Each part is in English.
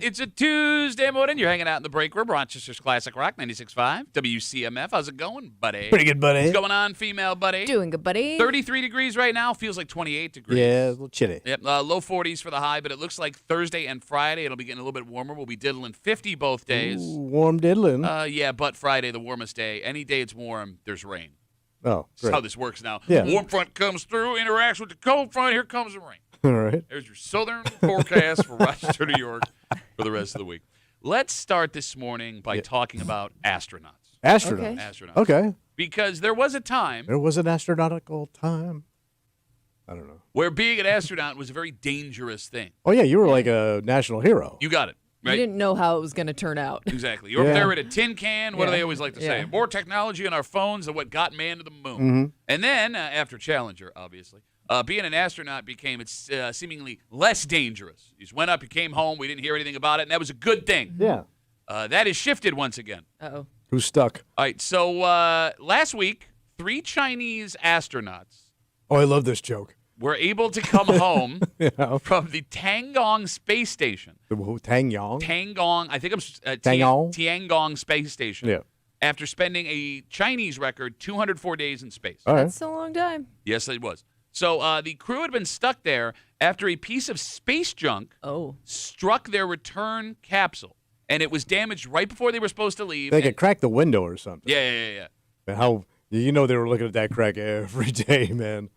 It's a Tuesday morning. You're hanging out in the break room. Rochester's Classic Rock 96.5. WCMF. How's it going, buddy? Pretty good, buddy. What's going on, female buddy? Doing good, buddy. 33 degrees right now. Feels like 28 degrees. Yeah, a little chilly. Yep, low 40s for the high, but it looks like Thursday and Friday it'll be getting a little bit warmer. We'll be diddling 50 both days. Ooh, warm diddling. Yeah, but Friday, the warmest day. Any day it's warm, there's rain. Oh, That's great. how this works now. Yeah. Warm front comes through, interacts with the cold front. Here comes the rain. All right. There's your southern forecast for Rochester, New York for the rest of the week. Let's start this morning by talking about astronauts. Astronauts. Okay. Astronauts. Okay. Because there was a time There was an astronautical time. I don't know. where being an astronaut was a very dangerous thing. Oh, yeah, you were like a national hero. You got it, You right? didn't know how it was going to turn out. Exactly. You're up Yeah. there with a tin can. What do Yeah. they always like to say? Yeah. More technology on our phones than what got man to the moon. Mm-hmm. And then, after Challenger, obviously, being an astronaut became seemingly less dangerous. You just went up, you came home, we didn't hear anything about it, and that was a good thing. Yeah. That has shifted once again. Uh-oh. Who's stuck? All right, so last week, 3 Chinese astronauts Oh, I love this joke. were able to come home Yeah. from the Tiangong space station. Tang Yong. Tiangong, I think I'm Tiangong? Tiangong space station. Yeah. After spending a Chinese record 204 days in space. All right. That's a long time. Yes, it was. So the crew had been stuck there after a piece of space junk Oh. struck their return capsule, and it was damaged right before they were supposed to leave. They and- could crack the window or something. yeah. Man, how you know they were looking at that crack every day, man.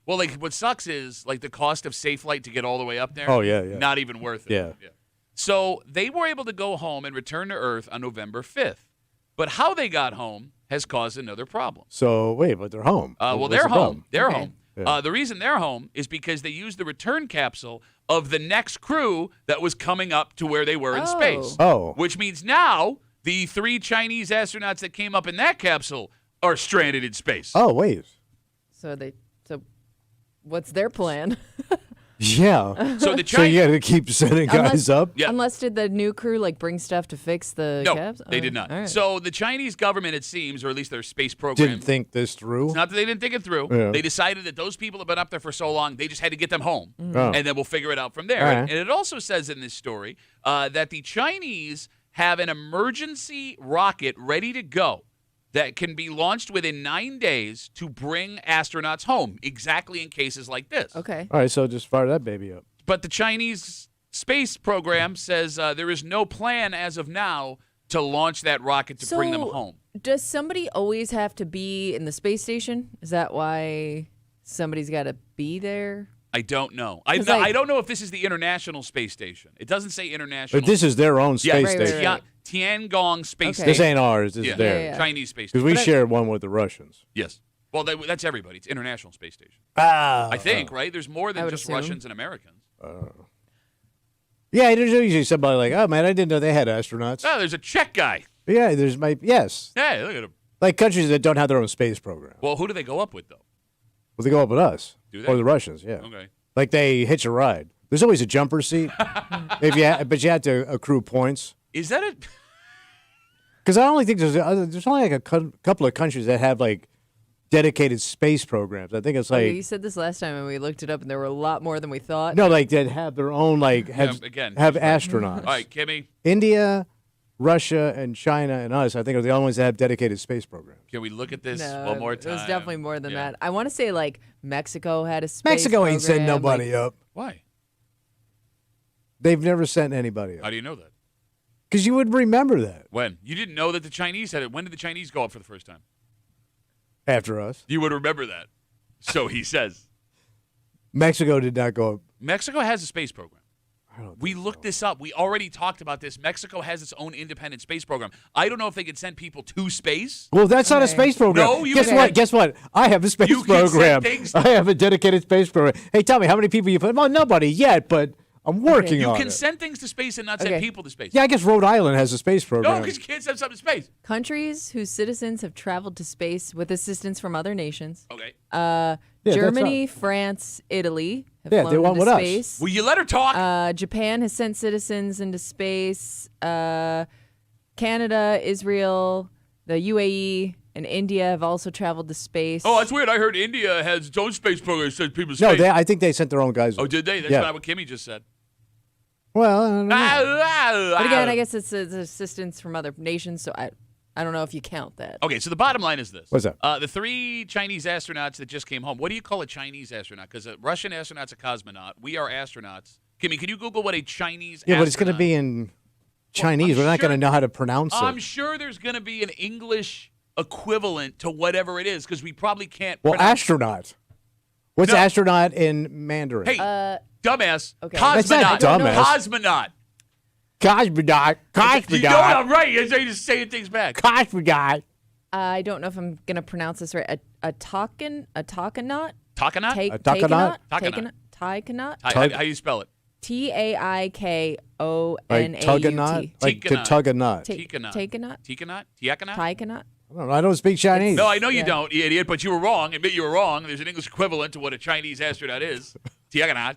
Well, like what sucks is like the cost of safe flight to get all the way up there. Oh, yeah. Not even worth it. Yeah. So they were able to go home and return to Earth on November 5th. But how they got home has caused another problem. So wait, but they're home. Well, What's they're the home. problem? They're Okay. home. Yeah. The reason they're home is because they used the return capsule of the next crew that was coming up to where they were in space. Oh. Which means now the 3 Chinese astronauts that came up in that capsule are stranded in space. Oh, wait. So what's their plan? Yeah. So the So Chinese. you got to keep sending guys up. Yeah. Unless did the new crew bring stuff to fix the No, cabs? they Oh, did not. all right. So the Chinese government, it seems, or at least their space program, Didn't think this through. it's not that they didn't think it through. Yeah. They decided that those people have been up there for so long, they just had to get them home, Oh. and then we'll figure it out from there. All right. And it also says in this story that the Chinese have an emergency rocket ready to go that can be launched within 9 days to bring astronauts home, exactly in cases like this. Okay. All right, so just fire that baby up. But the Chinese space program says there is no plan as of now to launch that rocket to bring them So- home. Does somebody always have to be in the space station? Is that why somebody's got to be there? I don't know. I 'Cause, like- don't know if this is the International Space Station. It doesn't say international. But this is their own yeah, space Right, right, station. right. Tiangong Space Okay. This Station. ain't ours. This Yeah. is theirs. Yeah, yeah. Chinese space Because station. we share one with the Russians. Yes. Well, that's everybody. It's International Space Station. Ah. I think, right? There's more I than would just assume. Russians and Americans. Yeah, there's usually somebody like, oh, man, I didn't know they had astronauts. Oh, there's a Czech guy. Yeah, yes. Hey, look at him. Like countries that don't have their own space program. Well, who do they go up with, though? Well, they go up with us. Do they? Or the Russians, yeah. Okay. Like they hitch a ride. There's always a jumper seat. But you have to accrue points. Is that it? Because I only think there's only like a couple of countries that have like dedicated space programs. I think it's Okay, like you said this last time and we looked it up and there were a lot more than we thought. no, like that have their own like have again, have that's astronauts. All right, Kimmy, India, Russia, and China and us, I think, are the only ones that have dedicated space programs. can we look at this No, one more it time? was definitely more than Yeah. that. I want to say like Mexico had a space Mexico ain't sending program, nobody like, up. Why? They've never sent anybody How up. do you know that? Because you would remember that When? You didn't know that the Chinese had it. When did the Chinese go up for the first time? after us. You would remember that. So he says. Mexico did not go up. Mexico has a space program. I don't We think looked so. this up. We already talked about this. Mexico has its own independent space program. I don't know if they could send people to space. Well, that's not a Okay. space program. No, you Guess can- what? Guess what? I have a space You can send program. things- I have a dedicated space program. Hey, tell me how many people you put? Well, nobody yet, but I'm working You on can it. send things to space and not send Okay. people to space. Yeah, I guess Rhode Island has a space No, program. because you can't send something to space. Countries whose citizens have traveled to space with assistance from other nations. Okay. Yeah, that's Germany, France, Italy have Yeah, flown they went into with us. space. Will you let her talk? Japan has sent citizens into space. Canada, Israel, the UAE, and India have also traveled to space. Oh, that's weird. I heard India has its own space program that sends people to No, space. I think they sent their own guys. Oh, did they? That's Yeah. not what Kimmy just said. Well, I don't know. But again, I guess it's assistance from other nations, so I don't know if you count that. Okay, so the bottom line is this. What's that? The 3 Chinese astronauts that just came home. What do you call a Chinese astronaut? Because a Russian astronaut's a cosmonaut. We are astronauts. Kimmy, can you Google what a Chinese astronaut? Yeah, but it's going to be in Chinese. We're not going to know how to pronounce it. I'm sure there's going to be an English equivalent to whatever it is because we probably can't Well, pronounce astronaut. What's No. astronaut in Mandarin? Hey, dumbass. Okay. That's not Cosmonaut. dumbass. Cosmonaut. Cosmonaut. You know what I'm right. You're just saying things back. Cosmonaut. I don't know if I'm gonna pronounce this right. A takenaut. Takenaut? A takenaut? Takenaut. How do you spell it? TAIKONAUT. Like tug-a-knot? Like to tug a knot. Takenaut. Takenaut. Takenaut? Takenaut? Takenaut. I don't speak Chinese. No, I know you Yeah. don't, you idiot, but you were wrong. Admit you were wrong. There's an English equivalent to what a Chinese astronaut is. Takenaut.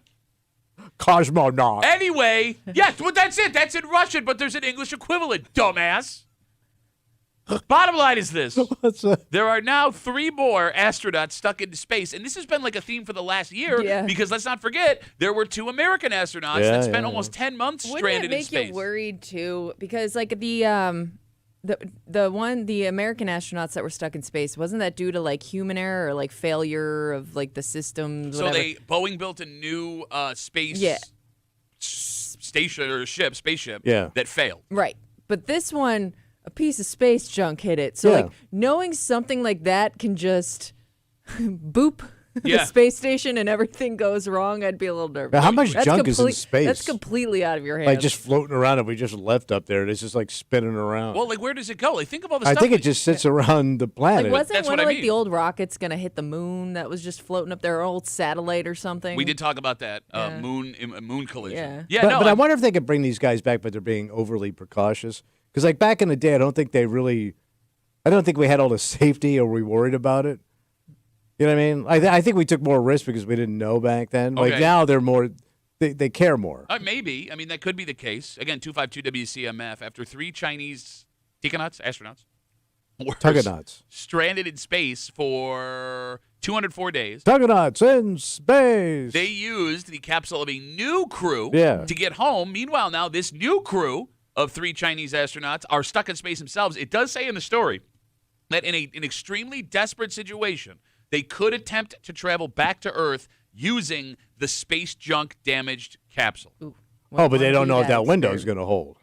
Cosmonaut. Anyway, yes, well, that's it. That's in Russian, but there's an English equivalent, dumbass. Bottom line is this. What's that? There are now 3 more astronauts stuck into space, and this has been like a theme for the last year Yeah. because let's not forget, there were 2 American astronauts that spent almost 10 months Wouldn't stranded it make in space. you worried too? Because like the American astronauts that were stuck in space, wasn't that due to like human error or like failure of like the systems? So whatever? Boeing built a new space Yeah. station or spaceship Yeah. that failed. Right. But this one, a piece of space junk hit it. So Yeah. like knowing something like that can just boop Yeah. the space station and everything goes wrong, I'd be a little nervous. Now, how much That's junk is in complete- space? That's completely out of your hands. Like just floating around if we just left up there and it's just like spinning around. Well, like where does it go? Like think of all the I stuff. think it just sits around the planet. like wasn't That's one what of I like mean. the old rockets gonna hit the moon that was just floating up there, old satellite or something? We did talk about that Yeah. moon collision. Yeah. but, no, but I wonder if they could bring these guys back, but they're being overly precautious. Because like back in the day, I don't think we had all the safety or we worried about it. You know what I mean? I think we took more risk because we didn't know back then. Like Okay. now they're more, they care more. Maybe. I mean, that could be the case. Again, 252 WCMF. After 3 Chinese astronauts, were Tuggernauts. stranded in space for 204 days. Tuggernauts in space. They used the capsule of a new crew Yeah. to get home. Meanwhile, now this new crew of 3 Chinese astronauts are stuck in space themselves. It does say in the story that in an extremely desperate situation, they could attempt to travel back to Earth using the space junk damaged capsule. Ooh, Oh, but they don't know if that window is going to hold.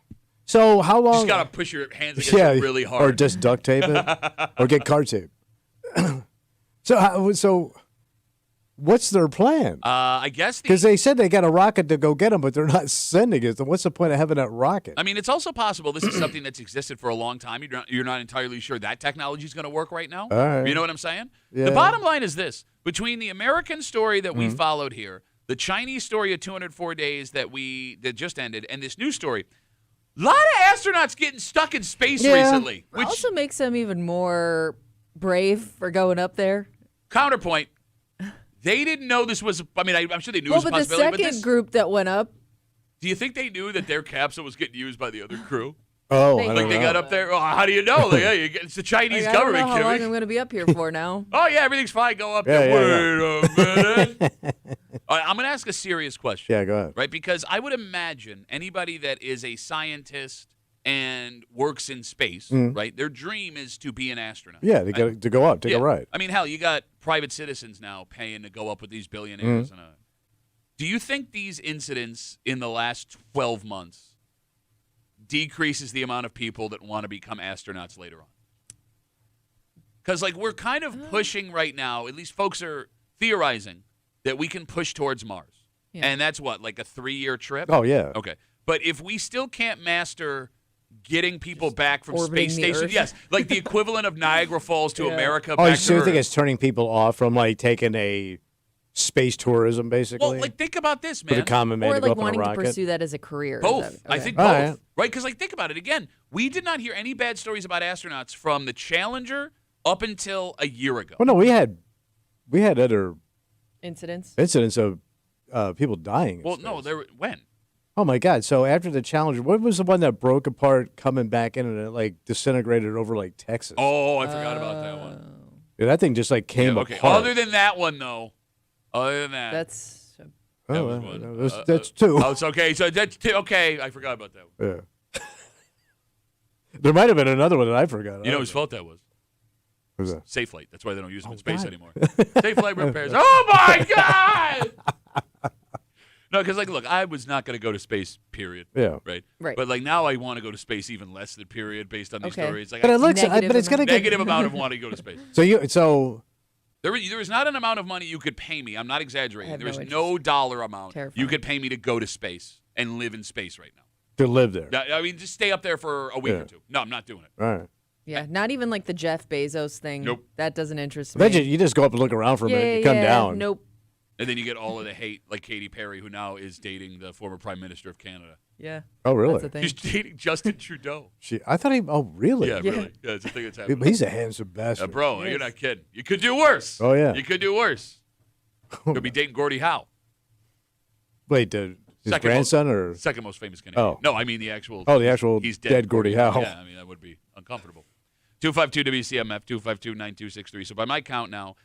So how long? Just gotta push your hands against it really hard. Or just duct tape it, or get car tape. So what's their plan? I guess Because they said they got a rocket to go get them, but they're not sending it. So what's the point of having that rocket? I mean, it's also possible this is something that's existed for a long time. You're not entirely sure that technology is going to work right now. All right. You know what I'm saying? Yeah. The bottom line is this. Between the American story that Mm-hmm. we followed here, the Chinese story of 204 days that just ended, and this new story, a lot of astronauts getting stuck in space Yeah. recently. It Which, also makes them even more brave for going up there. counterpoint, they didn't know this was, I mean, I'm sure they knew Well, it was a but the possibility, second group that went up, do you think they knew that their capsule was getting used by the other crew? Oh, Like I Like don't they know. got up there. Oh, how do you know? Like, hey, it's the Chinese like, I don't government, know how long I'm Kimmy. going to be up here for now. Oh yeah, everything's fine. Go up Yeah, there. yeah, Wait a minute. All right, I'm going to ask a serious question. Yeah, go ahead. Right, because I would imagine anybody that is a scientist and works in space, right? Their dream is to be an astronaut. Yeah, they right? got to go up, take Yeah. a ride. I mean, hell, you got private citizens now paying to go up with these billionaires. Do you think these incidents in the last 12 months decreases the amount of people that want to become astronauts later on? Because, like, we're kind of pushing right now, at least folks are theorizing, that we can push towards Mars. Yeah. And that's what, like a 3-year trip? Oh, yeah. Okay. But if we still can't master getting people back from orbiting space the station, Earth. yes, like the equivalent of Niagara Falls to Yeah. America Oh, back so to you think Earth. it's turning people off from like taking a space tourism, basically? Well, like, think about this, for the man. common man Or to go like up on a wanting to rocket? pursue that as a career. Is Both. that- I okay. think All both. right. Right? Because, like, think about it. Again, we did not hear any bad stories about astronauts from the Challenger up until a year ago. Well, no, we had other Incidents. incidents of people dying. in Well, no, space. there. When? Oh my God! So after the Challenger, what was the one that broke apart coming back in and it like disintegrated over like Texas? Oh, I forgot about that one. Yeah, that thing just like came Yeah, okay. apart. Other than that one, though. Other than that. That's That Oh, was one. that's two. Oh, it's okay. So that's two. Okay, I forgot about that one. Yeah. There might have been another one that I forgot. You know whose fault that was? Who's that? Safe Flight. That's why they don't use them in Oh, space God. anymore. Safe Flight repairs. Oh my God! No, because look, I was not going to go to space. Period. Yeah. Right. Right. But now I want to go to space even less than period based on these Okay. stories. But it looks, Negative but it's gonna negative get amount of wanting to go to space. so There is not an amount of money you could pay me. I'm not exaggerating. have There is no no dollar amount Terrifying. you could pay me to go to space and live in space right now. to live there. I mean, just stay up there for a week Yeah. or two. No, I'm not doing it. All right. Yeah, not even like the Jeff Bezos thing. Nope. That doesn't interest Imagine me. you just go up and look around for a yeah, minute, and come yeah, down. Nope. And then you get all of the hate, like Katy Perry, who now is dating the former Prime Minister of Canada. Yeah. Oh, really? That's a thing. She's dating Justin Trudeau. I thought he. Oh, really? Yeah, Yeah. really. Yeah, it's a thing that's happening. He's a handsome bastard. Bro, you're not kidding. You could do worse. Oh, yeah. You could do worse. Could be dating Gordie Howe, Wait, his Second grandson or? second most famous Canadian. Oh. No, I mean the actual. Oh, the actual he's dead Gordie Howe. Yeah, I mean that would be uncomfortable. 252 WCMF 252-9263. So by my count now,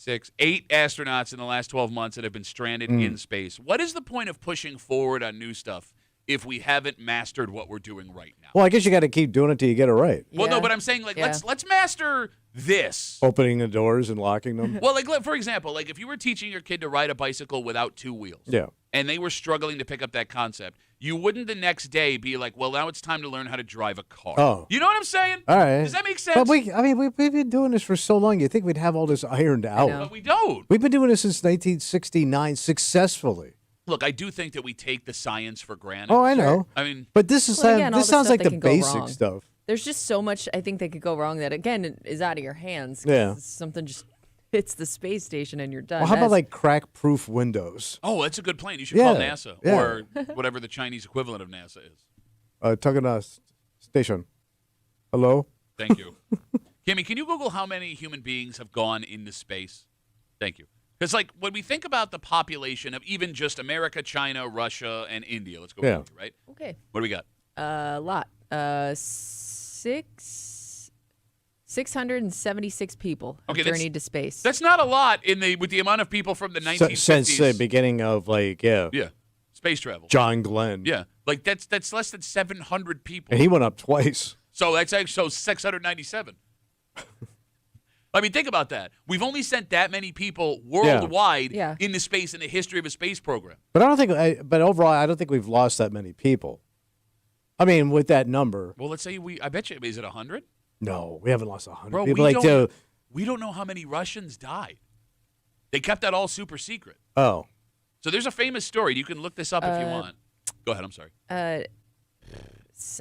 8 astronauts in the last 12 months that have been stranded in space. What is the point of pushing forward on new stuff if we haven't mastered what we're doing right now? Well, I guess you got to keep doing it till you get it right. Well, no, Yeah. but I'm saying Yeah. let's master this. Opening the doors and locking them. Well, for example, if you were teaching your kid to ride a bicycle without 2 wheels, Yeah. and they were struggling to pick up that concept, you wouldn't the next day be like, well, now it's time to learn how to drive a car. Oh. You know what I'm saying? All right. Does that make sense? But we've been doing this for so long. You think we'd have all this ironed out? know. But we don't. We've been doing this since 1969 successfully. Look, I do think that we take the science for granted. Oh, I know. I mean, But this is Well, again, all this the sounds stuff like that the can go basic wrong. stuff. There's just so much I think that could go wrong that, again, is out of your hands. 'Cause Yeah. Something just hits the space station and you're done. Well, how about That's- like crack-proof windows? oh, that's a good plan. You should call Yeah, NASA yeah. or whatever the Chinese equivalent of NASA is. Tagana station. Hello. Thank you. Kimmy, can you Google how many human beings have gone into space? Thank you. Because, when we think about the population of even just America, China, Russia, and India, let's go Yeah. with India, right? Okay. What do we got? A lot. 676 people have Okay, that's- journeyed to space. That's not a lot with the amount of people from the 1950s. Since the beginning of Yeah, space travel. John Glenn. Yeah, that's less than 700 people. And he went up twice. So that's actually 697. I mean, think about that. We've only sent that many people worldwide Yeah. into space in the history of a space program. But but overall, I don't think we've lost that many people. I mean, with that number, Well, let's say I bet you, is it 100? no, we haven't lost 100 Bro, people. we don't know how many Russians died. They kept that all super secret. Oh, So there's a famous story. You can look this up if you want. Go ahead. I'm sorry.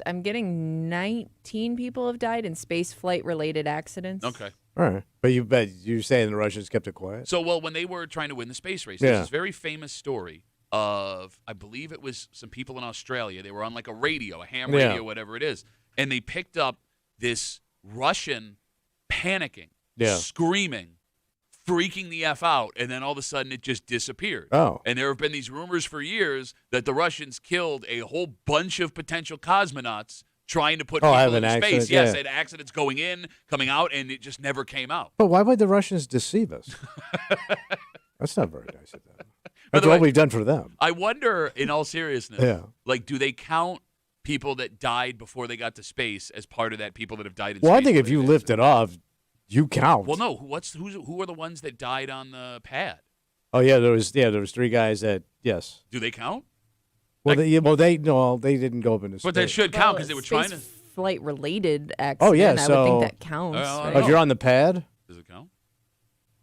I'm getting 19 people have died in space flight related accidents. Okay. all right. But you're saying the Russians kept it quiet? So, when they were trying to win the space race, Yeah. there's this very famous story of, I believe it was some people in Australia. They were on a radio, a ham radio, Yeah. whatever it is. And they picked up this Russian panicking, Yeah. screaming, freaking the F out. And then all of a sudden it just disappeared. Oh. And there have been these rumors for years that the Russians killed a whole bunch of potential cosmonauts trying to put Oh, have people an into space. accident, Yes, yeah. they had accidents going in, coming out, and it just never came out. But why would the Russians deceive us? That's not very nice of them. By That's the what way- we've done for them. I wonder, in all seriousness, Yeah. do they count people that died before they got to space as part of that people that have died in Well, space? I think if you lift it off, you count. Well, no. Who are the ones that died on the pad? Oh yeah, there was 3 guys that yes. Do they count? Well, they didn't go up into space. But that should count because they were space trying to. flight related accident. Oh, yeah, I would so- think that counts. Oh, right? If you're on the pad, Does it count?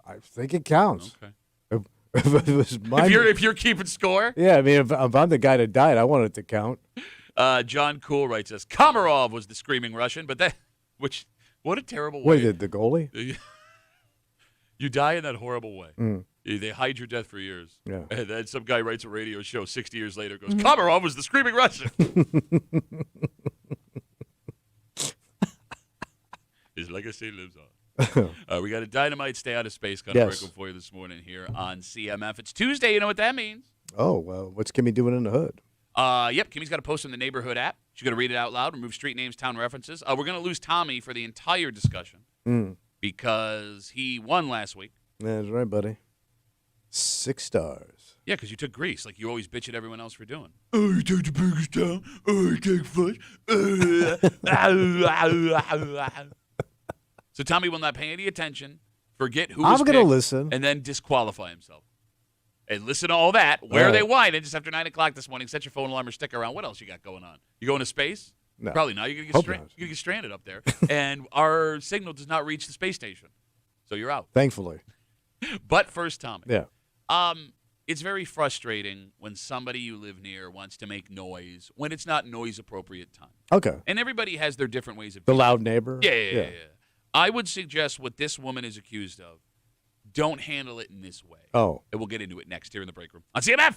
I think it counts. Okay. If it was my, If you're keeping score, yeah, I mean, if I'm the guy that died, I want it to count. John Cool writes us. Komarov was the screaming Russian, but what a terrible Wait, way. the goalie? You die in that horrible way. Mm. They hide your death for years. Yeah. And then some guy writes a radio show 60 years later, Mm-hmm. goes, Komarov was the screaming Russian. His legacy lives on. We got a dynamite stay out of space kind of Yes. break for you this morning here on CMF. It's Tuesday. You know what that means? Oh well, what's Kimmy doing in the hood? Yep, Kimmy's got a post in the neighborhood app. She's going to read it out loud, remove street names, town references. We're going to lose Tommy for the entire discussion because he won last week. That's right, buddy. 6 stars. Yeah, because you took Greece, like you always bitch at everyone else for doing. Oh, you take the biggest town. Oh, you take flush. So Tommy will not pay any attention, forget who was I'm gonna picked, listen. and then disqualify himself. And listen to all that. Where All they right. whine, and just after 9 o'clock this morning, set your phone alarm or stick around. What else you got going on? You going to space? No. Probably not. You're Hope gonna not. get stranded up there, and our signal does not reach the space station, so you're out. Thankfully. But first, Tommy. Yeah. It's very frustrating when somebody you live near wants to make noise when it's not noise appropriate time. Okay. And everybody has their different ways of The doing loud neighbor. yeah. I would suggest what this woman is accused of. Don't handle it in this way. Oh. And we'll get into it next here in the break room on CMF.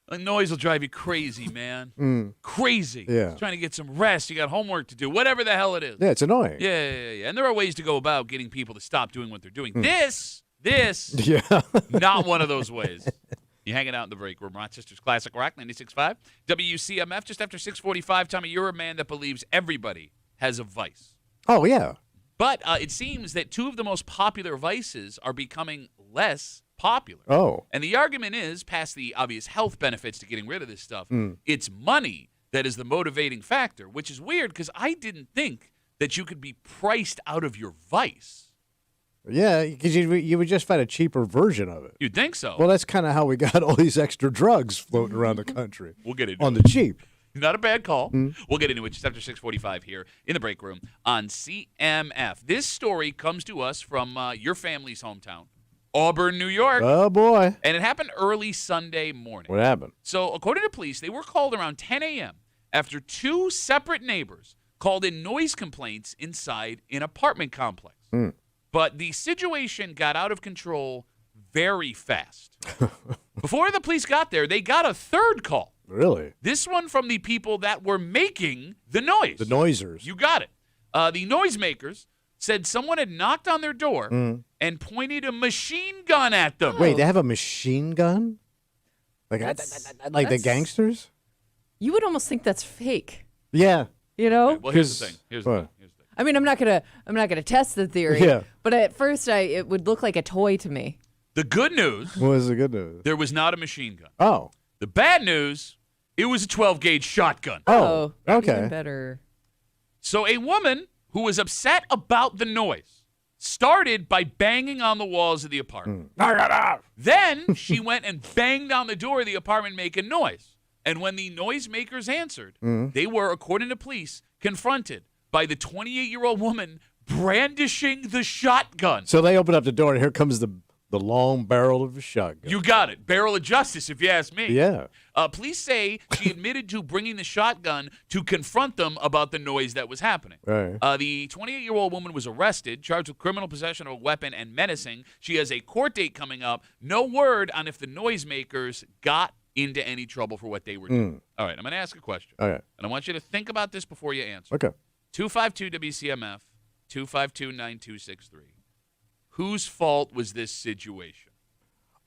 A noise will drive you crazy, man. Crazy. Yeah. Just trying to get some rest. You got homework to do. Whatever the hell it is. Yeah, it's annoying. Yeah. And there are ways to go about getting people to stop doing what they're doing. This, Yeah. not one of those ways. You're hanging out in the break room. Rochester's Classic Rock, 96.5. WCMF, just after 6:45. Tommy, you're a man that believes everybody has a vice. Oh, yeah. But it seems that two of the most popular vices are becoming less popular. Oh. And the argument is, past the obvious health benefits to getting rid of this stuff, it's money that is the motivating factor, which is weird because I didn't think that you could be priced out of your vice. Yeah, because you would just find a cheaper version of it. You'd think so. Well, that's kind of how we got all these extra drugs floating around the country. We'll get into on it. the cheap. Not a bad call. We'll get into it just after 6:45 here in the break room on CMF. This story comes to us from your family's hometown, Auburn, New York. Oh, boy. And it happened early Sunday morning. What happened? So, according to police, they were called around 10 a.m. after two separate neighbors called in noise complaints inside an apartment complex. But the situation got out of control very fast. Before the police got there, they got a third call. Really? This one from the people that were making the noise. The noisers. You got it. The noisemakers said someone had knocked on their door and pointed a machine gun at them. Wait, they have a machine gun? Like the gangsters? You would almost think that's fake. Yeah. You know? Well, here's the thing. Here's the What? thing. I mean, I'm not gonna test the theory. Yeah. But at first, it would look like a toy to me. The good news, What was the good news? there was not a machine gun. Oh. The bad news, it was a 12-gauge shotgun. Oh, okay. Even better. So a woman who was upset about the noise started by banging on the walls of the apartment. Then she went and banged on the door of the apartment making noise. And when the noisemakers answered, they were, according to police, confronted by the 28-year-old woman brandishing the shotgun. So they open up the door, and here comes the long barrel of a shotgun. You got it. Barrel of justice, if you ask me. Yeah. Police say she admitted to bringing the shotgun to confront them about the noise that was happening. Right. The 28-year-old woman was arrested, charged with criminal possession of a weapon and menacing. She has a court date coming up. No word on if the noisemakers got into any trouble for what they were doing. All right, I'm going to ask a question. Okay. And I want you to think about this before you answer. Okay. 252-WCMF, 252-9263. Whose fault was this situation?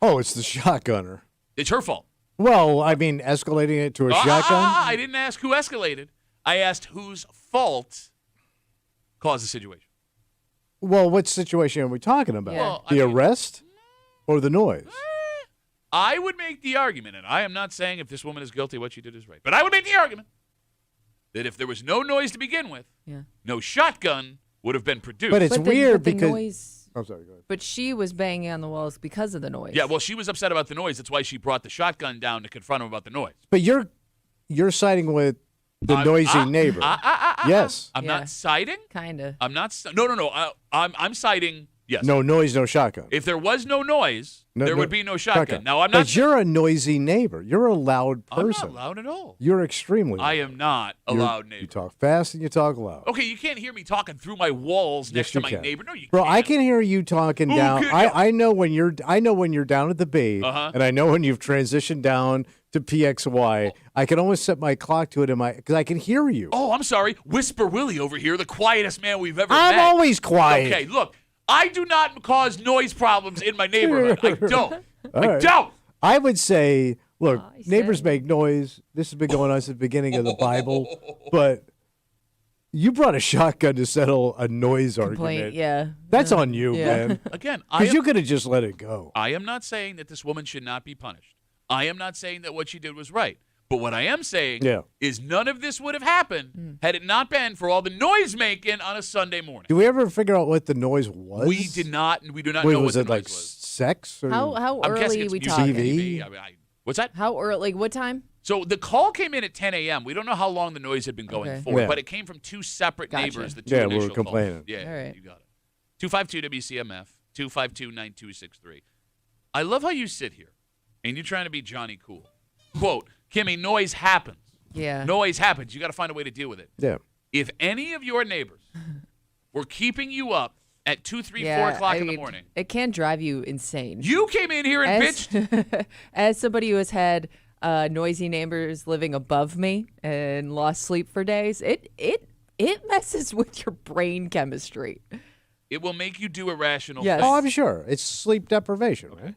Oh, it's the shotgunner. It's her fault. Well, I mean, escalating it to a shotgun? I didn't ask who escalated. I asked whose fault caused the situation. Well, what situation are we talking about? Yeah. Well, The arrest or the noise? I would make the argument, and I am not saying if this woman is guilty, what she did is right, but I would make the argument that if there was no noise to begin with, no shotgun would have been produced. But it's weird the because... noise. I'm sorry, go ahead. But she was banging on the walls because of the noise. Yeah, well, she was upset about the noise. That's why she brought the shotgun down to confront him about the noise. But you're siding with the noisy neighbor. Yes. I'm Yeah. not siding. Kinda. I'm not. No. I'm siding. Yes. No noise, no shotgun. If there was no noise, there would be no shotgun. Now I'm not. But you're a noisy neighbor. You're a loud person. I'm not loud at all. You're extremely loud. I am not a You're- loud neighbor. You talk fast and you talk loud. Okay, you can't hear me talking through my walls next Yes, to you my can. neighbor. No, you Bro, can't. I can hear you talking Who down. can you? I know when you're down at the B, and I know when you've transitioned down to PXY. I can almost set my clock to it in my because I can hear you. Oh, I'm sorry. Whisper Willie over here, the quietest man we've ever I'm met. always quiet. Okay, look, I do not cause noise problems in my neighborhood. I don't. All I right. don't. I would say, look, I neighbors said- make noise. This has been going on since the beginning of the Bible, but you brought a shotgun to settle a noise Complaint. argument. Yeah. That's on you, Yeah. man. Again, I Because am, you could have just let it go. I am not saying that this woman should not be punished. I am not saying that what she did was right. But what I am saying Yeah. is none of this would have happened had it not been for all the noise making on a Sunday morning. Do we ever figure out what the noise was? We did not, and we do not Wait, know was what it the like noise was. sex? Or? How I'm guessing early it's we music, talking? TV? maybe. What's that? How early? Like what time? So the call came in at 10 a.m. We don't know how long the noise had been going Okay. for, Yeah. but it came from two separate Gotcha. neighbors. The two Yeah, we initial were complaining. calls. Yeah, All right. you got it. 252-WCMF, 252-9263. I love how you sit here, and you're trying to be Johnny Cool. Quote, Kimmy, noise happens. Yeah. Noise happens. You got to find a way to deal with it. Yeah. If any of your neighbors were keeping you up at 2, 3, 4 Yeah, o'clock I in the mean, morning, it can drive you insane. you came in here and as, bitched. as somebody who has had noisy neighbors living above me and lost sleep for days. It messes with your brain chemistry. It will make you do irrational Yes. things. Oh, I'm sure. It's sleep deprivation, right?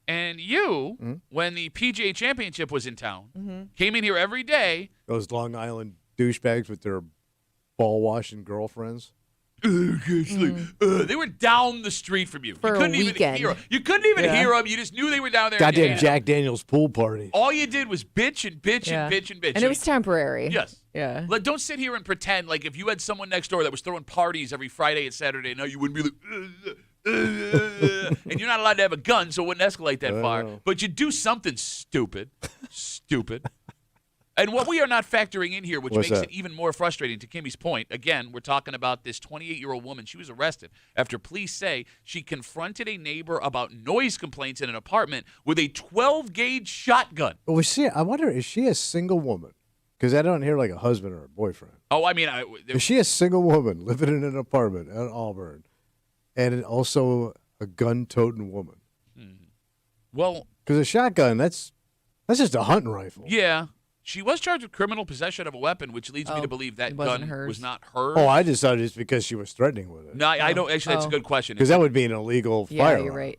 And you, when the PGA Championship was in town, came in here every day. Those Long Island douchebags with their ball-washing girlfriends. Can't sleep. They were down the street from you. For you a couldn't even weekend. hear them. You couldn't even hear them. You just knew they were down there. Goddamn Jack Daniels pool party. All you did was bitch and bitch Yeah. and bitch and bitch. And it was temporary. Yes. Yeah. Like, don't sit here and pretend like if you had someone next door that was throwing parties every Friday and Saturday, no, you wouldn't be like, and you're not allowed to have a gun, so it wouldn't escalate that far. But you do something stupid. Stupid. And what we are not factoring in here, which What's makes that? it even more frustrating, to Kimmy's point, again, we're talking about this 28-year-old woman. She was arrested after police say she confronted a neighbor about noise complaints in an apartment with a 12-gauge shotgun. Well, I wonder, is she a single woman? Because I don't hear like a husband or a boyfriend. Oh, I mean, Is she a single woman living in an apartment in Auburn and also a gun-toting woman? well, Because a shotgun, that's just a hunting rifle. yeah. She was charged with criminal possession of a weapon, which leads me to believe that it wasn't gun hers. was not hers. Oh, I just thought it's because she was threatening with it. No, I don't. Actually, that's a Oh. good question. Because that would be an illegal Yeah, firearm. you're right.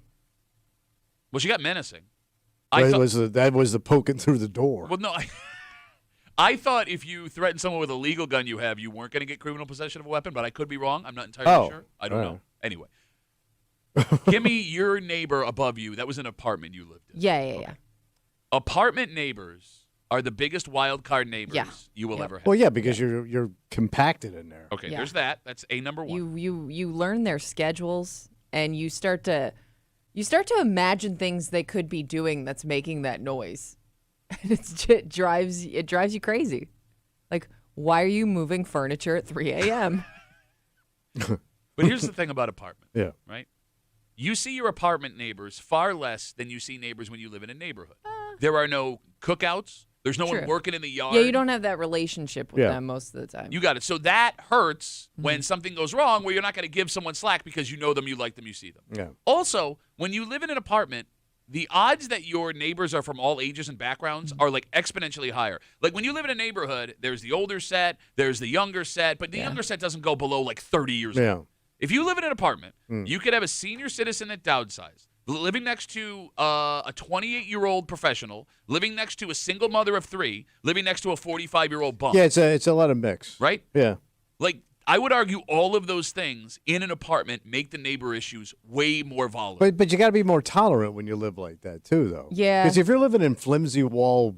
Well, she got menacing. That was the poking through the door. Well, no. I thought if you threatened someone with a legal gun you have, you weren't going to get criminal possession of a weapon, but I could be wrong. I'm not entirely sure. I don't all know. right. Anyway. Gimme your neighbor above you. That was an apartment you lived in. Yeah. Apartment neighbors are the biggest wild card neighbors Yeah. you will Yep. ever have. Well, yeah, because you're compacted in there. Okay, Yeah. there's that. That's a number one. You learn their schedules and you start to imagine things they could be doing that's making that noise. And it drives you crazy. Like, why are you moving furniture at 3 a.m.? But here's the thing about apartment, Yeah. right? You see your apartment neighbors far less than you see neighbors when you live in a neighborhood. There are no cookouts. There's no one True. working in the yard. Yeah, you don't have that relationship with Yeah. them most of the time. You got it. So that hurts when something goes wrong where you're not going to give someone slack because you know them, you like them, you see them. Yeah. Also, when you live in an apartment, the odds that your neighbors are from all ages and backgrounds are like exponentially higher. Like when you live in a neighborhood, there's the older set, there's the younger set, but the younger set doesn't go below like 30 years old. Yeah. If you live in an apartment, you could have a senior citizen that downsized, living next to a 28-year-old professional, living next to a single mother of 3, living next to a 45-year-old bum. Yeah, it's a lot of mix. Right? Yeah. Like, I would argue all of those things in an apartment make the neighbor issues way more volatile. But you got to be more tolerant when you live like that too, though. Yeah. Because if you're living in flimsy wall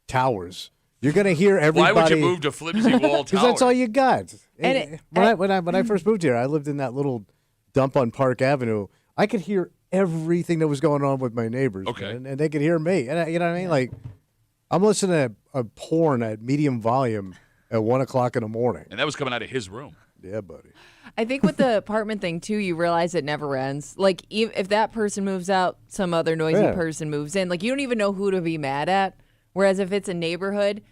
towers, you're gonna hear everybody. Why would you move to flimsy wall tower? Because that's all you got. And When I first moved here, I lived in that little dump on Park Avenue. I could hear everything that was going on with my neighbors. Okay. Man, and they could hear me. And you know what I mean? Like, I'm listening to a porn at medium volume at 1:00 in the morning. And that was coming out of his room. Yeah, buddy. I think with the apartment thing too, you realize it never ends. Like if that person moves out, some other noisy Yeah. person moves in. Like you don't even know who to be mad at. Whereas if it's a neighborhood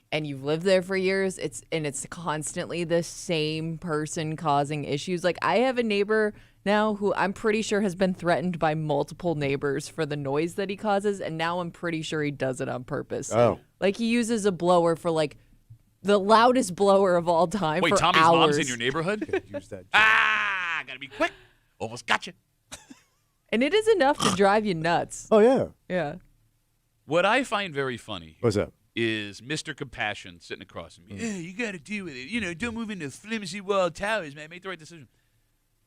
and you've lived there for years, it's constantly the same person causing issues. Like I have a neighbor now who I'm pretty sure has been threatened by multiple neighbors for the noise that he causes, and now I'm pretty sure he does it on purpose. Oh. Like he uses a blower for like the loudest blower of all time Wait, for Tommy's hours. mom's in your neighborhood? Use that. Gotta be quick. Almost got you. And it is enough to drive you nuts. Oh yeah. Yeah. What I find very funny What's that? is Mr. Compassion sitting across from me. Yeah, you got to deal with it. You know, don't move into flimsy wall towers, man. Make the right decision.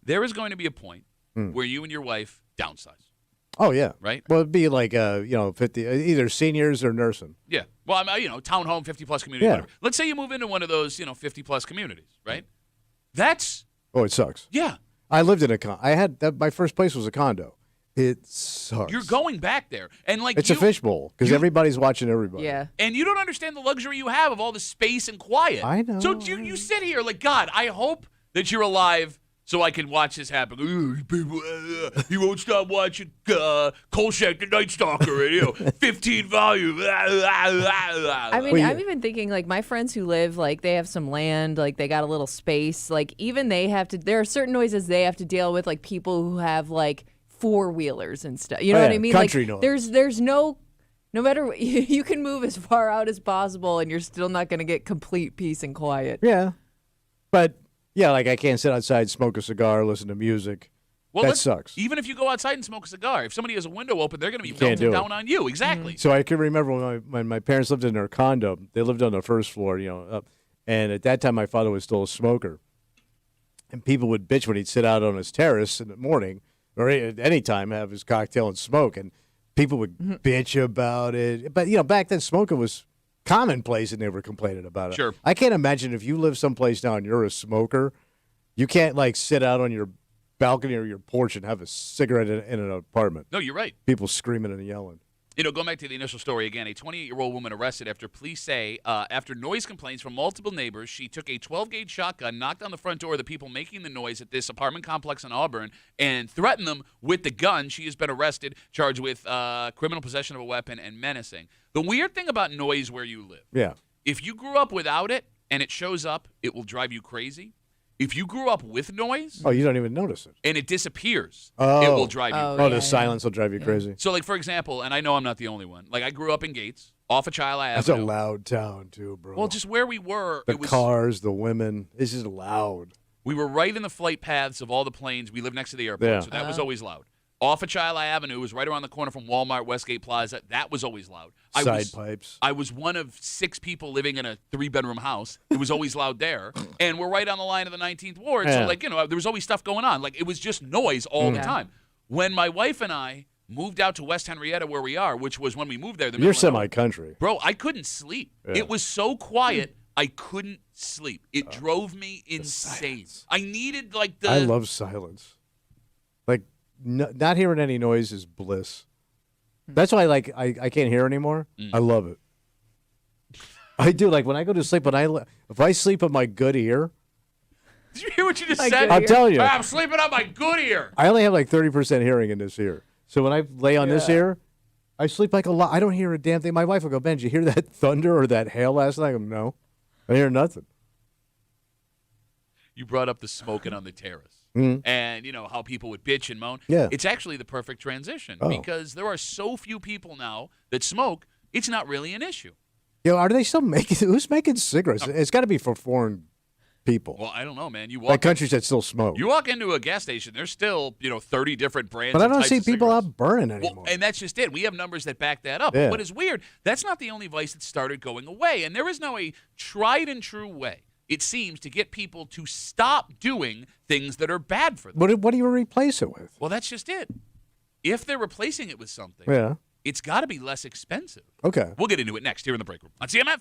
There is going to be a point where you and your wife downsize, Oh yeah. right? Well, it'd be like 50, either seniors or nursing. Yeah. Well, townhome, 50-plus community, Yeah. whatever. Let's say you move into one of those, 50-plus communities, right? That's, Oh, it sucks. yeah. I lived in a my first place was a condo. It sucks. You're going back there. And like It's a fishbowl because everybody's watching everybody. Yeah. And you don't understand the luxury you have of all the space and quiet. I know. So you sit here like, God, I hope that you're alive so I can watch this happen. People, he won't stop watching Kolchak the Night Stalker, 15 volume. I mean, Well, yeah. I'm even thinking like my friends who live, like they have some land, like they got a little space. Like even they have to, there are certain noises they have to deal with, like people who have like 4-wheelers and stuff. You know Oh, what yeah, I mean? country like noise. there's no No matter what, you can move as far out as possible, and you're still not going to get complete peace and quiet. Yeah. But, yeah, like I can't sit outside, smoke a cigar, listen to music. Well, that sucks. Even if you go outside and smoke a cigar, if somebody has a window open, they're going to be can't melting do it. down on you. Exactly. So I can remember when my parents lived in their condo. They lived on the first floor, and at that time my father was still a smoker. And people would bitch when he'd sit out on his terrace in the morning or at any time, have his cocktail and smoke. And people would bitch about it. But, back then smoking was commonplace and they were complaining about it. Sure. I can't imagine if you live someplace now and you're a smoker, you can't, sit out on your balcony or your porch and have a cigarette in an apartment. No, you're right. People screaming and yelling. Going back to the initial story again, a 28-year-old woman arrested after police say after noise complaints from multiple neighbors, she took a 12-gauge shotgun, knocked on the front door of the people making the noise at this apartment complex in Auburn, and threatened them with the gun. She has been arrested, charged with criminal possession of a weapon and menacing. The weird thing about noise where you live, if you grew up without it and it shows up, it will drive you crazy. If you grew up with noise, you don't even notice it, and it disappears, it will drive you crazy. The silence will drive you crazy. So, for example, and I know I'm not the only one. I grew up in Gates, off of Chila Avenue. That's a loud town, too, bro. Well, just where we were. The cars, the women. This is loud. We were right in the flight paths of all the planes. We lived next to the airport, so that was always loud. Off of Chila Avenue was right around the corner from Walmart, Westgate Plaza. That was always loud. Side pipes. I was one of 6 people living in a 3-bedroom house. It was always loud there. And we're right on the line of the 19th Ward. So, there was always stuff going on. It was just noise all the time. When my wife and I moved out to West Henrietta where we are, which was when we moved there. You're semi-country. Bro, I couldn't sleep. Yeah. It was so quiet, I couldn't sleep. It drove me insane. I needed, I love silence. Not hearing any noise is bliss. That's why I can't hear anymore. I love it. I do. When I go to sleep, if I sleep on my good ear. Did you hear what you just said? I'm telling you. I'm sleeping on my good ear. I only have 30% hearing in this ear. So when I lay on this ear, I sleep a lot. I don't hear a damn thing. My wife will go, Ben, did you hear that thunder or that hail last night? I go, no. I hear nothing. You brought up the smoking on the terrace. And, how people would bitch and moan. Yeah. It's actually the perfect transition because there are so few people now that smoke, it's not really an issue. Are they still who's making cigarettes? It's got to be for foreign people. Well, I don't know, man. You walk countries that still smoke. You walk into a gas station, there's still, 30 different brands. But I don't see of people cigarettes. out burning anymore. Well, and that's just it. We have numbers that back that up. Yeah. But what is weird, that's not the only vice that started going away. And there is now a tried and true way, it seems, to get people to stop doing things that are bad for them. What do you replace it with? Well, that's just it. If they're replacing it with something, it's got to be less expensive. Okay. We'll get into it next here in the break room on CMF.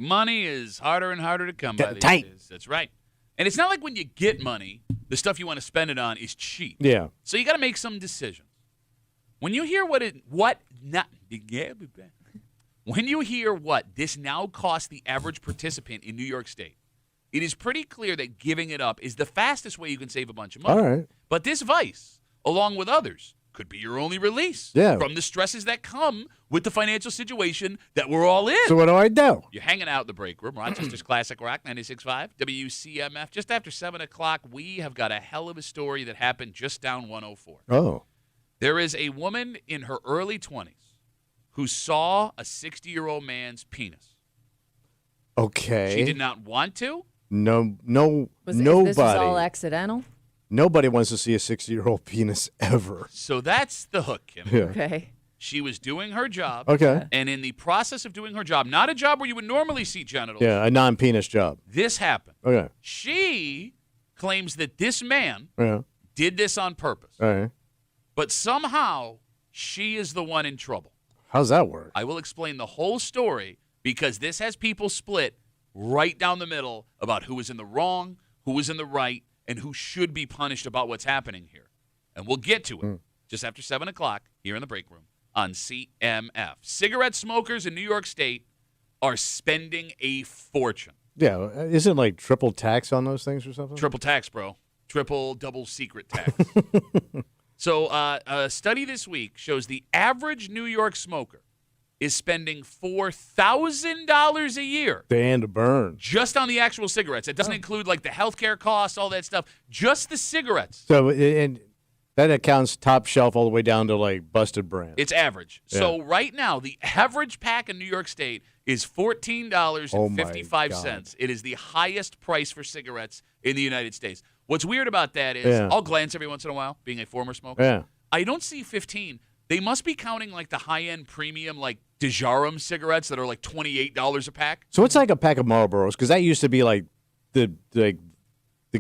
Money is harder and harder to come by these Tight. days. That's right. And it's not like when you get money, the stuff you want to spend it on is cheap. Yeah. So you got to make some decisions. When you hear when you hear what this now costs the average participant in New York State, it is pretty clear that giving it up is the fastest way you can save a bunch of money. All right. But this vice, along with others, could be your only release from the stresses that come with the financial situation that we're all in. So what do I do? You're hanging out in the break room. Rochester's Classic Rock 96.5, WCMF. Just after 7 o'clock, we have got a hell of a story that happened just down 104. Oh. There is a woman in her early 20s who saw a 60-year-old man's penis. Okay. She did not want to. No, This nobody. was all accidental? Nobody wants to see a 60-year-old penis ever. So that's the hook, Kim. Yeah. Okay. She was doing her job. Okay. And in the process of doing her job, not a job where you would normally see genitals. Yeah, a non-penis job. This happened. Okay. She claims that this man Yeah. did this on purpose. All right. But somehow she is the one in trouble. How's that work? I will explain the whole story because this has people split right down the middle about who is in the wrong, who is in the right, and who should be punished about what's happening here. And we'll get to it just after 7 o'clock here in the break room on CMF. Cigarette smokers in New York State are spending a fortune. Yeah. Isn't like triple tax on those things or something? Triple tax, bro. Triple, double secret tax. So a study this week shows the average New York smoker is spending $4,000 a year Stand to burn. just on the actual cigarettes. It doesn't include like the healthcare costs, all that stuff. Just the cigarettes. So and that accounts top shelf all the way down to like busted brand. It's average. So right now, the average pack in New York State is $14.55. Oh my God. It is the highest price for cigarettes in the United States. What's weird about that is I'll glance every once in a while, being a former smoker. Yeah. I don't see 15. They must be counting like the high-end premium, like Dejarum cigarettes that are like $28 a pack. So it's like a pack of Marlboros because that used to be like the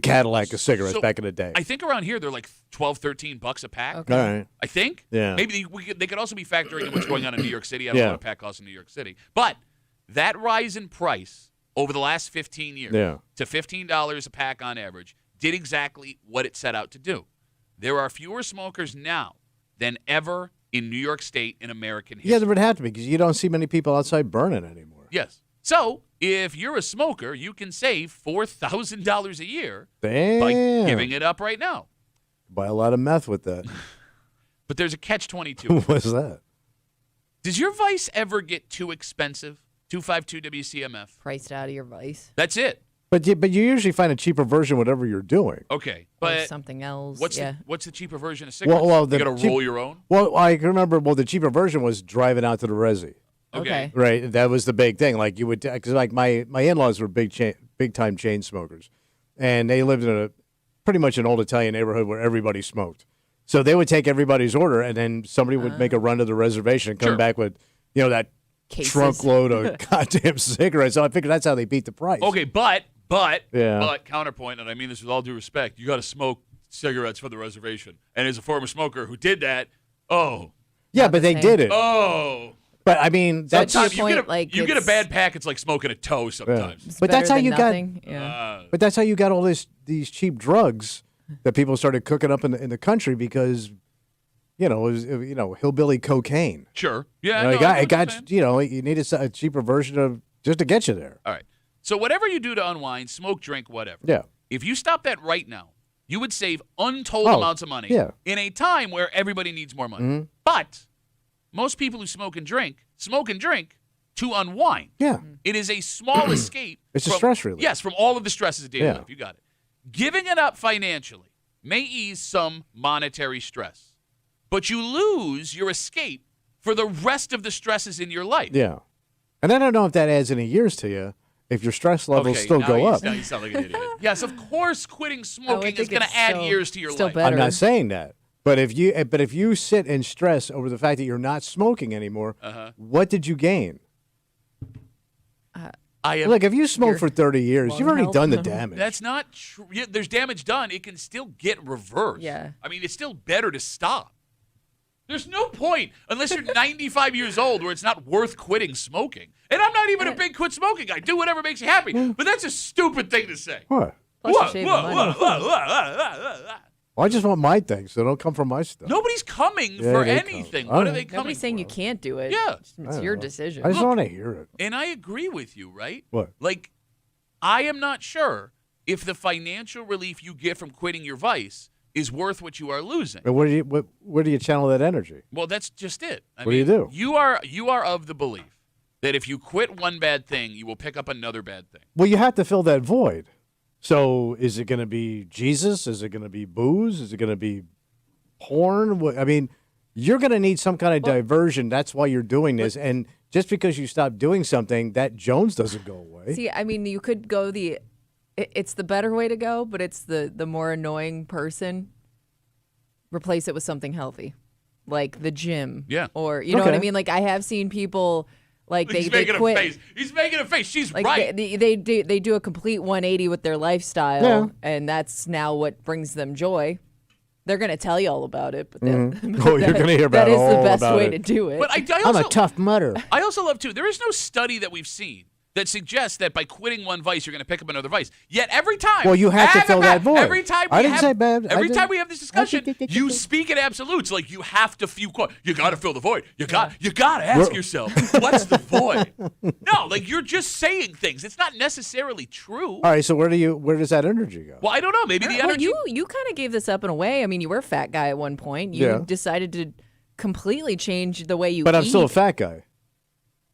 Cadillac of cigarettes So, back in the day. I think around here they're like $12, $13 a pack. Okay. All right. I think. Yeah. Maybe they could also be factoring in what's going on in New York City. I don't know Yeah. what a pack costs in New York City. But that rise in price over the last 15 years to $15 a pack on average did exactly what it set out to do. There are fewer smokers now than ever in New York State in American history. Yeah, there would have to be because you don't see many people outside burning anymore. Yes. So if you're a smoker, you can save $4,000 a year Damn. by giving it up right now. Buy a lot of meth with that. But there's a catch-22. What's that? Does your vice ever get too expensive? 252 WCMF. Priced out of your vice. That's it. But you usually find a cheaper version whatever you're doing. Okay. Or But something else. what's yeah. the cheaper version of cigarettes? Well, you the got to cheap- roll your own? Well, I can remember. Well, the cheaper version was driving out to the resi. Okay. Right, that was the big thing. Like you would, because like my in-laws were big time chain smokers, and they lived in a pretty much an old Italian neighborhood where everybody smoked. So they would take everybody's order, and then somebody would make a run to the reservation and come Sure. back with, that Cases. trunk load of goddamn cigarettes. So I figured that's how they beat the price. Okay, but Yeah. counterpoint, and I mean this with all due respect, you got to smoke cigarettes for the reservation. And as a former smoker who did that, Yeah, but they same. did it. but But I mean, that's to your sometimes you get point, like, you get a it's- bad pack. It's like smoking a toe sometimes. It's But that's better how than you got- nothing. Yeah. But that's how you got all these cheap drugs that people started cooking up in the country because, it was hillbilly cocaine. Sure. Yeah. You know, no, it got I know what you're saying. you needed a cheaper version of just to get you there. All right. So whatever you do to unwind, smoke, drink, whatever. Yeah. If you stop that right now, you would save untold Oh, amounts of money yeah. in a time where everybody needs more money. But most people who smoke and drink to unwind. Yeah. It is a small escape. It's a from- stress relief. Yes, from all of the stresses of daily Yeah. life. You got it. Giving it up financially may ease some monetary stress, but you lose your escape for the rest of the stresses in your life. Yeah. And I don't know if that adds any years to you if your stress levels Okay, still now go you- up. Now you sound like an idiot. Yes, of course, quitting smoking is think going to it's add still- years to your still life. better. I'm not saying that. But if you sit and stress over the fact that you're not smoking anymore, what did you gain? I am. Look, if you smoke Your for 30 years, lung you've already health. done the damage. That's not true. Yeah, there's damage done. It can still get reversed. Yeah. I mean, it's still better to stop. There's no point unless you're 95 years old where it's not worth quitting smoking. And I'm not even a big quit smoking guy. Do whatever makes you happy. But that's a stupid thing to say. What? Plus you're saving money. Well, I just want my things, so don't come from my stuff. Nobody's coming Yeah, for they anything. come. What are they coming Nobody's saying for? you can't do it. Yeah. It's your decision. I just want to hear it. And I agree with you, right? What? Like, I am not sure if the financial relief you get from quitting your vice is worth what you are losing. But where do you channel that energy? Well, that's just it. I What do you mean, do? You are of the belief that if you quit one bad thing, you will pick up another bad thing. Well, you have to fill that void. So is it going to be Jesus? Is it going to be booze? Is it going to be porn? I mean, you're going to need some kind of diversion. That's why you're doing this. And just because you stop doing something, that Jones doesn't go away. See, I mean, you could go it's the better way to go, but it's the more annoying person. Replace it with something healthy, like the gym. Yeah. Or, you know what I Okay. mean? Like, I have seen people, like, He's they making quit. a face. He's making a face. She's Like right. they do a complete 180 with their lifestyle, Yeah. and that's now what brings them joy. They're gonna tell you all about it, but Oh, you're gonna hear about that is the all best about way it. to do it. But I I'm also, a tough mutter. I also love, too, there is no study that we've seen that suggests that by quitting one vice, you're going to pick up another vice. Yet every time. Well, you have to fill that void. Every time I didn't say bad. I Every didn't- time we have this discussion, you speak in absolutes. Like, you have to you got to fill the void. You got to ask yourself, what's the void? No, like, you're just saying things. It's not necessarily true. All right, so where does that energy go? Well, I don't know. Maybe the well, energy. you kind of gave this up in a way. I mean, you were a fat guy at one point. You Yeah. decided to completely change the way you But I'm still a eat. fat guy.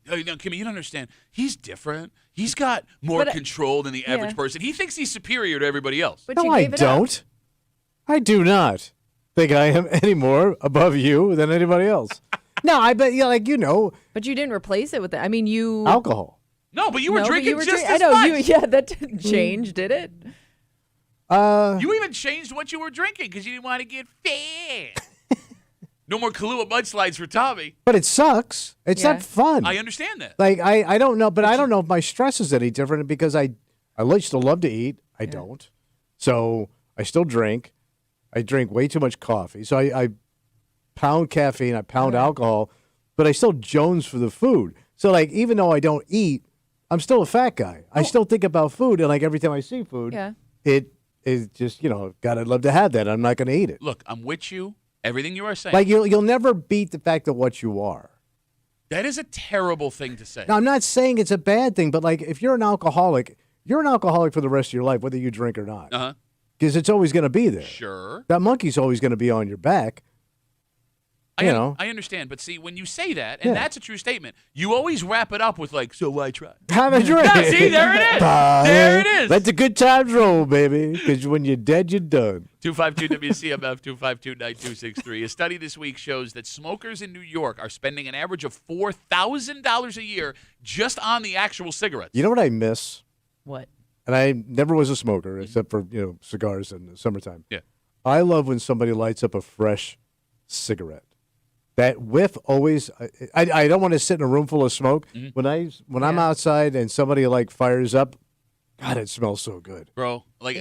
No, Kimmy, you don't understand. He's different. He's got more But, control than the average yeah. person. He thinks he's superior to everybody else. But No, you I gave it up. don't. I do not think I am any more above you than anybody else. No, I bet like But you didn't replace it with that. I mean, you alcohol. No, but you were No, but drinking you were just drink- as I know much. you. Yeah, that didn't change, did it? You even changed what you were drinking because you didn't want to get fat. No more Kahlua mudslides for Tommy. But it sucks. It's Yeah. not fun. I understand that. Like I don't know, but I don't know if my stress is any different because I still love to eat. I don't. So I still drink. I drink way too much coffee. So I pound caffeine, I pound alcohol, but I still jones for the food. So like even though I don't eat, I'm still a fat guy. I still think about food, and like every time I see food, Yeah. it is just, God, I'd love to have that. I'm not going to eat it. Look, I'm with you. Everything you are saying. Like you'll never beat the fact of what you are. That is a terrible thing to say. Now, I'm not saying it's a bad thing, but like if you're an alcoholic for the rest of your life, whether you drink or not, Uh-huh. because it's always going to be there. Sure. That monkey's always going to be on your back. I know. I understand, but see, when you say that, and Yeah. that's a true statement, you always wrap it up with like, so why try? Have a drink. Yeah, see, there it is. Bye. There it is. Let the good times roll, baby. Because when you're dead, you're done. 252 WCMF 252-9263. A study this week shows that smokers in New York are spending an average of $4,000 a year just on the actual cigarettes. You know what I miss? What? And I never was a smoker except for cigars in the summertime. Yeah. I love when somebody lights up a fresh cigarette. That whiff always. I don't want to sit in a room full of smoke. Mm-hmm. When I'm outside and somebody like fires up, God, it smells so good. Bro, like,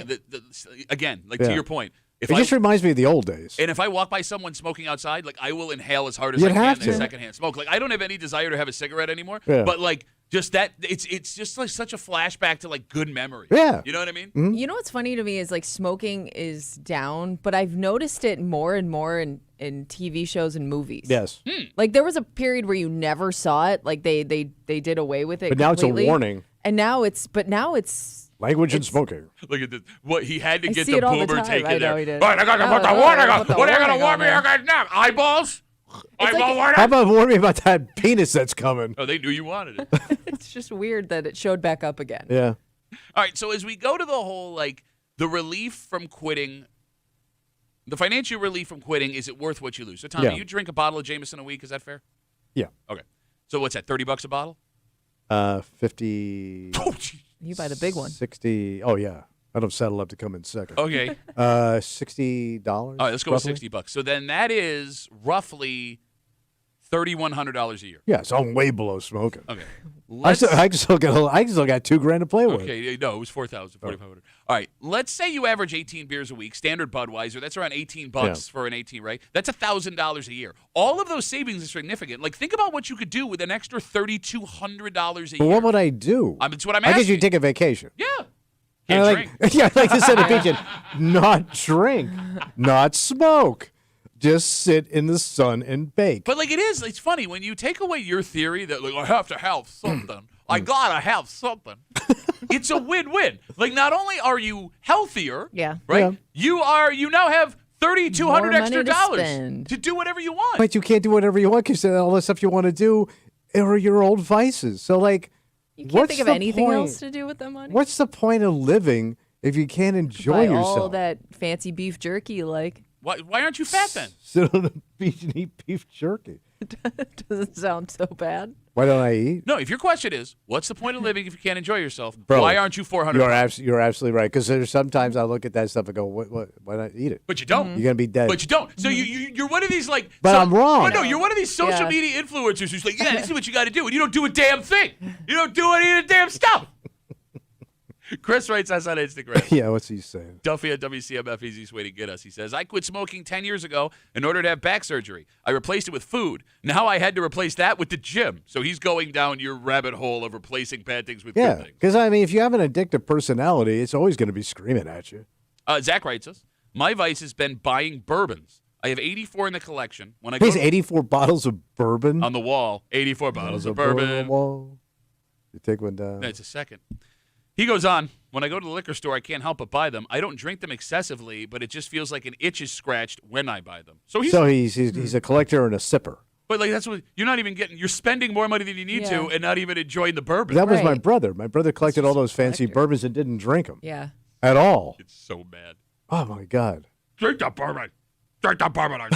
again, like Yeah. to your point, if It just reminds me of the old days. and if I walk by someone smoking outside, like I will inhale as hard as You'd I can have in to. secondhand smoke. Like I don't have any desire to have a cigarette anymore. Yeah. But like just that, it's just like such a flashback to like good memories. Yeah. You know what I mean? You know what's funny to me is like smoking is down, but I've noticed it more and more in TV shows and movies. Yes. Like there was a period where you never saw it. Like they did away with it. But now it's a completely. warning. And now it's Language and smoking. Look at this. What he had to I get see the it all the boomer time. take I in there. know he did. All right, I got to put the Oh, warning put on. the What are you going to warning warn on me? there. I got now eyeballs. Eyeball like- warning. How about warn me about that penis that's coming? Oh, they knew you wanted it. it's just weird that it showed back up again. Yeah. All right, so as we go to the whole, like, the relief from quitting, the financial relief from quitting, is it worth what you lose? So, Tommy, Yeah. you drink a bottle of Jameson a week, is that fair? Yeah. Okay. So what's that, $30 a bottle? 50. Oh, gee. You buy the big one. 60. Oh, yeah. I don't settle up to come in second. Okay. $60. All right, let's go with $60. So then that is roughly $3,100 a year. Yeah, so I'm way below smoking. Okay. I still got $2,000 to play with. Okay, no, it was 4,000, 4,500. All right, let's say you average 18 beers a week, standard Budweiser. That's around $18 for an 18, right? That's $1,000 a year. All of those savings are significant. Like, think about what you could do with an extra $3,200 a But year. what would I do? It's what I'm I asking. guess you take a vacation. Yeah. And Can't drink. Yeah, like I said at beach, not drink, not smoke, just sit in the sun and bake. But, like, it's funny. When you take away your theory that, like, I have to have something, I gotta have something, it's a win-win. Like, not only are you healthier, Yeah. right? Yeah. You now have $3,200 More money extra to dollars spend. to do whatever you want. But you can't do whatever you want because all the stuff you want to do are your old vices. So, like, You can't what's think of the anything point? else to do with the money. What's the point of living if you can't enjoy Buy yourself? all that fancy beef jerky you like. Why aren't you fat then? Sit on the beach and eat beef jerky. Doesn't sound so bad. Why don't I eat? No, if your question is, what's the point of living if you can't enjoy yourself? Bro, why aren't you 400? You're absolutely right. Because there's sometimes I look at that stuff and go, why not eat it? But you don't. You're gonna be dead. But you don't. So you're one of these like. But I'm wrong. But no, you're one of these social Yeah. media influencers who's like, yeah, this is what you got to do, and you don't do a damn thing. You don't do any of the damn stuff. Chris writes us on Instagram. Yeah, what's he saying? Duffy at WCMF, easiest way to get us. He says, I quit smoking 10 years ago in order to have back surgery. I replaced it with food. Now I had to replace that with the gym. So he's going down your rabbit hole of replacing bad things with Yeah, good things. because I mean, if you have an addictive personality, it's always going to be screaming at you. Zach writes us, my vice has been buying bourbons. I have 84 in the collection. When I go He's 84 bottles of bourbon on the wall, 84 bottles of on the bourbon. wall. You take one down. That's a second. He goes on, when I go to the liquor store, I can't help but buy them. I don't drink them excessively, but it just feels like an itch is scratched when I buy them. So he's a collector and a sipper. But like that's what you're not even getting. You're spending more money than you need to, Yeah. and not even enjoying the bourbon. That was my Right. brother. My brother collected all those fancy collector. bourbons and didn't drink them Yeah. at all. It's so bad. Oh my God. Drink the bourbon. Drink the bourbon.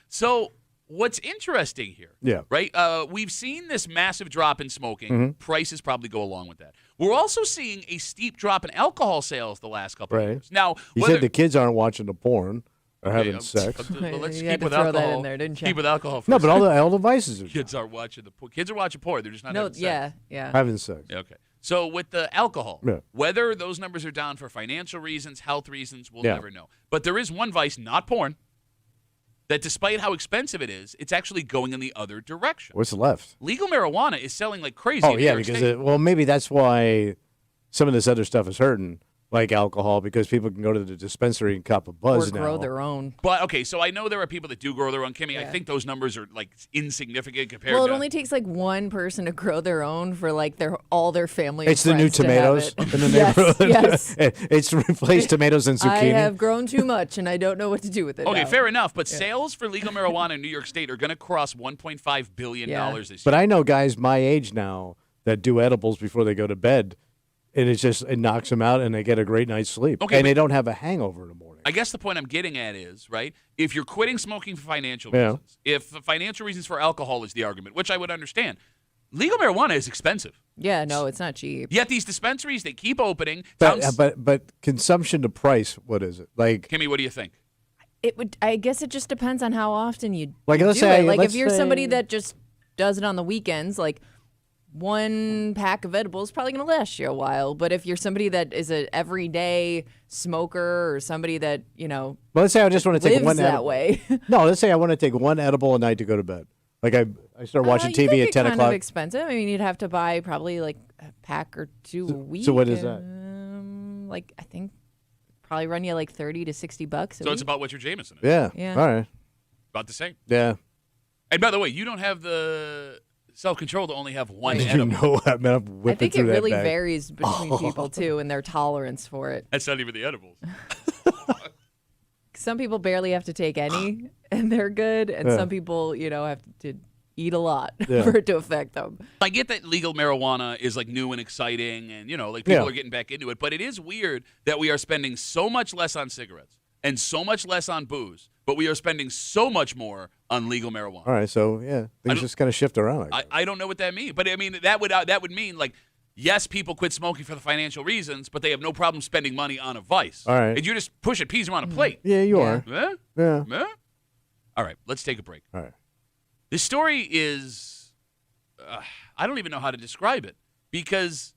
So what's interesting here? Yeah. Right. We've seen this massive drop in smoking. Prices probably go along with that. We're also seeing a steep drop in alcohol sales the last couple of Right. years. Now, He whether, said the kids aren't watching the porn or having Okay, sex. well, let's You keep had to with throw that alcohol. in there, didn't you? Keep with alcohol. For No, a but all the vices are kids are watching kids are watching porn. They're just not No, having sex. yeah. having sex. Okay. So with the alcohol, Yeah. whether those numbers are down for financial reasons, health reasons, we'll Yeah. never know. But there is one vice, not porn, that despite how expensive it is, it's actually going in the other direction. What's left? Legal marijuana is selling like crazy. Oh in New yeah, York because State. maybe that's why some of this other stuff is hurting, like alcohol, because people can go to the dispensary and cop a Or buzz grow now. their own. But okay, so I know there are people that do grow their own. Kimmy, I Yeah. think those numbers are like insignificant compared Well, it to. only takes like one person to grow their own for like all their family. It's the and new friends to have tomatoes it. in the Yes, neighborhood. yes. It's replaced tomatoes and zucchini. I have grown too much and I don't know what to do with it. Okay, now. fair enough. But sales for legal marijuana in New York State are going to cross $1.5 billion Yeah. this year. But I know guys my age now that do edibles before they go to bed, and it knocks them out, and they get a great night's sleep, Okay, and but- they don't have a hangover in the morning. I guess the point I'm getting at is, right, if you're quitting smoking for financial Yeah. reasons, if the financial reasons for alcohol is the argument, which I would understand, legal marijuana is expensive. Yeah, no, it's not cheap. Yet these dispensaries, they keep opening. But consumption to price, what is it like? Kimmy, what do you think? It would. I guess it just depends on how often you Like, let's do say- it. Like let's if you're somebody say- that just does it on the weekends, like one pack of edibles is probably going to last you a while. But if you're somebody that is a everyday smoker or somebody that Well, let's say I just want to take lives one that edible. way, No, let's say I want to take one edible a night to go to bed. Like I start watching you could TV at get 10 kind o'clock. Of expensive. I mean, you'd have to buy probably like a pack or two a week. so what is that? Like I think probably run you like $30 to $60. So it's about what your Jameson is. Yeah. Yeah. All right. About the same. Yeah. And by the way, you don't have the self-control to only have one You edible. know, I'm I whipping think it through that really bag. varies between people too and their tolerance for it. That's not even the edibles. Some people barely have to take any and they're good, and Yeah. some people, have to eat a lot Yeah. for it to affect them. I get that legal marijuana is like new and exciting and, like people Yeah. are getting back into it. But it is weird that we are spending so much less on cigarettes and so much less on booze, but we are spending so much more on legal marijuana. All right. So, yeah, things don't- just kind of shift around. I don't know what that means. But I mean, that would mean like, yes, people quit smoking for the financial reasons, but they have no problem spending money on a vice. All right. And you're just pushing peas around a plate. Yeah, you Yeah. are. Eh? Yeah. Eh? All right, let's take a break. All right. The story is, I don't even know how to describe it, because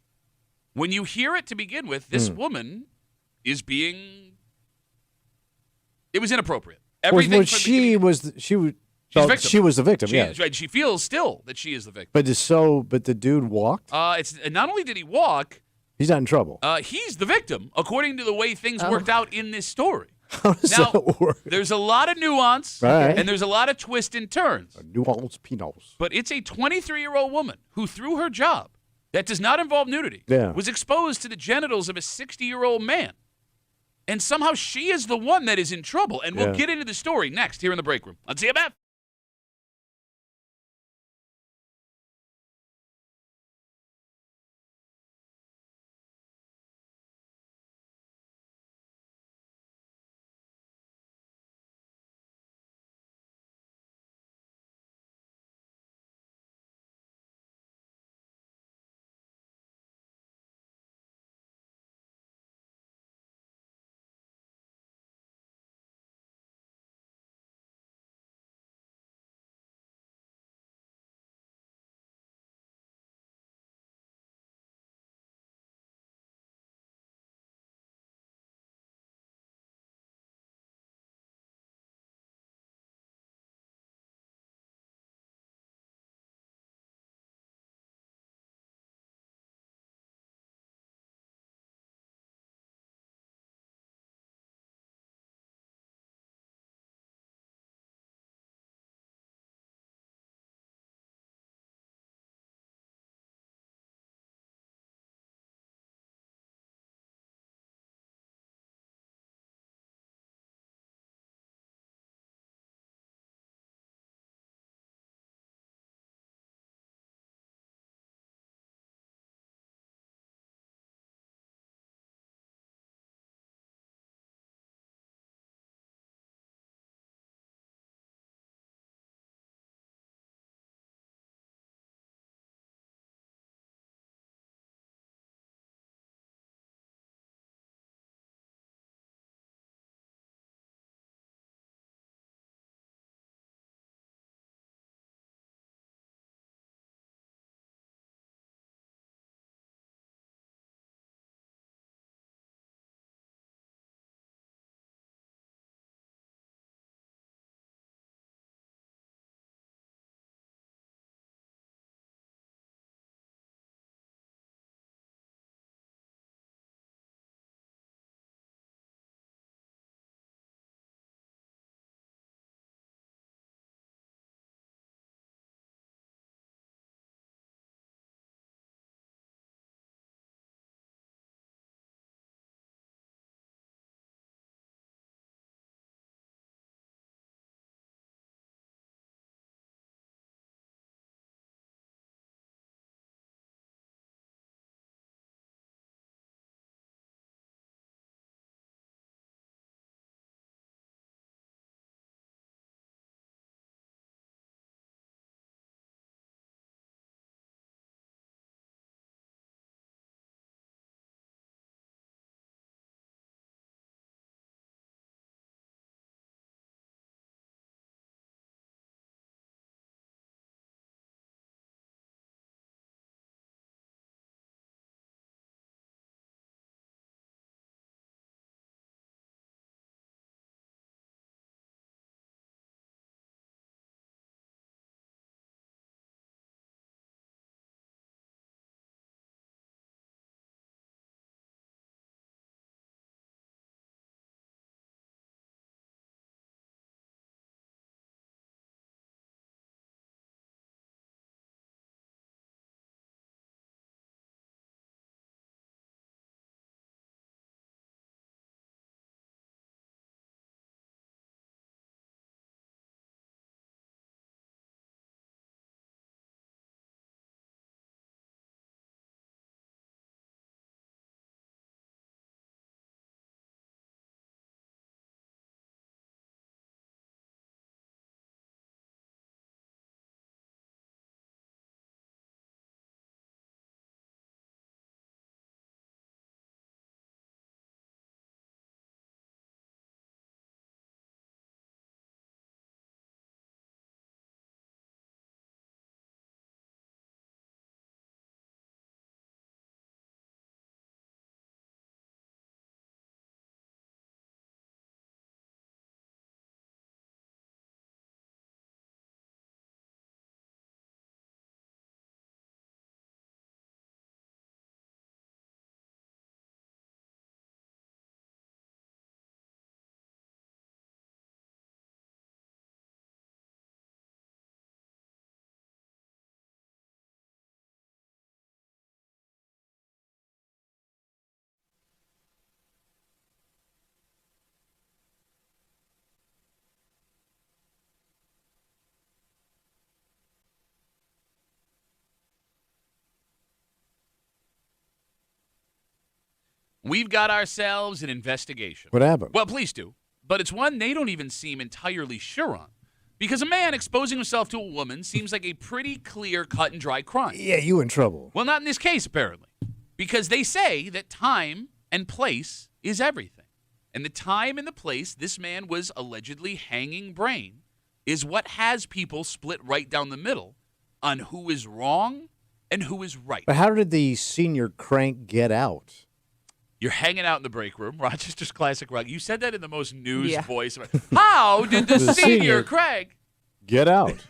when you hear it to begin with, this woman is being, it was inappropriate. Everything Well, from the she beginning- was She's a victim. she was the victim. She, Yeah, right, she feels still that she is the victim. but the dude walked. It's not only did he walk, He's not in trouble. he's the victim, according to the way things worked out in this story. How does Now, that work? there's a lot of nuance, Right. and there's a lot of twists and turns. Nuance pinos. But it's a 23-year-old woman who, through her job that does not involve nudity, Yeah. was exposed to the genitals of a 60-year-old man. And somehow she is the one that is in trouble. And we'll Yeah. get into the story next here in the break room on CMF. We've got ourselves an investigation. What happened? Well, please do. But it's one they don't even seem entirely sure on. Because a man exposing himself to a woman seems like a pretty clear, cut and dry crime. Yeah, you in trouble. Well, not in this case, apparently. Because they say that time and place is everything. And the time and the place this man was allegedly hanging brain is what has people split right down the middle on who is wrong and who is right. But how did the senior crank get out? You're hanging out in the break room, Rochester's Classic Rock. You said that in the most news voice. How did the senior crank get out?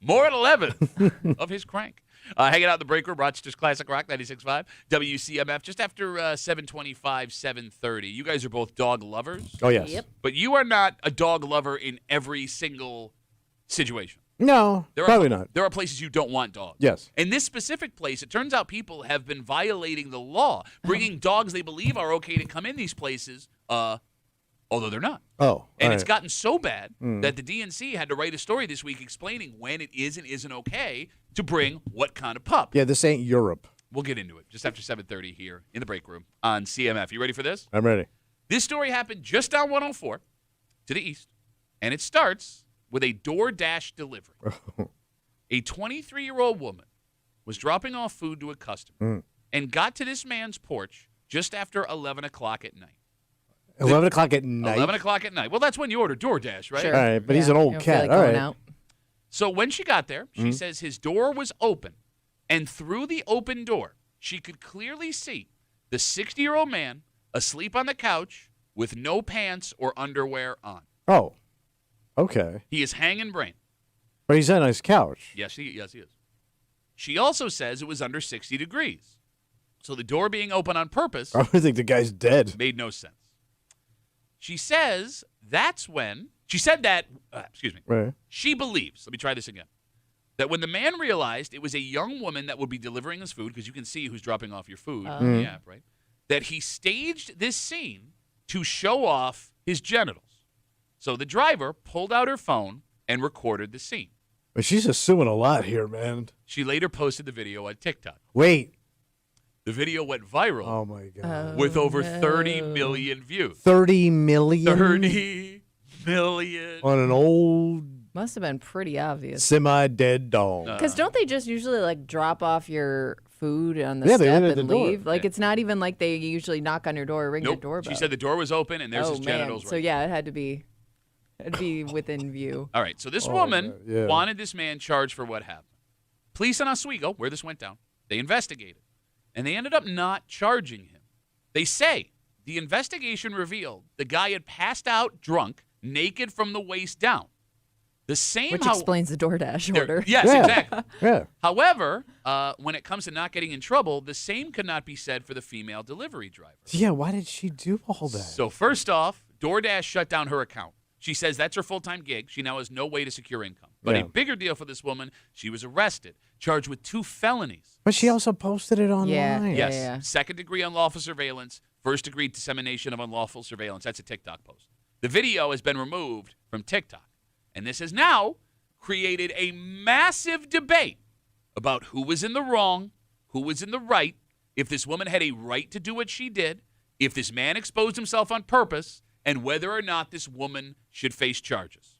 More at 11 of his crank. Hanging out in the break room, Rochester's Classic Rock, 96.5, WCMF, just after 7:25, 7:30. You guys are both dog lovers. Oh, yes. Yep. But you are not a dog lover in every single situation. No, probably not. There are places you don't want dogs. Yes. In this specific place, it turns out people have been violating the law, bringing dogs they believe are okay to come in these places, although they're not. Oh, And it's gotten so bad that the DNC had to write a story this week explaining when it is and isn't okay to bring what kind of pup. Yeah, this ain't Europe. We'll get into it just after 7:30 here in the break room on CMF. You ready for this? I'm ready. This story happened just down 104 to the east, and it starts with a DoorDash delivery. A 23-year-old woman was dropping off food to a customer and got to this man's porch just after 11 o'clock at night. 11 o'clock at night? 11 o'clock at night. Well, that's when you order DoorDash, right? Sure. All right, but he's an old You don't feel cat. like All going right. out. So when she got there, she says his door was open, and through the open door, she could clearly see the 60-year-old man asleep on the couch with no pants or underwear on. Oh, okay. He is hanging brain. But he's on his couch. Yes, he is. She also says it was under 60 degrees. So the door being open on purpose I would think the guy's dead. made no sense. She says that's when, she said that, Right. she believes, let me try this again, that when the man realized it was a young woman that would be delivering his food, because you can see who's dropping off your food in the app, right? That he staged this scene to show off his genitals. So the driver pulled out her phone and recorded the scene. But she's assuming a lot here, man. She later posted the video on TikTok. Wait. The video went viral Oh, my God. with over 30 million views. 30 million? 30 million. On an old Must have been pretty obvious. semi-dead dog. Because don't they just usually like drop off your food on the Yeah, they step leave it at and the door. leave? Like Yeah. it's not even like they usually knock on your door or ring your Nope. doorbell. She said the door was open and there's his genitals So right yeah, it had to be within view. All right, so this woman yeah. wanted this man charged for what happened. Police in Oswego, where this went down, they investigated, and they ended up not charging him. They say the investigation revealed the guy had passed out drunk, naked from the waist down. The same Which explains the DoorDash There- order. Yes, Yeah. exactly. Yeah. However, when it comes to not getting in trouble, the same could not be said for the female delivery driver. Yeah, why did she do all that? So first off, DoorDash shut down her account. She says that's her full-time gig. She now has no way to secure income. But Yeah. a bigger deal for this woman, she was arrested, charged with 2 felonies. But she also posted it online. Yeah. Yes, second-degree unlawful surveillance, first-degree dissemination of unlawful surveillance. That's a TikTok post. The video has been removed from TikTok. And this has now created a massive debate about who was in the wrong, who was in the right, if this woman had a right to do what she did, if this man exposed himself on purpose, and whether or not this woman should face charges.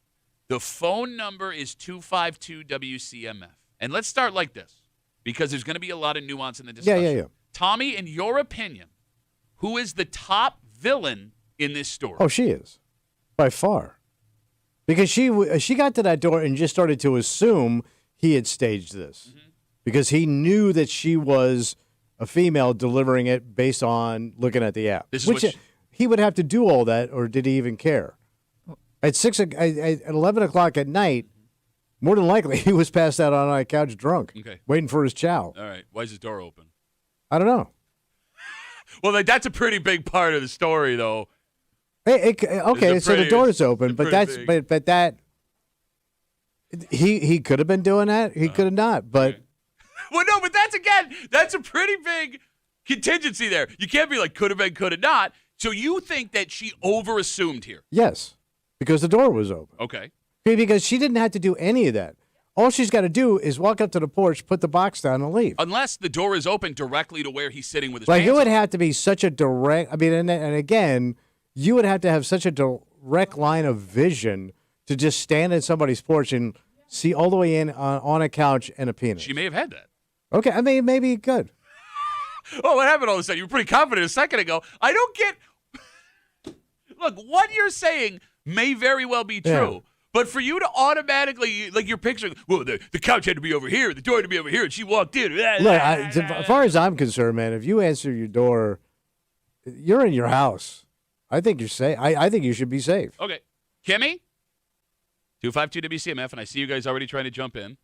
The phone number is 252-WCMF. And let's start like this, because there's going to be a lot of nuance in the discussion. Yeah. Tommy, in your opinion, who is the top villain in this story? Oh, she is. By far. Because she got to that door and just started to assume he had staged this. Because he knew that she was a female delivering it based on looking at the app. This is Which what he would have to do all that, or did he even care? At 11 o'clock at night, more than likely he was passed out on a couch drunk, Okay. waiting for his chow. All right. Why is his door open? I don't know. Well, that's a pretty big part of the story, though. Okay, so the door is open, but pretty big. but that he could have been doing that. He could have not, but. Okay. Well, no, but that's a pretty big contingency there. You can't be like could have been, could have not. So you think that she overassumed here? Yes, because the door was open. Okay. Because she didn't have to do any of that. all she's got to do is walk up to the porch, put the box down, and leave. Unless the door is open directly to where he's sitting with his Like, pants it would on. have to be such a direct, I mean, and again, you would have to have such a direct line of vision to just stand at somebody's porch and see all the way in on a couch and a penis. She may have had that. Okay, I mean, maybe good. Oh, what happened all of a sudden? You were pretty confident a second ago. I don't get. Look, what you're saying may very well be true. Yeah. But for you to automatically, like you're picturing, well, the couch had to be over here, the door had to be over here, and she walked in. Look, as far as I'm concerned, man, if you answer your door, you're in your house. I think you're safe. I think you should be safe. Okay. Kimmy? 252 WCMF, and I see you guys already trying to jump in.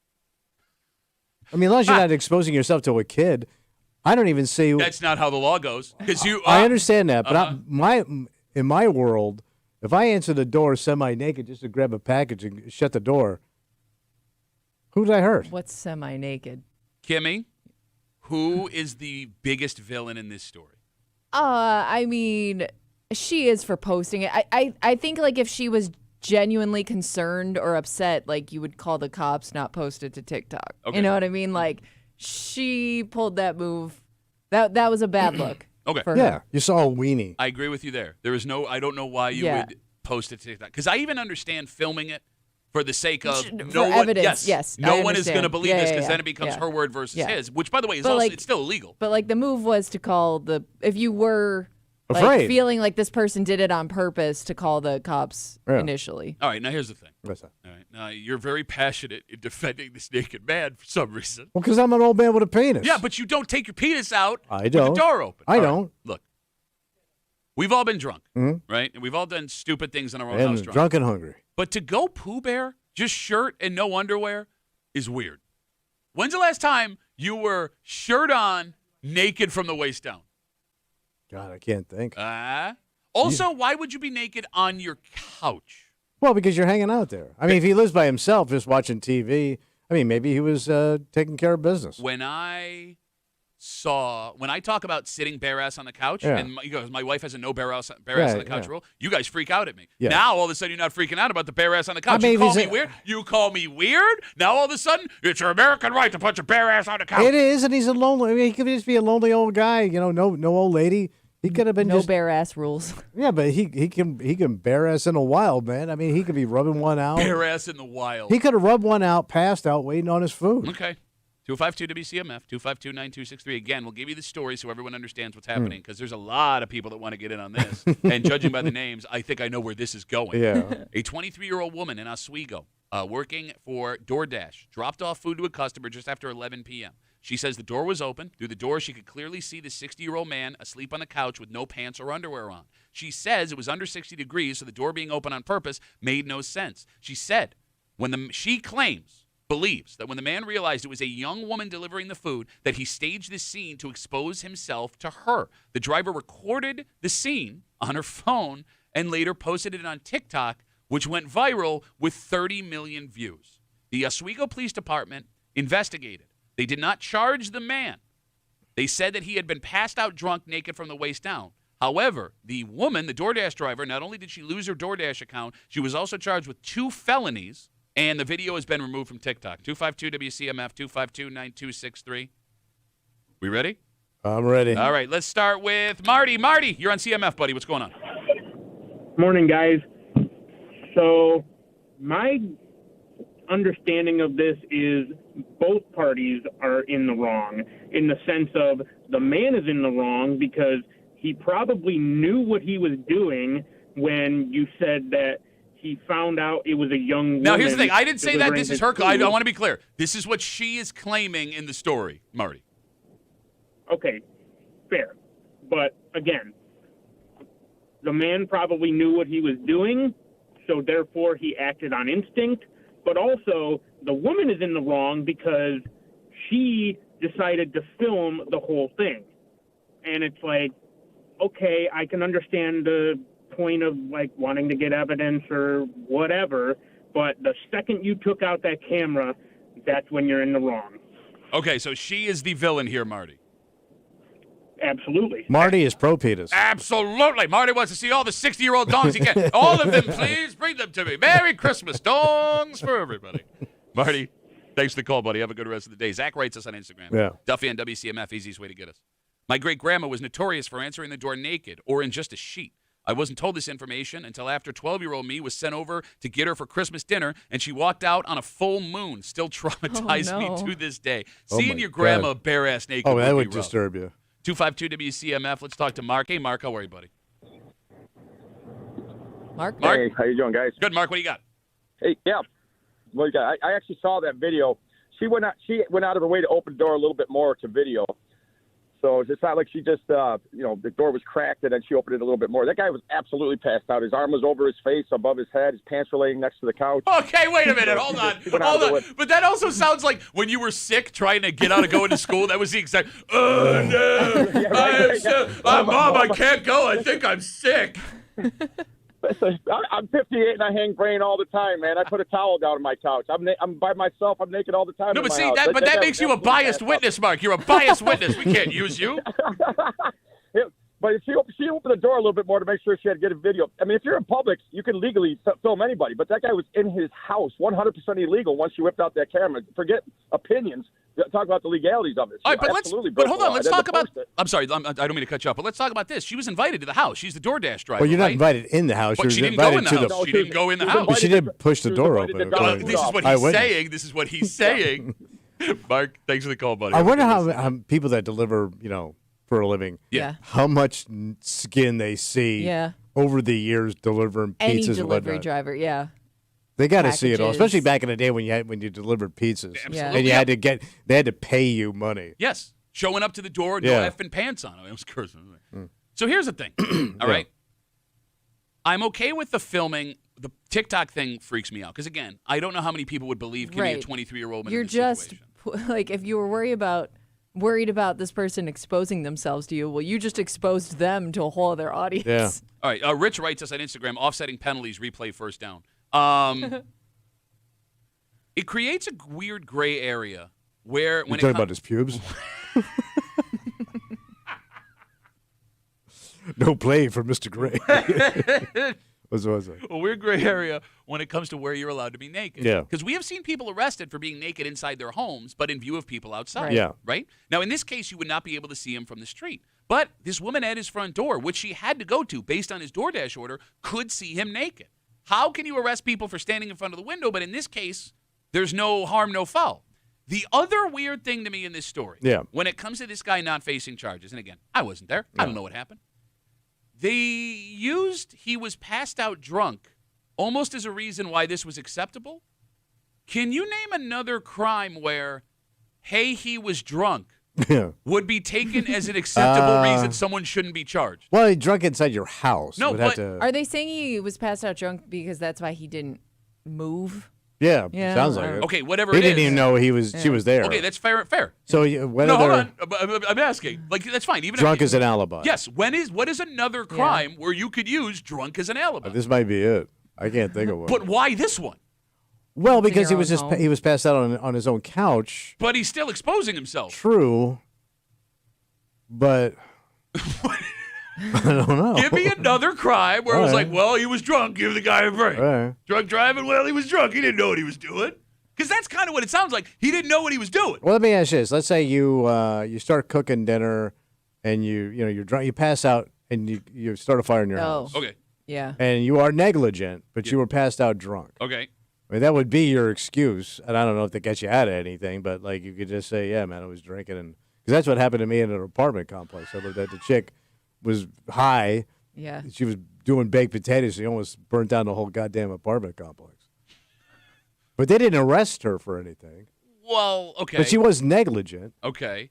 I mean, unless you're not exposing yourself to a kid, I don't even see. That's not how the law goes. Because you. I understand that, but in my world, if I answer the door semi-naked just to grab a package and shut the door, who did I hurt? What's semi-naked? Kimmy, who is the biggest villain in this story? I mean, she is for posting it. I think, like, if she was genuinely concerned or upset, like, you would call the cops, not post it to TikTok. Okay. You know what I mean? Like, she pulled that move. That was a bad look. Okay. For Yeah, her. you saw a weenie. I agree with you there. There is no. I don't know why you would post it to TikTok. Because I even understand filming it for the sake of For no one. evidence, yes, no I one is going to understand. believe Yeah, this yeah, because yeah. then it becomes Yeah. her word versus Yeah. his. Which, by the way, is But, also like- it's still illegal. But, like, the move was to call if you were like, Afraid. feeling like this person did it on purpose, to call the cops Yeah. initially. All right. Now here's the thing. What's that? All right. Now you're very passionate in defending this naked man for some reason. Well, because I'm an old man with a penis. Yeah, but you don't take your penis out I with don't. the door open. I All right, don't. Look, we've all been drunk, Mhm. right? And we've all done stupid things in our own house And drunk. drunk and hungry. But to go Pooh Bear, just shirt and no underwear, is weird. When's the last time you were shirt on, naked from the waist down? God, I can't think. Also, why would you be naked on your couch? Well, because you're hanging out there. I mean, if he lives by himself, just watching TV, I mean, maybe he was taking care of business. When I talk about sitting bare ass on the couch, Yeah. and my wife has a no bare ass on the Right, couch yeah. rule, you guys freak out at me. Yeah. Now all of a sudden you're not freaking out about the bare ass on the couch. mean, You call is me it- weird. You call me weird. Now all of a sudden it's your American right to put your bare ass on the couch. It is, and he's a lonely. I mean, he could just be a lonely old guy. You know, no old lady. He could have been No just bare ass rules. yeah, but he can bare ass in the wild, man. I mean, he could be rubbing one out. Bare ass in the wild. He could have rubbed one out, passed out, waiting on his food. Okay. 252 WCMF, 252-9263. Again, we'll give you the story so everyone understands what's happening because there's a lot of people that want to get in on this. And judging by the names, I think I know where this is going. Yeah. A 23-year-old woman in Oswego working for DoorDash dropped off food to a customer just after 11 p.m. She says the door was open. Through the door, she could clearly see the 60-year-old man asleep on the couch with no pants or underwear on. She says it was under 60 degrees, so the door being open on purpose made no sense. She said believes that when the man realized it was a young woman delivering the food, that he staged this scene to expose himself to her. The driver recorded the scene on her phone and later posted it on TikTok, which went viral with 30 million views. The Oswego Police Department investigated. They did not charge the man. They said that he had been passed out drunk, naked from the waist down. However, the woman, the DoorDash driver, not only did she lose her DoorDash account, she was also charged with 2 felonies, and the video has been removed from TikTok. 252-WCMF, 252-9263. We ready? I'm ready. All right, let's start with Marty. Marty, you're on CMF, buddy. What's going on? Morning, guys. So my understanding of this is both parties are in the wrong, in the sense of the man is in the wrong because he probably knew what he was doing when you said that he found out it was a young woman. Now, here's the thing. I didn't say that. delivering This is his her. I food. want to be clear. This is what she is claiming in the story, Marty. Okay, fair. But again, the man probably knew what he was doing, so therefore he acted on instinct. But also, the woman is in the wrong because she decided to film the whole thing. And it's like, okay, I can understand the point of like wanting to get evidence or whatever, but the second you took out that camera, that's when you're in the wrong. Okay, so she is the villain here, Marty. Absolutely. Marty is pro penis. Absolutely. Marty wants to see all the 60-year-old dongs he can. All of them, please. Bring them to me. Merry Christmas. Dongs for everybody. Marty, Thanks for the call, buddy. Have a good rest of the day. Zach writes us on Instagram. Yeah. Duffy on WCMF, easiest way to get us. My great-grandma was notorious for answering the door naked or in just a sheet. I wasn't told this information until after 12-year-old me was sent over to get her for Christmas dinner, and she walked out on a full moon. Still traumatized me to this day. Oh, Seeing my your grandma God. bare-ass naked Oh, that would would be rough. disturb you. 252 WCMF. Let's talk to Mark. Hey, Mark, how are you, buddy? Mark? Hey, how you doing, guys? Good, Mark. What do you got? Hey, yeah. Well, I actually saw that video. She went out of her way to open the door a little bit more to video. So it's not like she just, the door was cracked and then she opened it a little bit more. That guy was absolutely passed out. His arm was over his face, above his head. His pants were laying next to the couch. Okay, wait a minute. Hold on. But that also sounds like when you were sick trying to get out of going to school. That was the exact, oh, no. Yeah, right. Mom, I can't go. I think I'm sick. Listen, I'm 58 and I hang brain all the time, man. I put a towel down on my couch. I'm by myself. I'm naked all the time. No, in but my see, house. that makes you a absolutely biased passed out. witness, Mark. You're a biased witness. We can't use you. Yeah, but if she opened the door a little bit more to make sure she had good video. I mean, if you're in public, you can legally film anybody. But that guy was in his house, 100% illegal once she whipped out that camera. Forget opinions. Talk about the legalities of it. All right, but hold on. Let's talk about. It. I'm sorry. I don't mean to cut you off, but let's talk about this. She was invited to the house. She's the DoorDash driver. Well, you're not right? invited in the house. But she You're didn't go in invited the to house. She didn't go in the house. But she did push the She was door invited open. to Well, Dog. this is what he's Eyewitness. saying. This is what he's saying. Mark, thanks for the call, buddy. I wonder how people that deliver, for a living, Yeah. how much skin they see Yeah. over the years delivering Any pizzas and delivery whatnot. driver, yeah. They got to see it all, Packages. especially back in the day when you delivered pizzas, Absolutely. and you had to they had to pay you money. Yes. Showing up to the door, no Yeah. effing pants on. I was cursing. So here's the thing. All right. I'm okay with the filming. The TikTok thing freaks me out because, again, I don't know how many people would believe giving a Right. 23-year-old You're in this just situation. like, if you were worried about this person exposing themselves to you, well, you just exposed them to a whole other audience. Yeah. All right. Rich writes us on Instagram, offsetting penalties, replay first down. It creates a weird gray area where You're when talking about his pubes. No play for Mr. Gray. What was it? a weird gray area when it comes to where you're allowed to be naked. Yeah. Because we have seen people arrested for being naked inside their homes, but in view of people outside. Right. Yeah. Right? Now, in this case, you would not be able to see him from the street. But this woman at his front door, which she had to go to based on his DoorDash order, could see him naked. How can you arrest people for standing in front of the window? But in this case, there's no harm, no foul. The other weird thing to me in this story, when it comes to this guy not facing charges, and again, I wasn't there. I don't know what happened. They used he was passed out drunk almost as a reason why this was acceptable. Can you name another crime where, hey, he was drunk, Yeah. would be taken as an acceptable reason someone shouldn't be charged? Well, he drunk inside your house. No, Would have but to- Are they saying he was passed out drunk because that's why he didn't move? yeah, Yeah, sounds like or- it. Okay, whatever He it didn't is. even know she was there. Okay, that's fair. So what No, hold other on. I'm asking. Like, that's fine. Even drunk if, as an alibi? Yes. What is another crime where you could use drunk as an alibi? This might be it. I can't think of one. But why this one? Well, because he your was own just home. he was passed out on his own couch. But he's still exposing himself. True, but I don't know. Give me another crime where it was All right. like, well, he was drunk. Give the guy a break. All right. Drunk driving. Well, he was drunk. He didn't know what he was doing. Because that's kind of what it sounds like. He didn't know what he was doing. Well, let me ask you this. Let's say you start cooking dinner, and you're drunk. You pass out, and you start a fire in your Oh. house, Okay. Yeah. and you are negligent, but you were passed out drunk. Okay. I mean, that would be your excuse, and I don't know if that gets you out of anything, but like you could just say, "Yeah, man, I was drinking," and because that's what happened to me in an apartment complex. I lived at the chick was high. Yeah. She was doing baked potatoes. She almost burnt down the whole goddamn apartment complex. But they didn't arrest her for anything. Well, okay. But she was negligent. Okay.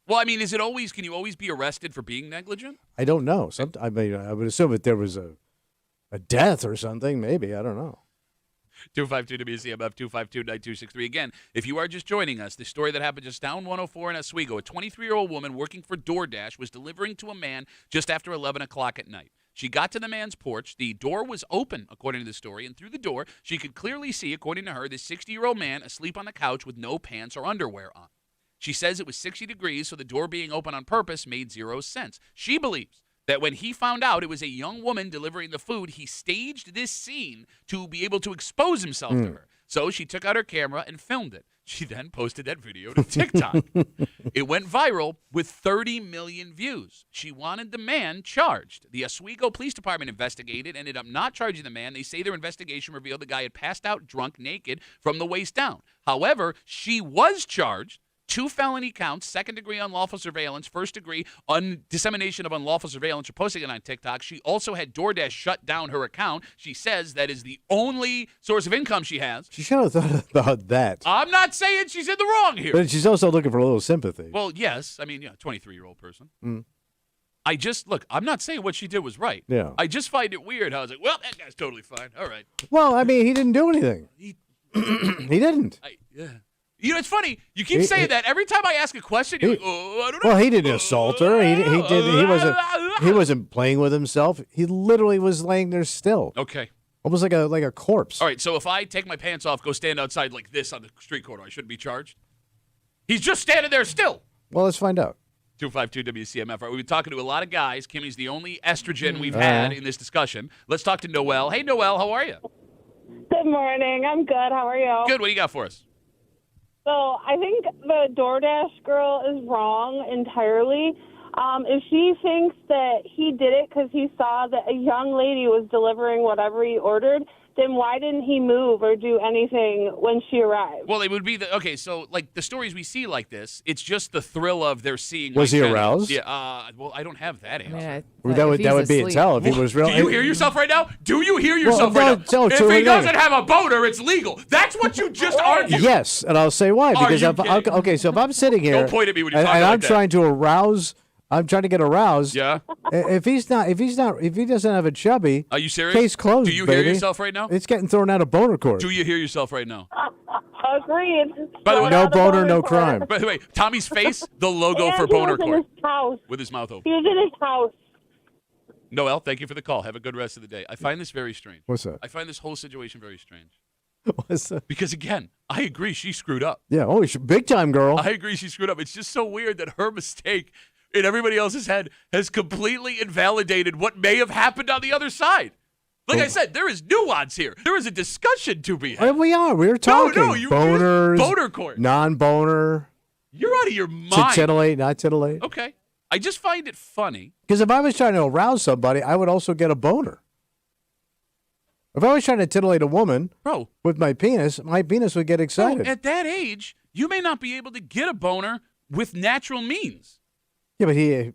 Well, I mean, can you always be arrested for being negligent? I don't know. I mean, I would assume that there was a death or something. Maybe. I don't know. 252 WCMF 252-9263. Again, if you are just joining us, the story that happened just down 104 in Oswego, a 23-year-old woman working for DoorDash was delivering to a man just after 11 o'clock at night. She got to the man's porch. The door was open, according to the story, and through the door, she could clearly see, according to her, this 60-year-old man asleep on the couch with no pants or underwear on. She says it was 60 degrees, so the door being open on purpose made zero sense. She believes that when he found out it was a young woman delivering the food, he staged this scene to be able to expose himself to her. So she took out her camera and filmed it. She then posted that video to TikTok. It went viral with 30 million views. She wanted the man charged. The Oswego Police Department investigated, ended up not charging the man. They say their investigation revealed the guy had passed out drunk, naked from the waist down. However, she was charged. 2 felony counts, second-degree unlawful surveillance, first-degree dissemination of unlawful surveillance, for posting it on TikTok. She also had DoorDash shut down her account. She says that is the only source of income she has. She should have thought about that. I'm not saying she's in the wrong here. But she's also looking for a little sympathy. Well, yes. I mean, 23-year-old person. Mm. I'm not saying what she did was right. Yeah. I just find it weird how I was like, well, that guy's totally fine. All right. Well, I mean, he didn't do anything. He didn't. Yeah. You know, it's funny. You keep saying that every time I ask a question. You're like, oh, I don't know. Well, he didn't assault her. He wasn't playing with himself. He literally was laying there still, Okay. almost like a corpse. All right. So if I take my pants off, go stand outside like this on the street corner, I shouldn't be charged? He's just standing there still. Well, let's find out. 252 WCMF. All right, we've been talking to a lot of guys. Kimmy's the only estrogen we've had in this discussion. Let's talk to Noelle. Hey, Noelle, how are you? Good morning. I'm good. How are you? Good. What do you got for us? So I think the DoorDash girl is wrong entirely. If she thinks that he did it because he saw that a young lady was delivering whatever he ordered, then why didn't he move or do anything when she arrived? Well, it would be okay, so like the stories we see like this, it's just the thrill of they're seeing. Was he Jenny. aroused? Yeah. Well, I don't have that I answer. mean, That would be a tell if he was real. Do you hear yourself right now? Do you hear yourself Well, right no, now? so If he again. doesn't have a boner, it's legal. That's what you just argued. Yes, and I'll say why. Are Because you if, kidding? okay, so if I'm sitting here, Don't point at me when you and, talk and like I'm that. trying to arouse, I'm trying to get aroused. Yeah. If he doesn't have a chubby, Are you serious? case closed. Do you baby. hear yourself right now? It's getting thrown out of boner court. Do you hear yourself right now? Agreed. By the way, No Not a boner, no court. crime. By the way, Tommy's face, the logo And for he boner was in court his house. with his mouth open. He was in his house. Noelle, thank you for the call. Have a good rest of the day. I find this very strange. What's that? I find this whole situation very strange. What's that? Because, again, I agree she screwed up. Yeah, oh, big time girl. I agree she screwed up. It's just so weird that her mistake in everybody else's head has completely invalidated what may have happened on the other side. Like I said, there is nuance here. There is a discussion to be had. We were talking. No, you're boners, boner court. non-boner, You're out of your mind. titillate, not titillate. Okay. I just find it funny. Because if I was trying to arouse somebody, I would also get a boner. If I was trying to titillate a woman Bro, with my penis would get excited. at that age, you may not be able to get a boner with natural means. Yeah, but he.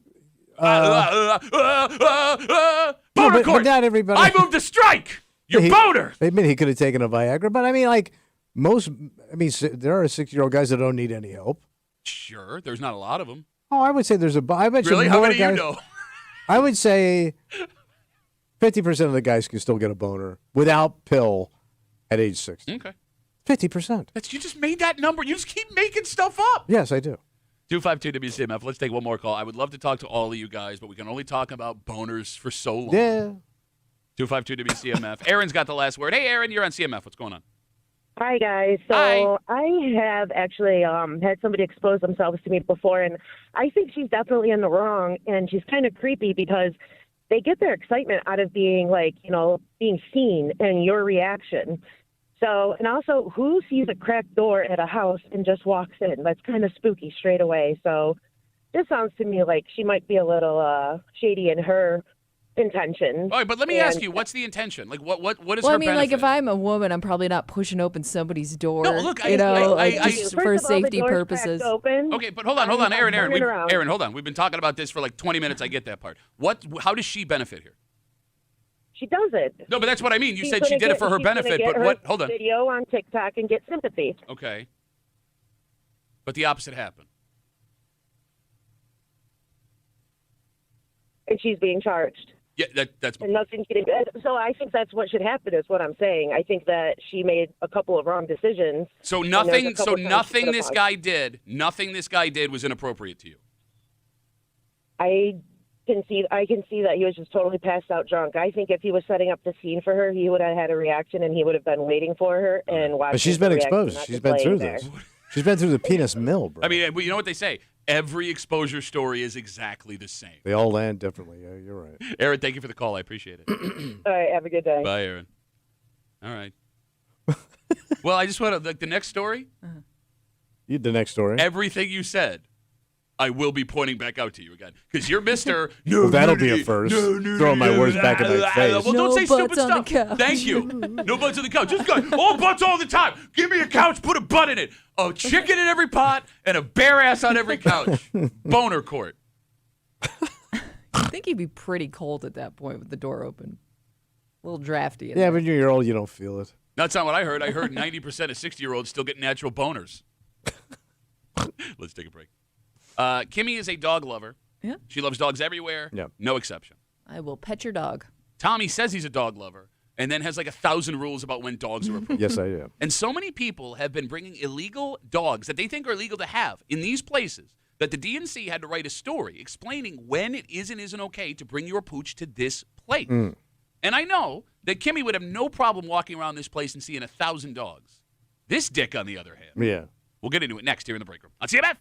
Boner but court. not everybody- I moved to strike. Your he, boner. I mean, he could have taken a Viagra, but I mean, like there are 60-year-old guys that don't need any help. Sure, there's not a lot of them. Oh, I would say there's I bet Really? you How more many do you guys. know? I would say 50% of the guys can still get a boner without pill at age 60. Okay. 50%. You just made that number. You just keep making stuff up. Yes, I do. 252 WCMF. Let's take one more call. I would love to talk to all of you guys, but we can only talk about boners for so long. Yeah. 252 WCMF. Aaron's got the last word. Hey, Aaron, you're on CMF. What's going on? Hi, guys. So Hi. I have actually had somebody expose themselves to me before, and I think she's definitely in the wrong, and she's kind of creepy because they get their excitement out of being, like, being seen and your reaction. So, and also, who sees a cracked door at a house and just walks in? That's kind of spooky straight away. So this sounds to me like she might be a little shady in her intentions. All right, but let me ask you, what's the intention? Like, what is Well, her I mean, like, benefit? if I'm a woman, I'm probably not pushing open somebody's door. No, look, just First for of all, the safety door's purposes. cracked open. Okay, but hold on, Aaron. Turn it around. Aaron, hold on. We've been talking about this for like 20 minutes. I get that part. How does she benefit here? She doesn't. No, but that's what I mean. You She's said she gonna did it for her she's gonna benefit, get but her what? Hold on. Video on TikTok and get sympathy. Okay. But the opposite happened. And she's being charged. Yeah, that's And nothing she did. So I think that's what should happen is what I'm saying. I think that she made a couple of wrong decisions. so there's a nothing. couple So times nothing she could've this paused. guy did. Nothing this guy did was inappropriate to you. I can see that he was just totally passed out drunk. I think if he was setting up the scene for her, he would have had a reaction and he would have been waiting for her and watching. But she's been her reaction, exposed. not She's just been laying through there. this. She's been through the penis mill, bro. I mean, you know what they say? Every exposure story is exactly the same. They all land differently. Yeah, you're right. Aaron, thank you for the call. I appreciate it. All right, have a good day. Bye, Aaron. All right. Well, I just want to, like, the next story. The next story. Everything you said, I will be pointing back out to you again. Because you're Mr. No, Well, that'll be nudity, a first. no, nudity, Throwing my words back in my face. Well, No don't say stupid butts on the stuff. couch. Thank you. No butts on the couch. Just go, all butts all the time. Give me a couch, put a butt in it. A chicken in every pot, and a bare ass on every couch. Boner court. I think he'd be pretty cold at that point with the door open. A little drafty. Yeah, but you're old, you don't feel it. That's not what I heard. I heard 90% of 60-year-olds still get natural boners. Let's take a break. Kimmy is a dog lover. Yeah. She loves dogs everywhere. Yep. No exception. I will pet your dog. Tommy says he's a dog lover and then has like 1,000 rules about when dogs are approved. Yes, I do. And so many people have been bringing illegal dogs that they think are illegal to have in these places that the DNC had to write a story explaining when it is and isn't okay to bring your pooch to this place. And I know that Kimmy would have no problem walking around this place and seeing 1,000 dogs. This dick, on the other hand. Yeah. We'll get into it next here in the break room on CMF.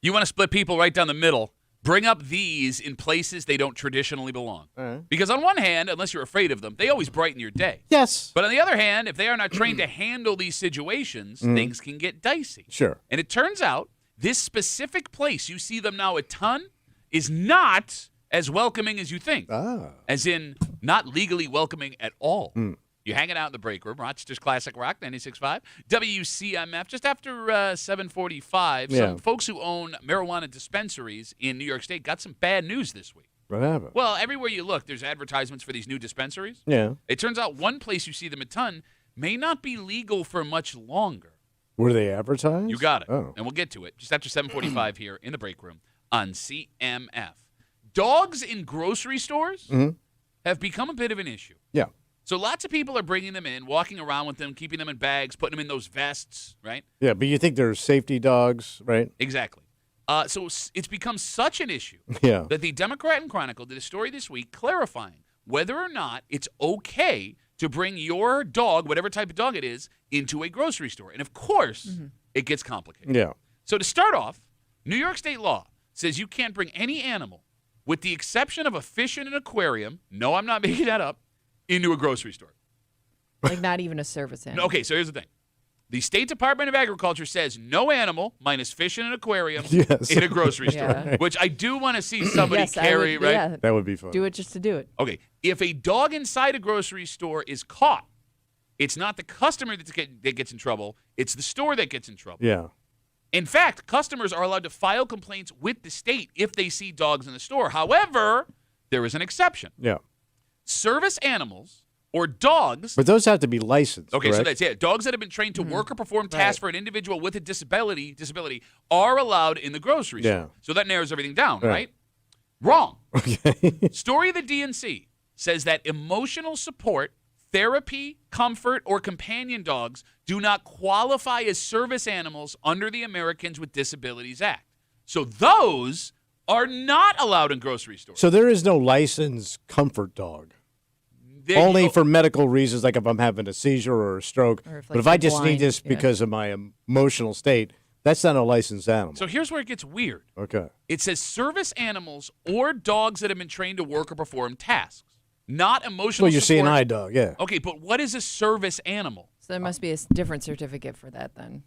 You want to split people right down the middle. Bring up these in places they don't traditionally belong. Because on one hand, unless you're afraid of them, they always brighten your day. Yes. But on the other hand, if they are not trained to handle these situations, things can get dicey. Sure. And it turns out this specific place, you see them now a ton, is not as welcoming as you think. As in, not legally welcoming at all. You're hanging out in the break room, Rochester's Classic Rock, 96.5. WCMF, just after 7:45. Some folks who own marijuana dispensaries in New York State got some bad news this week. What happened? Well, everywhere you look, there's advertisements for these new dispensaries. Yeah. It turns out one place you see them a ton may not be legal for much longer. Were they advertised? You got it. Oh. And we'll get to it just after 7:45 here in the break room on CMF. Dogs in grocery stores have become a bit of an issue. Yeah. So lots of people are bringing them in, walking around with them, keeping them in bags, putting them in those vests, right? Yeah, but you think they're safety dogs, right? Exactly. So it's become such an issue Yeah. that the Democrat and Chronicle did a story this week clarifying whether or not it's okay to bring your dog, whatever type of dog it is, into a grocery store. And, of course, it gets complicated. Yeah. So to start off, New York state law says you can't bring any animal, with the exception of a fish in an aquarium, no, I'm not making that up, into a grocery store. Like not even a service animal. Okay, so here's the thing. The State Department of Agriculture says no animal, minus fish in an aquarium, Yes. in a grocery store. Yeah. Which I do want to see somebody Yes, carry, right? Yeah, That would be fun. do it just to do it. Okay, if a dog inside a grocery store is caught, it's not the customer that gets in trouble, it's the store that gets in trouble. Yeah. In fact, customers are allowed to file complaints with the state if they see dogs in the store. However, there is an exception. Yeah. Service animals or dogs. But those have to be licensed. Okay, correct? so that's it. Dogs that have been trained to work or perform tasks for an individual with a disability are allowed in the grocery Yeah. store. So that narrows everything down, Yeah. right? Wrong. Okay. Story of the DNC says that emotional support, therapy, comfort, or companion dogs do not qualify as service animals under the Americans with Disabilities Act. So those are not allowed in grocery stores. So there is no licensed comfort dog. Only for medical reasons, like if I'm having a seizure or a stroke. Or if, but like, if I you're just need blind, this yeah. because of my emotional state, that's not a licensed animal. So here's where it gets weird. Okay. It says service animals or dogs that have been trained to work or perform tasks, not emotional Well, your support. CNI dog, yeah. Okay, but what is a service animal? So there must be a different certificate for that then.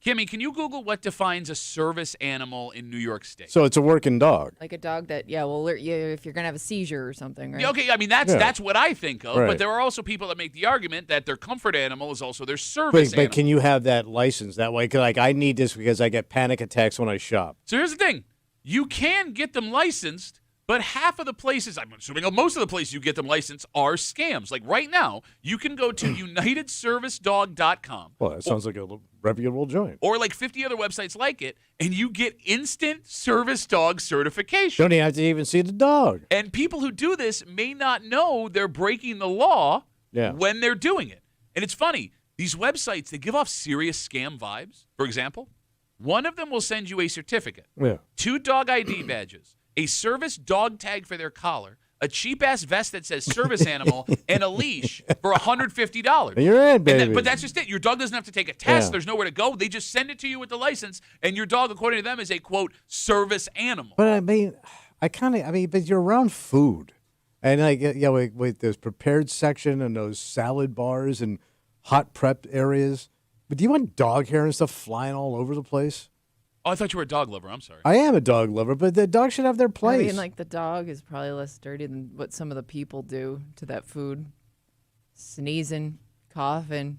Kimmy, can you Google what defines a service animal in New York State? So it's a working dog. Like a dog that, will alert you if you're going to have a seizure or something, right? Yeah, okay, I mean, that's what I think of. Right. But there are also people that make the argument that their comfort animal is also their service But animal. can you have that license that way? 'Cause, like, I need this because I get panic attacks when I shop. So here's the thing. You can get them licensed, but half of the places, I'm assuming most of the places you get them licensed are scams. Like right now, you can go to unitedservicedog.com. Well, that sounds like a reputable joint. Or like 50 other websites like it, and you get instant service dog certification. Don't even have to even see the dog. And people who do this may not know they're breaking the law when they're doing it. And it's funny, these websites, they give off serious scam vibes. For example, one of them will send you a certificate, Yeah. 2 dog ID badges, a service dog tag for their collar, a cheap-ass vest that says service animal, and a leash for $150. And you're in, baby. But that's just it. Your dog doesn't have to take a test. Yeah. There's nowhere to go. They just send it to you with the license, and your dog, according to them, is a, quote, service animal. But I mean, but you're around food. And like, with this prepared section and those salad bars and hot prepped areas. But do you want dog hair and stuff flying all over the place? Oh, I thought you were a dog lover. I'm sorry. I am a dog lover, but the dog should have their place. I mean, like the dog is probably less dirty than what some of the people do to that food. Sneezing, coughing,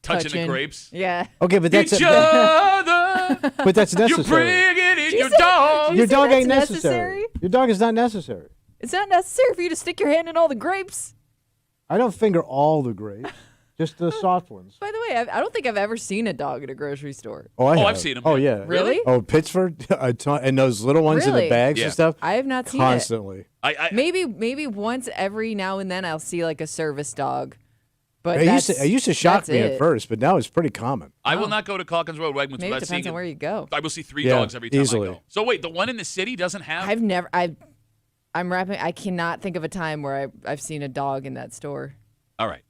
Touching the grapes. Yeah. Okay, but that's Each other. but that's You necessary. bring it in your say- dog. Your say dog that's ain't necessary. necessary? Your dog is not necessary. It's not necessary for you to stick your hand in all the grapes. I don't finger all the grapes, just the soft ones. By the way, I don't think I've ever seen a dog at a grocery store. Oh, I've I've seen 'em. Oh, yeah. Really? Oh, Pittsford, a ton, and those little ones in the Really? bags Yeah. and stuff. I have not seen it. Constantly. Maybe once every now and then I'll see like a service dog. But It used to shock that's me at it. first, but now it's pretty common. I will not go to Calkins Road Wegmans Maybe it without depends seeing on where you go. I will see 3 Yeah, dogs every time easily. I go. So wait, the one in the city doesn't have? I'm rapping. I cannot think of a time where I've seen a dog in that store. All right.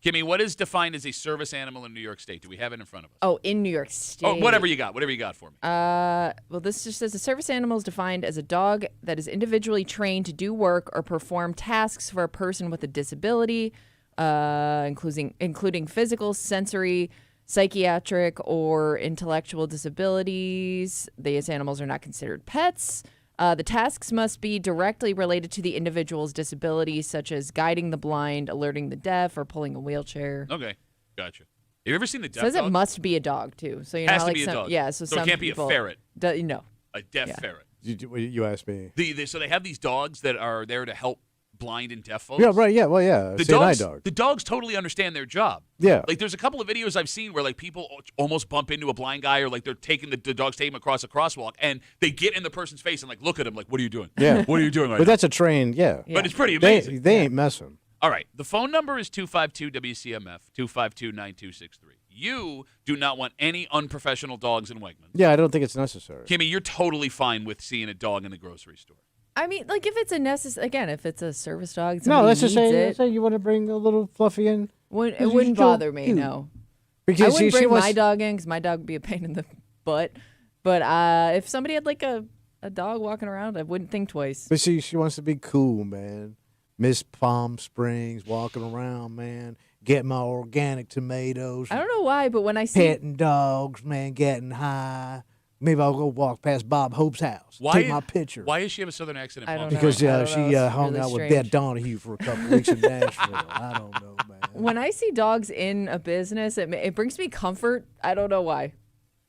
Kimmy, what is defined as a service animal in New York State? Do we have it in front of us? Oh, in New York State. Oh, whatever you got for me. Well, this just says a service animal is defined as a dog that is individually trained to do work or perform tasks for a person with a disability, including physical, sensory, psychiatric, or intellectual disabilities. These animals are not considered pets. The tasks must be directly related to the individual's disability, such as guiding the blind, alerting the deaf, or pulling a wheelchair. Okay, gotcha. Have you ever seen the deaf Says dog? it must be a dog too. So you know, Has how, to like be a some, dog. yeah. So So it some can't be a people ferret. No. A deaf ferret. You asked me. So they have these dogs that are there to help blind and deaf folks. Yeah, right. Yeah, well, yeah. The dogs totally understand their job. Yeah. Like there's a couple of videos I've seen where like people almost bump into a blind guy or like they're taking the dogs take him across a crosswalk and they get in the person's face and like look at him like, what are you doing? Yeah. What are you doing right But now? that's a trained, yeah. But it's pretty amazing. They ain't messing. All right. The phone number is 252-WCMF, 252-9263. You do not want any unprofessional dogs in Wegmans. Yeah, I don't think it's necessary. Kimmy, you're totally fine with seeing a dog in the grocery store. I mean, like if it's if it's a service dog, No, let's just needs say, it, let's say you want to bring a little fluffy in. it She's wouldn't so bother me. cute. No, Because I wouldn't she bring wants, my dog in because my dog would be a pain in the butt. But if somebody had like a dog walking around, I wouldn't think twice. But she wants to be cool, man. Miss Palm Springs, walking around, man. Get my organic tomatoes. I don't know why, but when I see Petting dogs, man, getting high. Maybe I'll go walk past Bob Hope's house. Take my picture. Why does she have a southern accent? In I don't Palm know. Because Springs? I don't she know. It's hung really out with strange. Bette Donahue for a couple of weeks in Nashville. I don't know, man. when I see dogs in a business, it brings me comfort. I don't know why.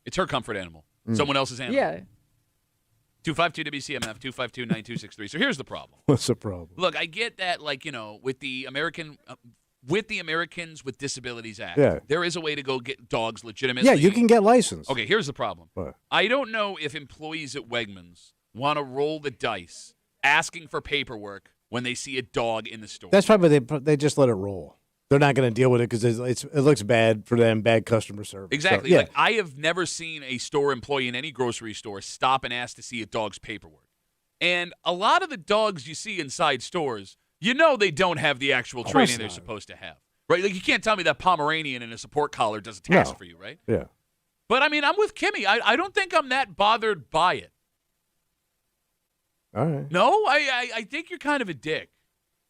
It's her comfort animal. Someone else's animal. Yeah. 252-WCMF, 252-9263. So here's the problem. What's the problem? Look, I get that, like, you know, with the Americans with Disabilities Act, Yeah. there is a way to go get dogs legitimately. Yeah, you can get licensed. Okay, here's the problem. What? I don't know if employees at Wegmans want to roll the dice asking for paperwork when they see a dog in the store. That's probably they just let it roll. They're not going to deal with it because it looks bad for them, bad customer service. Exactly. So, yeah. Like, I have never seen a store employee in any grocery store stop and ask to see a dog's paperwork. And a lot of the dogs you see inside stores, you know they don't have the actual course training they're not. supposed to have. Right? Like, you can't tell me that Pomeranian in a support collar does a task No. for you, right? Yeah. But, I mean, I'm with Kimmy. I don't think I'm that bothered by it. All right. No? I think you're kind of a dick.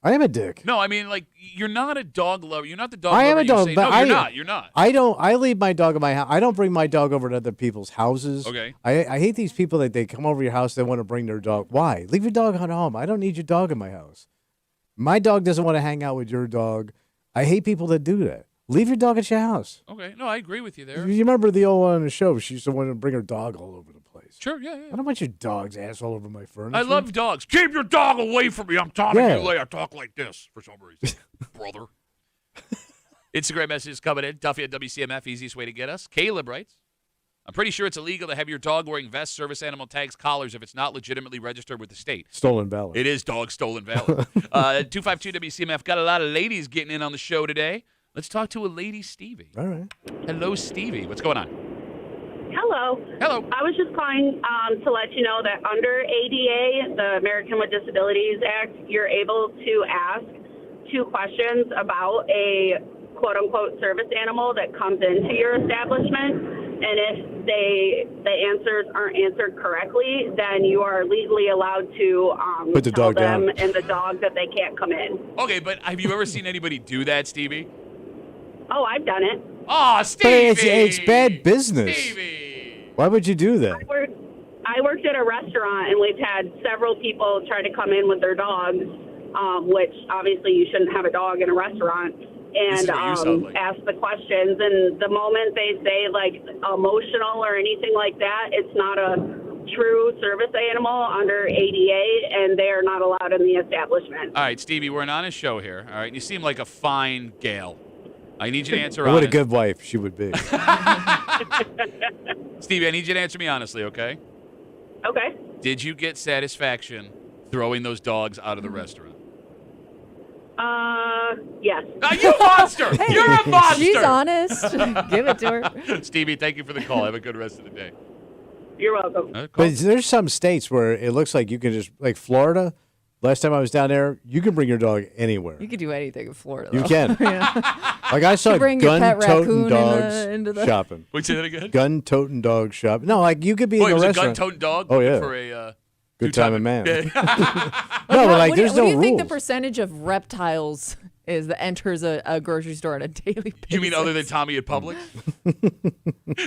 I am a dick. No, I mean, like, you're not a dog lover. You're not the dog I lover am a you dog, say. but No, you're not. I leave my dog at my house. I don't bring my dog over to other people's houses. Okay. I hate these people that they come over your house. They want to bring their dog. Why? Leave your dog at home. I don't need your dog in my house. My dog doesn't want to hang out with your dog. I hate people that do that. Leave your dog at your house. Okay. No, I agree with you there. You remember the old one on the show? She used to want to bring her dog all over the place. Sure, yeah. I don't want your dog's ass all over my furniture. I love dogs. Keep your dog away from me. I'm talking Yeah. to you later. I talk like this for some reason, brother. Instagram messages coming in. Duffy at WCMF, easiest way to get us. Caleb writes, I'm pretty sure it's illegal to have your dog wearing vests, service animal tags, collars if it's not legitimately registered with the state. Stolen valid. It is dog stolen valid. 252 WCMF got a lot of ladies getting in on the show today. Let's talk to a lady, Stevie. All right. Hello, Stevie. What's going on? Hello. Hello. I was just calling to let you know that under ADA, the American with Disabilities Act, you're able to ask 2 questions about a quote-unquote service animal that comes into your establishment. And if the answers aren't answered correctly, then you are legally allowed to Put the tell dog them down. and the dog that they can't come in. Okay, but have you ever seen anybody do that, Stevie? Oh, I've done it. Oh, But Stevie! it's bad business. Stevie! Why would you do that? I worked at a restaurant, and we've had several people try to come in with their dogs, which obviously you shouldn't have a dog in a restaurant, This is and what you sound like. ask the questions. And the moment they say, like, emotional or anything like that, it's not a true service animal under ADA, and they are not allowed in the establishment. All right, Stevie, we're an honest show here. All right, you seem like a fine gal. I need you to answer What a honest. good wife she would be. Stevie, I need you to answer me honestly, okay? Okay. Did you get satisfaction throwing those dogs out of the restaurant? Yes. You monster! You're a monster! She's honest. Give it to her. Stevie, thank you for the call. Have a good rest of the day. You're welcome. Call. But there's some states where it looks like you can just, like Florida, last time I was down there, you can bring your dog anywhere. You could do anything in Florida. You though. can. Yeah. Like I saw bring your pet gun-toting raccoon dogs into the- shopping. Wait, say that again? Gun-toting dog shop. No, like you could be Oh, in it a was a restaurant. gun-toting dog? Oh, yeah. For a Good time of man. Yeah. No, but like what there's do you, no what do you think the rules. percentage of reptiles is that enters a grocery store on a daily basis? You mean other than Tommy at Publix?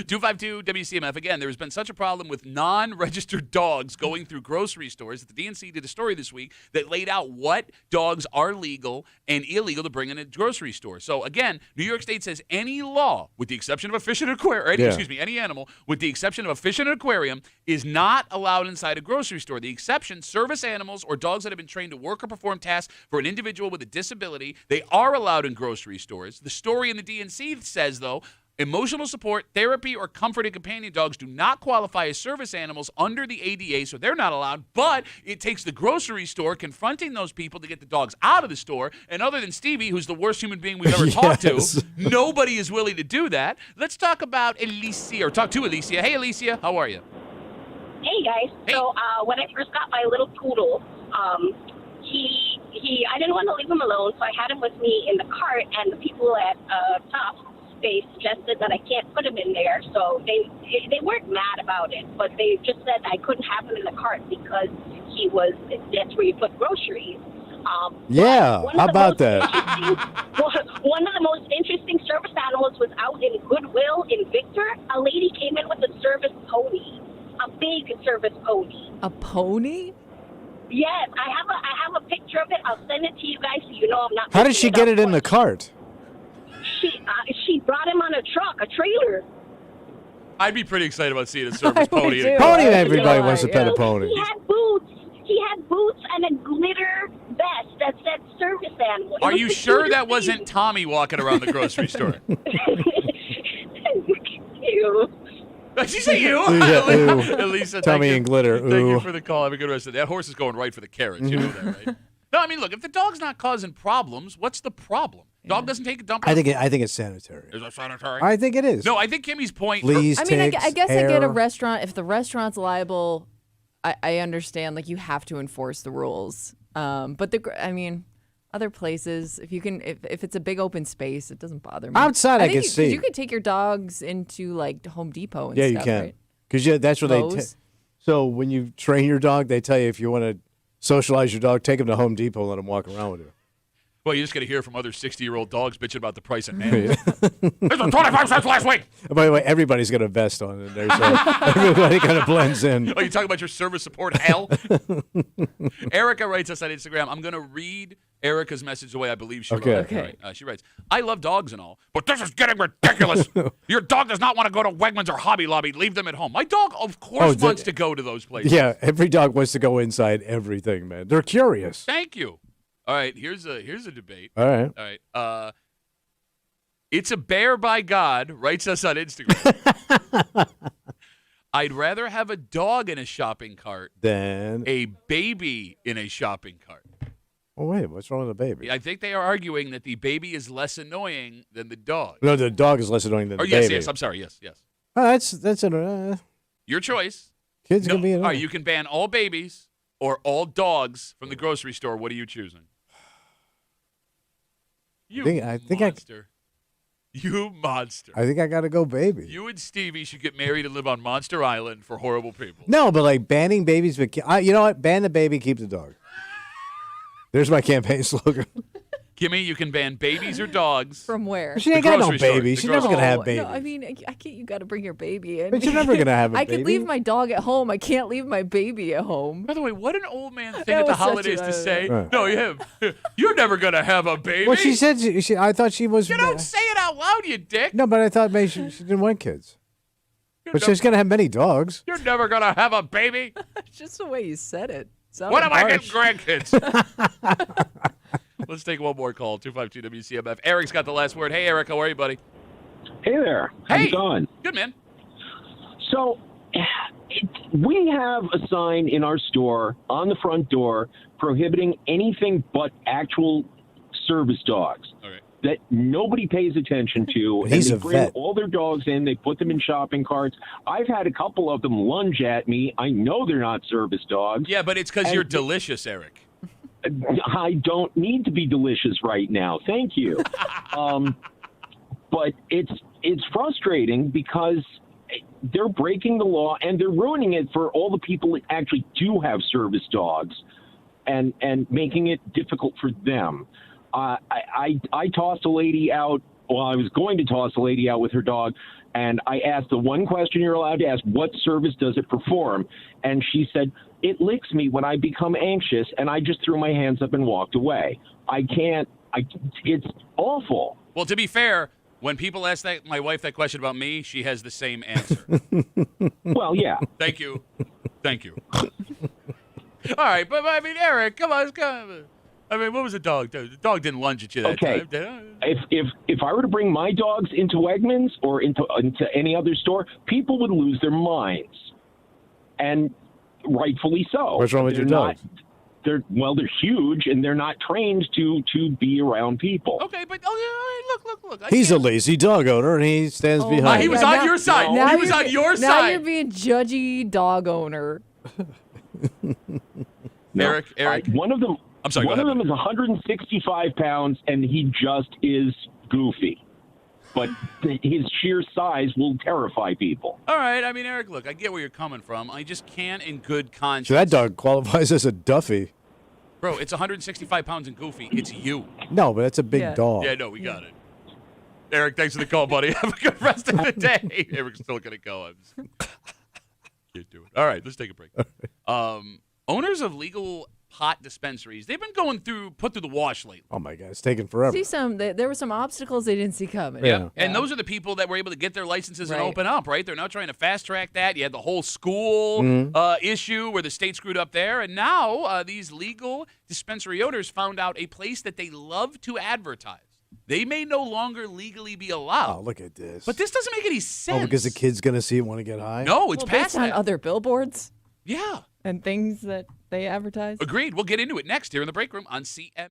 252 WCMF. Again, there has been such a problem with non-registered dogs going through grocery stores that the DNC did a story this week that laid out what dogs are legal and illegal to bring in a grocery store. So again, New York State says any law, with the exception of a fish and aquarium, any animal, with the exception of a fish and an aquarium, is not allowed inside a grocery store. The exception, service animals or dogs that have been trained to work or perform tasks for an individual with a disability, they are allowed in grocery stores. The story in the DNC says, though, emotional support, therapy, or comfort and companion dogs do not qualify as service animals under the ADA, so they're not allowed. But it takes the grocery store confronting those people to get the dogs out of the store. And other than Stevie, who's the worst human being we've ever talked to, nobody is willing to do that. Let's talk about Alicia, or talk to Alicia. Hey, Alicia, how are you? Hey guys. Hey. So when I first got my little poodle, I didn't want to leave him alone, so I had him with me in the cart, and the people at Top Space suggested that I can't put him in there. So they weren't mad about it, but they just said I couldn't have him in the cart because that's where you put groceries. Yeah, how about that? One of the most interesting service animals was out in Goodwill in Victor. A lady came in with a service pony, a big service pony. A pony? Yes, I have a picture of it. I'll send it to you guys so you know I'm not. How did she get it in the cart? She brought him on a truck, a trailer. I'd be pretty excited about seeing a service I would pony. too. Pony, Yeah. everybody wants to pet a Yeah. pony. He had boots. He had boots and a glitter vest that said service animal. It Are was you the sure cutest that wasn't thing. Tommy walking around the grocery store? Ew. Did she say you? Yeah, ooh. Elisa, Tommy thank you. and glitter, Thank you ooh. for the call. Have a good rest of the day. That horse is going right for the carrots. You know that, right? No, I mean, look, if the dog's not causing problems, what's the problem? Dog doesn't take a dump. I think it's sanitary. Is that sanitary? I think it is. No, I think Kimmy's point. Fleas, I mean, I ticks, guess I get a hair. restaurant. If the restaurant's liable, I understand. Like, you have to enforce the rules. But other places, if you can, if it's a big open space, it doesn't bother me. Outside, I think can 'cause see. You could take your dogs into like Home Depot and Yeah, stuff, you can. right? Because that's what Lowe's. So when you train your dog, they tell you if you want to socialize your dog, take him to Home Depot and let him walk around with you. Well, you just got to hear from other 60-year-old dogs bitching about the price of nails. This was 25 cents last week. By the way, everybody's got a vest on in there, so everybody kind of blends in. Oh, you talking about your service support hell? Erica writes us on Instagram. I'm going to read Erica's message the way I believe she wrote it. Okay. All right. She writes, I love dogs and all, but this is getting ridiculous. Your dog does not want to go to Wegmans or Hobby Lobby. Leave them at home. My dog, of course, wants to go to those places. Yeah, every dog wants to go inside everything, man. They're curious. Thank you. All right, here's a debate. All right. All right. It's a bear by God writes us on Instagram. I'd rather have a dog in a shopping cart, Then, a baby in a shopping cart. oh wait, what's wrong with the baby? I think they are arguing that the baby is less annoying than the dog. No, the dog is less annoying than the Yes, baby. yes. I'm sorry. Yes. Oh, that's an Your choice. kids No, can be all annoying. right, you can ban all babies or all dogs from the grocery store. What are you choosing? You I think monster. You monster. I think I got to go baby. You and Stevie should get married and live on Monster Island for horrible people. No, but like banning babies, but you know what? Ban the baby, keep the dog. There's my campaign slogan. Kimmy, you can ban babies or dogs. From where? She ain't got no grocery store. baby. The She's never grocery- gonna have Oh, babies. No, I mean, I can't. You got to bring your baby in. But you're never gonna have a I baby. could leave my dog at home. I can't leave my baby at home. By the way, what an old man thing That at the was such holidays a- to say. Right. No, you're never going to have a baby. Well, she said I thought she was. You don't say it out loud, you dick. No, but I thought maybe she didn't want kids. But she's gonna have many dogs. You're never going to have a baby. It's just the way you said it. What am I harsh. getting grandkids? Let's take one more call. 252 WCMF. Eric's got the last word. Hey, Eric, how are you, buddy? Hey there. How's Hey. it going? Good, man. So, we have a sign in our store on the front door prohibiting anything but actual service dogs Okay. that nobody pays attention to. He's and a they bring vet. all their dogs in. They put them in shopping carts. I've had a couple of them lunge at me. I know they're not service dogs. Yeah, but it's because And- you're delicious, Eric. I don't need to be delicious right now. Thank you. But it's frustrating because they're breaking the law and they're ruining it for all the people that actually do have service dogs and making it difficult for them. I tossed a lady out. Well, I was going to toss a lady out with her dog, and I asked the one question you're allowed to ask: what service does it perform? And she said, it licks me when I become anxious, and I just threw my hands up and walked away. It's awful. Well, to be fair, when people ask my wife that question about me, she has the same answer. Well, yeah. Thank you. All right, but I mean, Eric, come on. I mean, what was the dog? The dog didn't lunge at you that time. If I were to bring my dogs into Wegmans or into any other store, people would lose their minds, and rightfully so. What's wrong with your dogs? They're huge and they're not trained to be around people. Okay, but look. He's a lazy dog owner and he stands behind. He was on your side. He was on your side. Now you're being judgy dog owner. No, Eric. One of them. I'm sorry. One of them is 165 pounds, and he just is goofy. But his sheer size will terrify people. All right. I mean, Eric, look, I get where you're coming from. I just can't, in good conscience. So that dog qualifies as a Duffy. Bro, it's 165 pounds and goofy. It's you. No, but that's a big dog. Yeah, no, we got it. Eric, thanks for the call, buddy. Have a good rest of the day. Eric's still going to go. Can't do it. All right, let's take a break. Owners of legal pot dispensaries, they've been put through the wash lately. Oh my God, it's taking forever. There were some obstacles they didn't see coming. Yeah. And those are the people that were able to get their licenses and open up, right? They're now trying to fast track that. You had the whole school issue where the state screwed up there. And now these legal dispensary owners found out a place that they love to advertise. They may no longer legally be allowed. Oh, look at this. But this doesn't make any sense. Oh, because the kid's going to see it want to get high? No, it's past based on that. other billboards. Yeah. And things that they advertise. Agreed. We'll get into it next here in the break room on CM.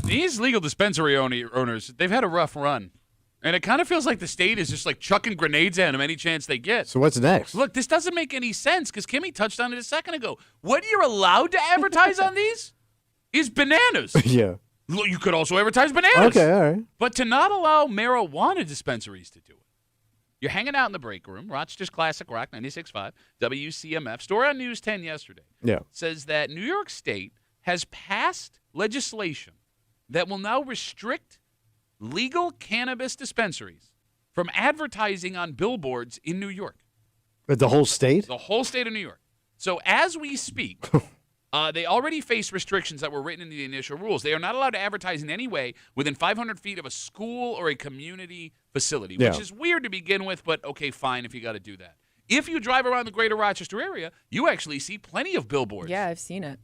These legal dispensary owners, they've had a rough run. And it kind of feels like the state is just like chucking grenades at them any chance they get. So what's next? Look, this doesn't make any sense because Kimmy touched on it a second ago. What you're allowed to advertise on these is bananas. Yeah. Look, you could also advertise bananas. Okay, all right. But to not allow marijuana dispensaries to do it. You're hanging out in the break room, Rochester's Classic Rock 96.5, WCMF. Story on News 10 yesterday. Yeah. Says that New York State has passed legislation that will now restrict legal cannabis dispensaries from advertising on billboards in New York. But the whole state? The whole state of New York. So as we speak, they already face restrictions that were written in the initial rules. They are not allowed to advertise in any way within 500 feet of a school or a community facility, which is weird to begin with, but okay, fine if you got to do that. If you drive around the greater Rochester area, you actually see plenty of billboards. Yeah, I've seen it.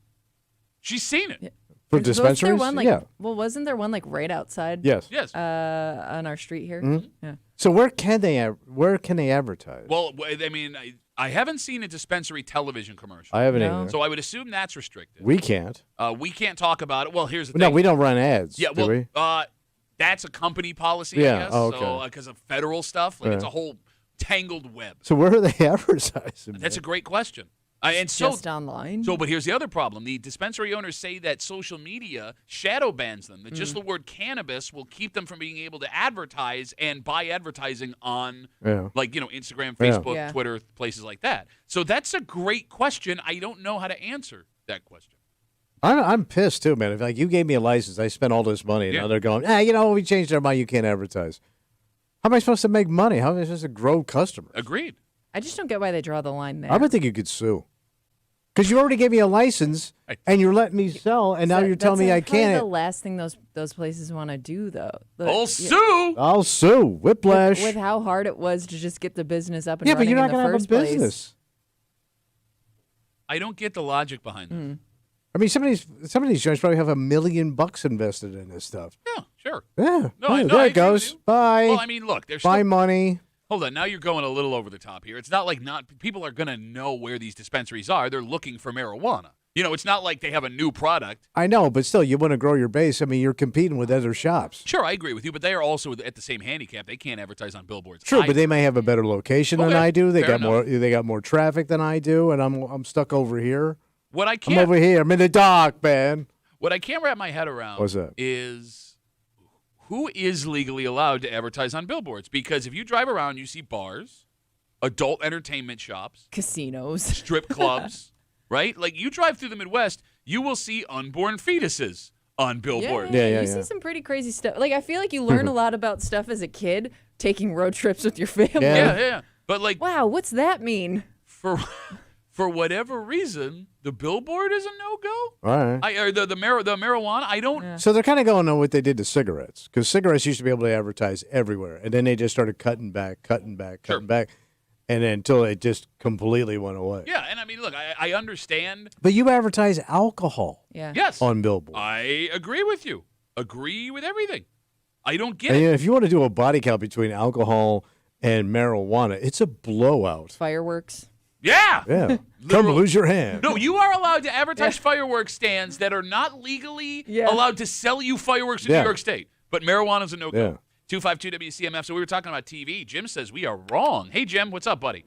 She's seen it. Yeah. For Wasn't there dispensaries? one, like, yeah. Well, wasn't there one like right outside? Yes. Yes. On our street here. Mhm. Yeah. So where can they advertise? Well, I mean, I haven't seen a dispensary television commercial. I haven't No. either. So I would assume that's restricted. We can't. We can't talk about it. Well, here's the No, thing. we don't run ads. Yeah, do well, we? that's a company policy, Yeah, I guess. oh, okay. So because of federal stuff, like it's Yeah. a whole tangled web. So where are they advertising? That's a great question. And so, Just online. but here's the other problem. The dispensary owners say that social media shadow bans them. That just the word cannabis will keep them from being able to advertise and buy advertising on, like, Instagram, Facebook, Yeah. Twitter, places like that. So that's a great question. I don't know how to answer that question. I'm pissed too, man. If like you gave me a license, I spent all this money, and now they're going, we changed our mind. You can't advertise. How am I supposed to make money? How am I supposed to grow customers? Agreed. I just don't get why they draw the line there. I would think you could sue. Because you already gave me a license, and you're letting me sell, and now you're telling me I probably can't. the last thing those places want to do, though. I'll sue. I'll sue. Whiplash. With how hard it was to just get the business up and Yeah, but running you're not in the gonna have a first place. business. I don't get the logic behind this. I mean, some of these joints probably have $1 million invested in this stuff. Yeah, sure. Yeah. No, Yeah, I there agree it with goes. you. Bye. Well, I mean, look, there's Buy still, money. hold on. Now you're going a little over the top here. It's not like people are going to know where these dispensaries are. They're looking for marijuana. It's not like they have a new product. I know, but still, you want to grow your base. I mean, you're competing with other shops. Sure, I agree with you, but they are also at the same handicap. They can't advertise on billboards. True, but they either. may have a better location than Okay, I do. They fair got more. They got more traffic than I do, and I'm stuck over here. What I I'm can't over here. I'm in the dark, man. What I can't wrap my head around What's that? is who is legally allowed to advertise on billboards? Because if you drive around, you see bars, adult entertainment shops, Casinos. strip clubs, right? Like you drive through the Midwest, you will see unborn fetuses on billboards. Yeah, you see some pretty crazy stuff. Like, I feel like you learn a lot about stuff as a kid, taking road trips with your family. Yeah. But like, Wow, what's that mean? for whatever reason, the billboard is a no-go. All right. Or the marijuana, I don't. So they're kind of going on what they did to cigarettes, because cigarettes used to be able to advertise everywhere, and then they just started cutting back, and then until it just completely went away. Yeah, and I mean, look, I understand. But you advertise alcohol Yeah. Yes, on billboards. I agree with you. Agree with everything. I don't get And it. if you want to do a body count between alcohol and marijuana, it's a blowout. Fireworks. Yeah. Yeah. Come Literal- lose your hand. No, you are allowed to advertise fireworks stands that are not legally allowed to sell you fireworks in New York State. But marijuana's a no-go. Yeah. 252 WCMF. So we were talking about TV. Jim says we are wrong. Hey, Jim, what's up, buddy?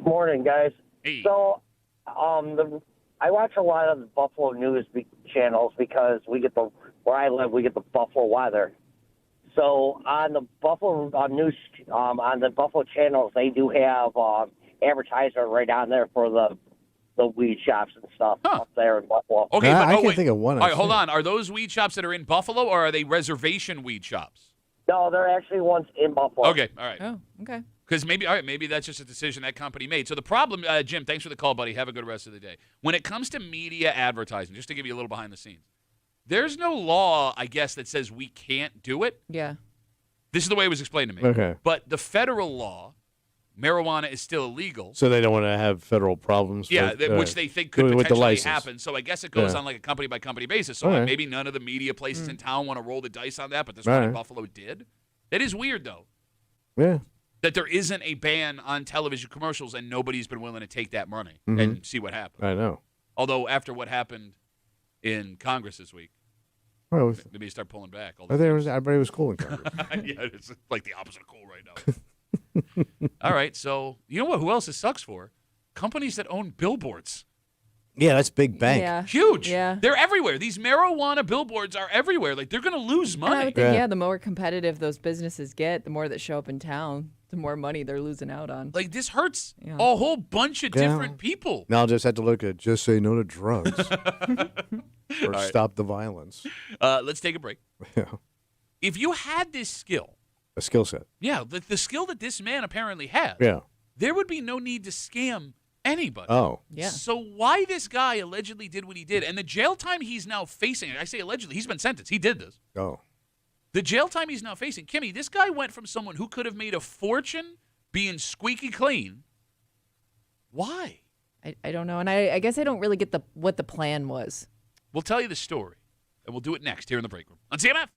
Morning, guys. Hey. So, I watch a lot of the Buffalo news channels because where I live, we get the Buffalo weather. So on the Buffalo news, on the Buffalo channels, they do have advertisement right on there for the weed shops and stuff up there in Buffalo. Okay, I but can't think of one. All right, hold on. Are those weed shops that are in Buffalo, or are they reservation weed shops? No, they're actually ones in Buffalo. Okay, all right. Oh, okay. Because maybe that's just a decision that company made. So the problem, Jim, thanks for the call, buddy. Have a good rest of the day. When it comes to media advertising, just to give you a little behind the scenes, there's no law, I guess, that says we can't do it. Yeah. This is the way it was explained to me. Okay. But the federal law, marijuana is still illegal. So they don't want to have federal problems. Yeah, with, which they think could with the potentially license. happen. So I guess it goes Yeah. on like a company-by-company basis. So All like, right. maybe none of the media places in town want to roll the dice on that, but this All one in right. Buffalo did. That is weird, though, Yeah. that there isn't a ban on television commercials and nobody's been willing to take that money Mm-hmm. and see what happens. I know. Although after what happened in Congress this week, Well, Maybe you start pulling back. everybody was cool in Congress. Yeah, it's like the opposite of cool right now. All right, so you know what? Who else this sucks for? Companies that own billboards. Yeah, that's big bank. Yeah. Huge. Yeah. They're everywhere. These marijuana billboards are everywhere. Like, they're going to lose And I money. would think, the more competitive those businesses get, the more that show up in town, the more money they're losing out on. Like, this hurts Yeah. a whole bunch of different people. Now I'll just have to look at just say no to drugs or right. stop the violence. Let's take a break. Yeah. If you had this skill, A skill set. yeah, the skill that this man apparently has, Yeah. there would be no need to scam anybody. Oh. Yeah. So why this guy allegedly did what he did, and the jail time he's now facing, I say allegedly, he's been sentenced. He did this. Oh. The jail time he's now facing, Kimmy, this guy went from someone who could have made a fortune being squeaky clean. Why? I don't know. And I guess I don't really get what the plan was. We'll tell you the story, and we'll do it next here in the break room on CMF.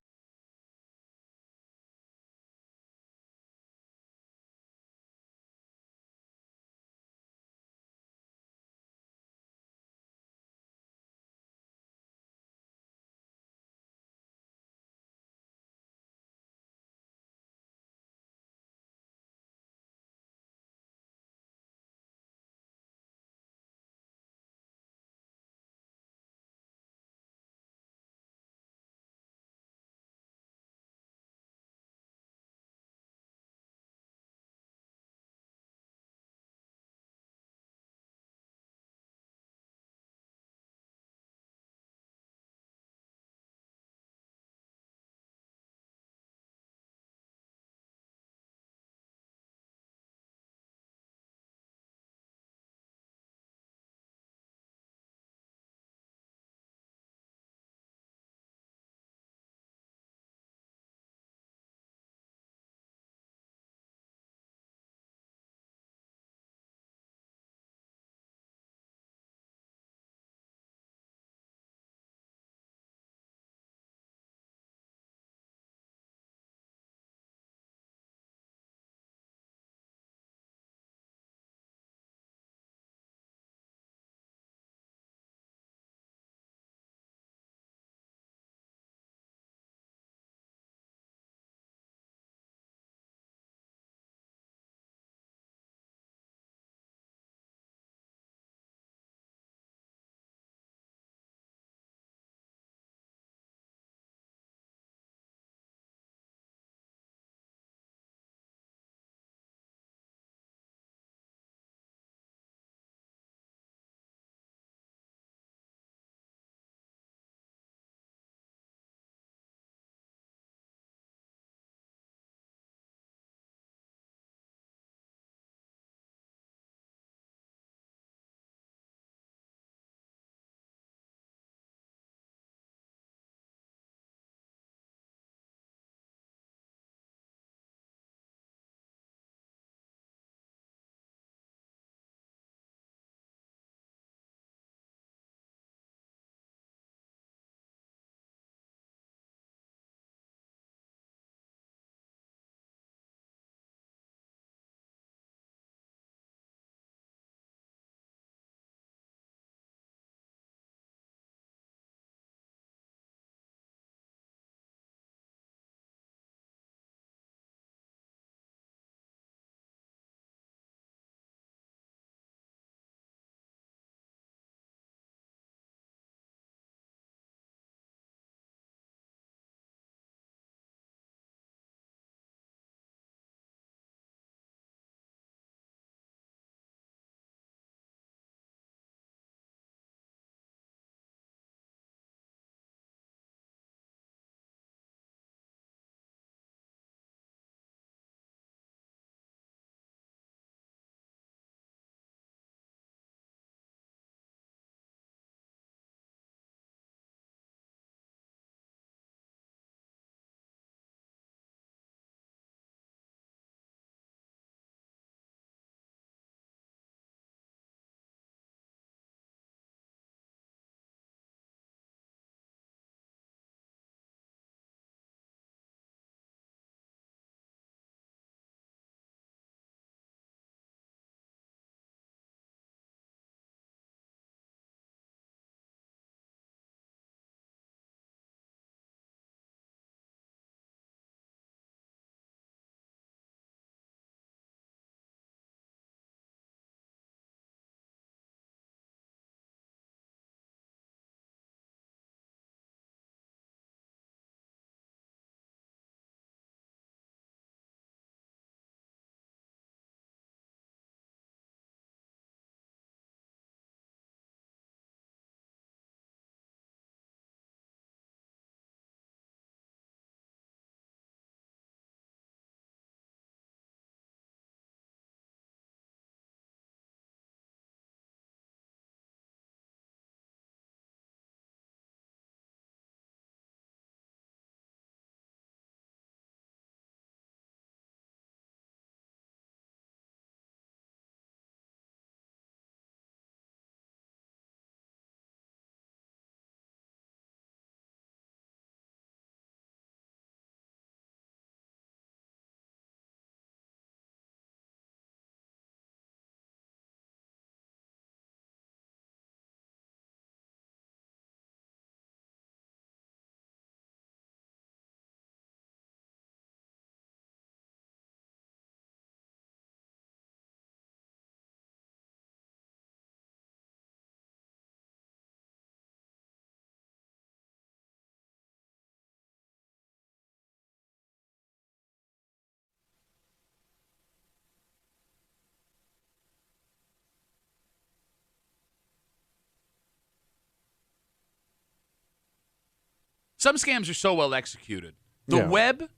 Some scams are so well executed. The Yeah. web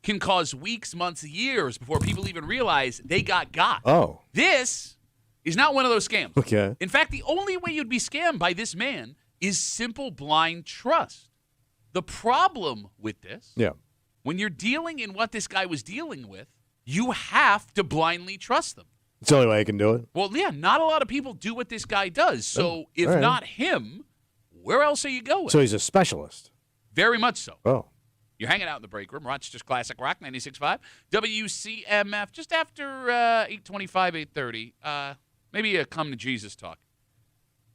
can cause weeks, months, years before people even realize they got. Oh, This is not one of those scams. okay. In fact, the only way you'd be scammed by this man is simple blind trust. The problem with this, Yeah. when you're dealing in what this guy was dealing with, you have to blindly trust them. It's the only way I can do it. Well, yeah, not a lot of people do what this guy does. So if all right. not him, where else are you going? So he's a specialist. Very much so. Oh. You're hanging out in the break room. Rochester's Classic Rock, 96.5. WCMF, just after 8:25, 8:30. Maybe a come to Jesus talk.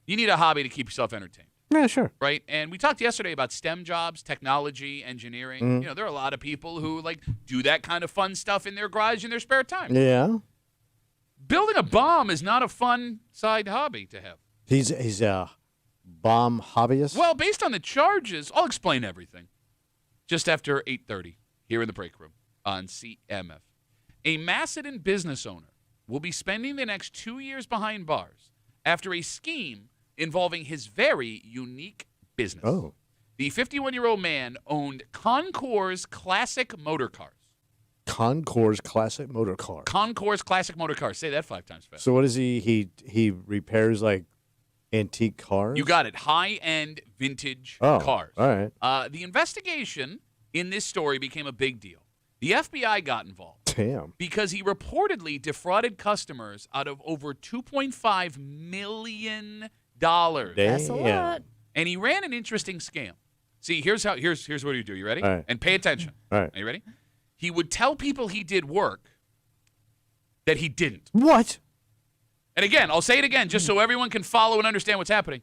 You need a hobby to keep yourself entertained. Yeah, sure. Right? And we talked yesterday about STEM jobs, technology, engineering. Mm-hmm. You know, there are a lot of people who do that kind of fun stuff in their garage in their spare time. Yeah. Building a bomb is not a fun side hobby to have. He's a bomb hobbyist. Well, based on the charges, I'll explain everything. Just after 8:30 here in the break room on CMF. A Macedon business owner will be spending the next 2 years behind bars after a scheme involving his very unique business. Oh. The 51-year-old man owned Concours Classic Motor Cars. Concours Classic Motor Car. Concours Classic Motor Cars. Say that 5 times fast. So what is he? He repairs like antique cars. You got it. High-end vintage Oh, cars. all right. The investigation in this story became a big deal. The FBI got involved Damn. because he reportedly defrauded customers out of over $2.5 million. That's a lot. And he ran an interesting scam. See, here's what he'd do. You ready? All right. And pay attention. All right. Are you ready? He would tell people he did work that he didn't. What? And again, I'll say it again just so everyone can follow and understand what's happening.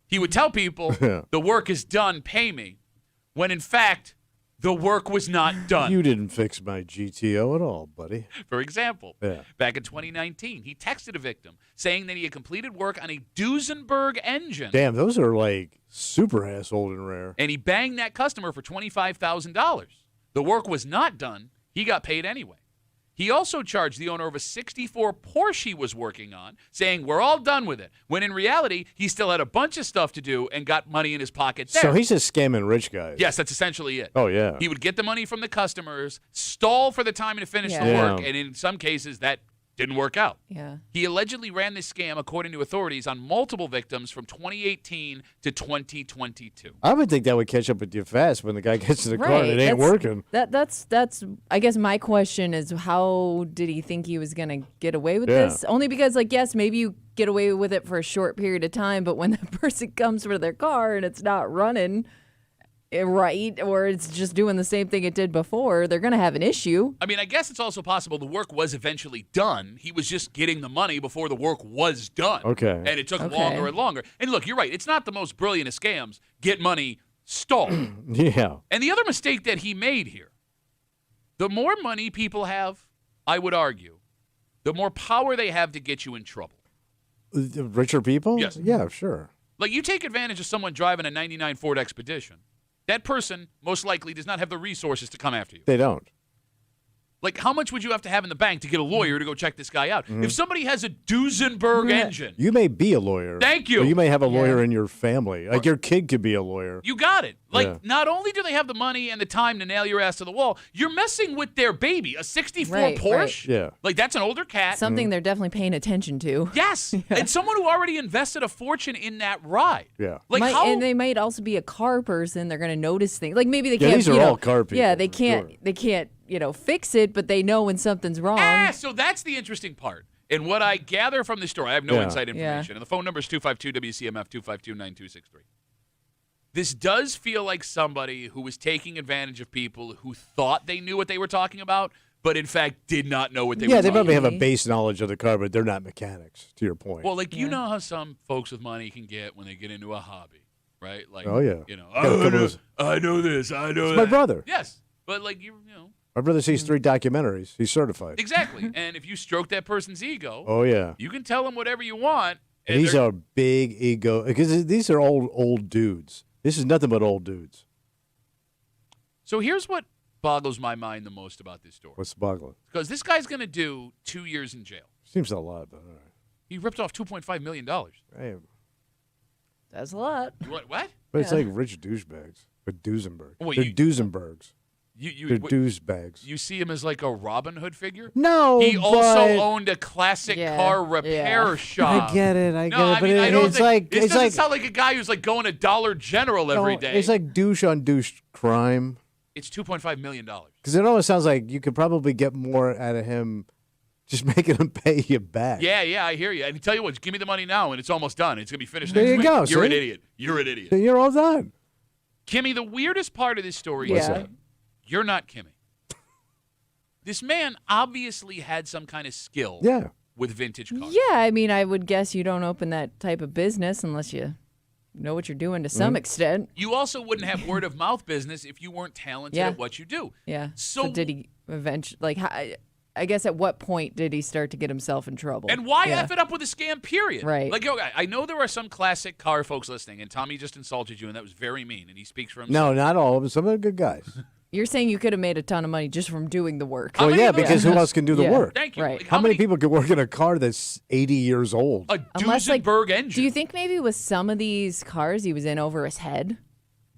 He would tell people the work is done, pay me, when in fact the work was not done. You didn't fix my GTO at all, buddy. For example, Yeah. back in 2019, he texted a victim saying that he had completed work on a Duesenberg engine. Damn, those are like super ass old and rare. And he banged that customer for $25,000. The work was not done. He got paid anyway. He also charged the owner of a 64 Porsche he was working on, saying, we're all done with it, when in reality, he still had a bunch of stuff to do and got money in his pocket there. So he's just scamming rich guys. Yes, that's essentially it. Oh, yeah. He would get the money from the customers, stall for the time to finish the Yeah. work, and in some cases, that didn't work out. Yeah. He allegedly ran this scam, according to authorities, on multiple victims from 2018 to 2022. I would think that would catch up with you fast when the guy gets in the car Right. and it ain't working. That's I guess my question is, how did he think he was gonna get away with Yeah. this? Only because, like, yes, maybe you get away with it for a short period of time, but when that person comes for their car and it's not running right, or it's just doing the same thing it did before, they're gonna have an issue. I mean, I guess it's also possible the work was eventually done. He was just getting the money before the work was done. Okay. And it took Okay. longer and longer. And look, you're right. It's not the most brilliant of scams. Get money, stall. Yeah. And the other mistake that he made here, the more money people have, I would argue, the more power they have to get you in trouble. The richer people? Yes. Yeah, sure. Like, you take advantage of someone driving a 99 Ford Expedition. That person most likely does not have the resources to come after you. They don't. Like, how much would you have to have in the bank to get a lawyer to go check this guy out? Mm-hmm. If somebody has a Duesenberg engine, You may be a lawyer. Thank you. Or you may have a lawyer in your family. Like your kid could be a lawyer. you got it. Like, Yeah. not only do they have the money and the time to nail your ass to the wall, you're messing with their baby, a 64 Right, Porsche. right. Yeah. Like, that's an older cat. Something they're definitely paying attention to. Yes. And someone who already invested a fortune in that ride. Yeah. Like, Might- how? and they might also be a car person. They're going to notice things. Like, maybe they Yeah, can't. these are you know, all car people, Yeah, they for can't. sure. They can't. Fix it, but they know when something's wrong. So that's the interesting part. And what I gather from this story, I have no Yeah. inside Yeah. information. And the phone number is 252-WCMF, 252-9263. This does feel like somebody who was taking advantage of people who thought they knew what they were talking about, but in fact did not know what they were Yeah, they talking probably about. have a base knowledge of the car, but they're not mechanics, to your point. Well, like, you Yeah. know how some folks with money can get when they get into a hobby, right? Like, Oh, yeah. You know, Got a couple of those- I know this, I know It's that. my brother. Yes. But, like, you know. My brother sees 3 documentaries. He's certified. Exactly. And if you stroke that person's ego, Oh, yeah. you can tell them whatever you want. And these they're- are big ego, because these are old dudes. This is nothing but old dudes. So here's what boggles my mind the most about this story. What's boggling? Because this guy's going to do 2 years in jail. Seems a lot, but all right. He ripped off $2.5 million. Hey, That's a lot. What? But it's Yeah. like rich douchebags. But Duesenberg. Well, They're you- Duesenbergs. They're What- douchebags. You see him as like a Robin Hood figure? No, He also but owned a classic Yeah, car repair yeah. shop. I get it. I get No, it. I But mean, I don't it's think, like it it's doesn't like sound like a guy who's like going to Dollar General every day. It's like douche on douche crime. It's $2.5 million. Because it almost sounds like you could probably get more out of him just making him pay you back. Yeah, I hear you. And tell you what, give me the money now, and it's almost done. It's gonna be finished There next you week. go, You're an see? idiot. You're an idiot. Then you're all done. Kimmy, the weirdest part of this story What's is that? you're not Kimmy. This man obviously had some kind of skill Yeah. with vintage cars. Yeah, I mean, I would guess you don't open that type of business unless you know what you're doing to some extent. You also wouldn't have word of mouth business if you weren't talented Yeah. at what you do. Yeah. So- did he eventually, like, I guess at what point did he start to get himself in trouble? And why Yeah. F it up with a scam, period? Right. Like, okay, I know there are some classic car folks listening, and Tommy just insulted you, and that was very mean, and he speaks for himself. No, not all of them. Some of them are good guys. You're saying you could have made a ton of money just from doing the work. How Well, many yeah, of them- because who else can do the Yeah. work? Thank you. Right. Like, How many people could work in a car that's 80 years old? A Unless, like, Duesenberg engine. Do you think maybe with some of these cars he was in over his head?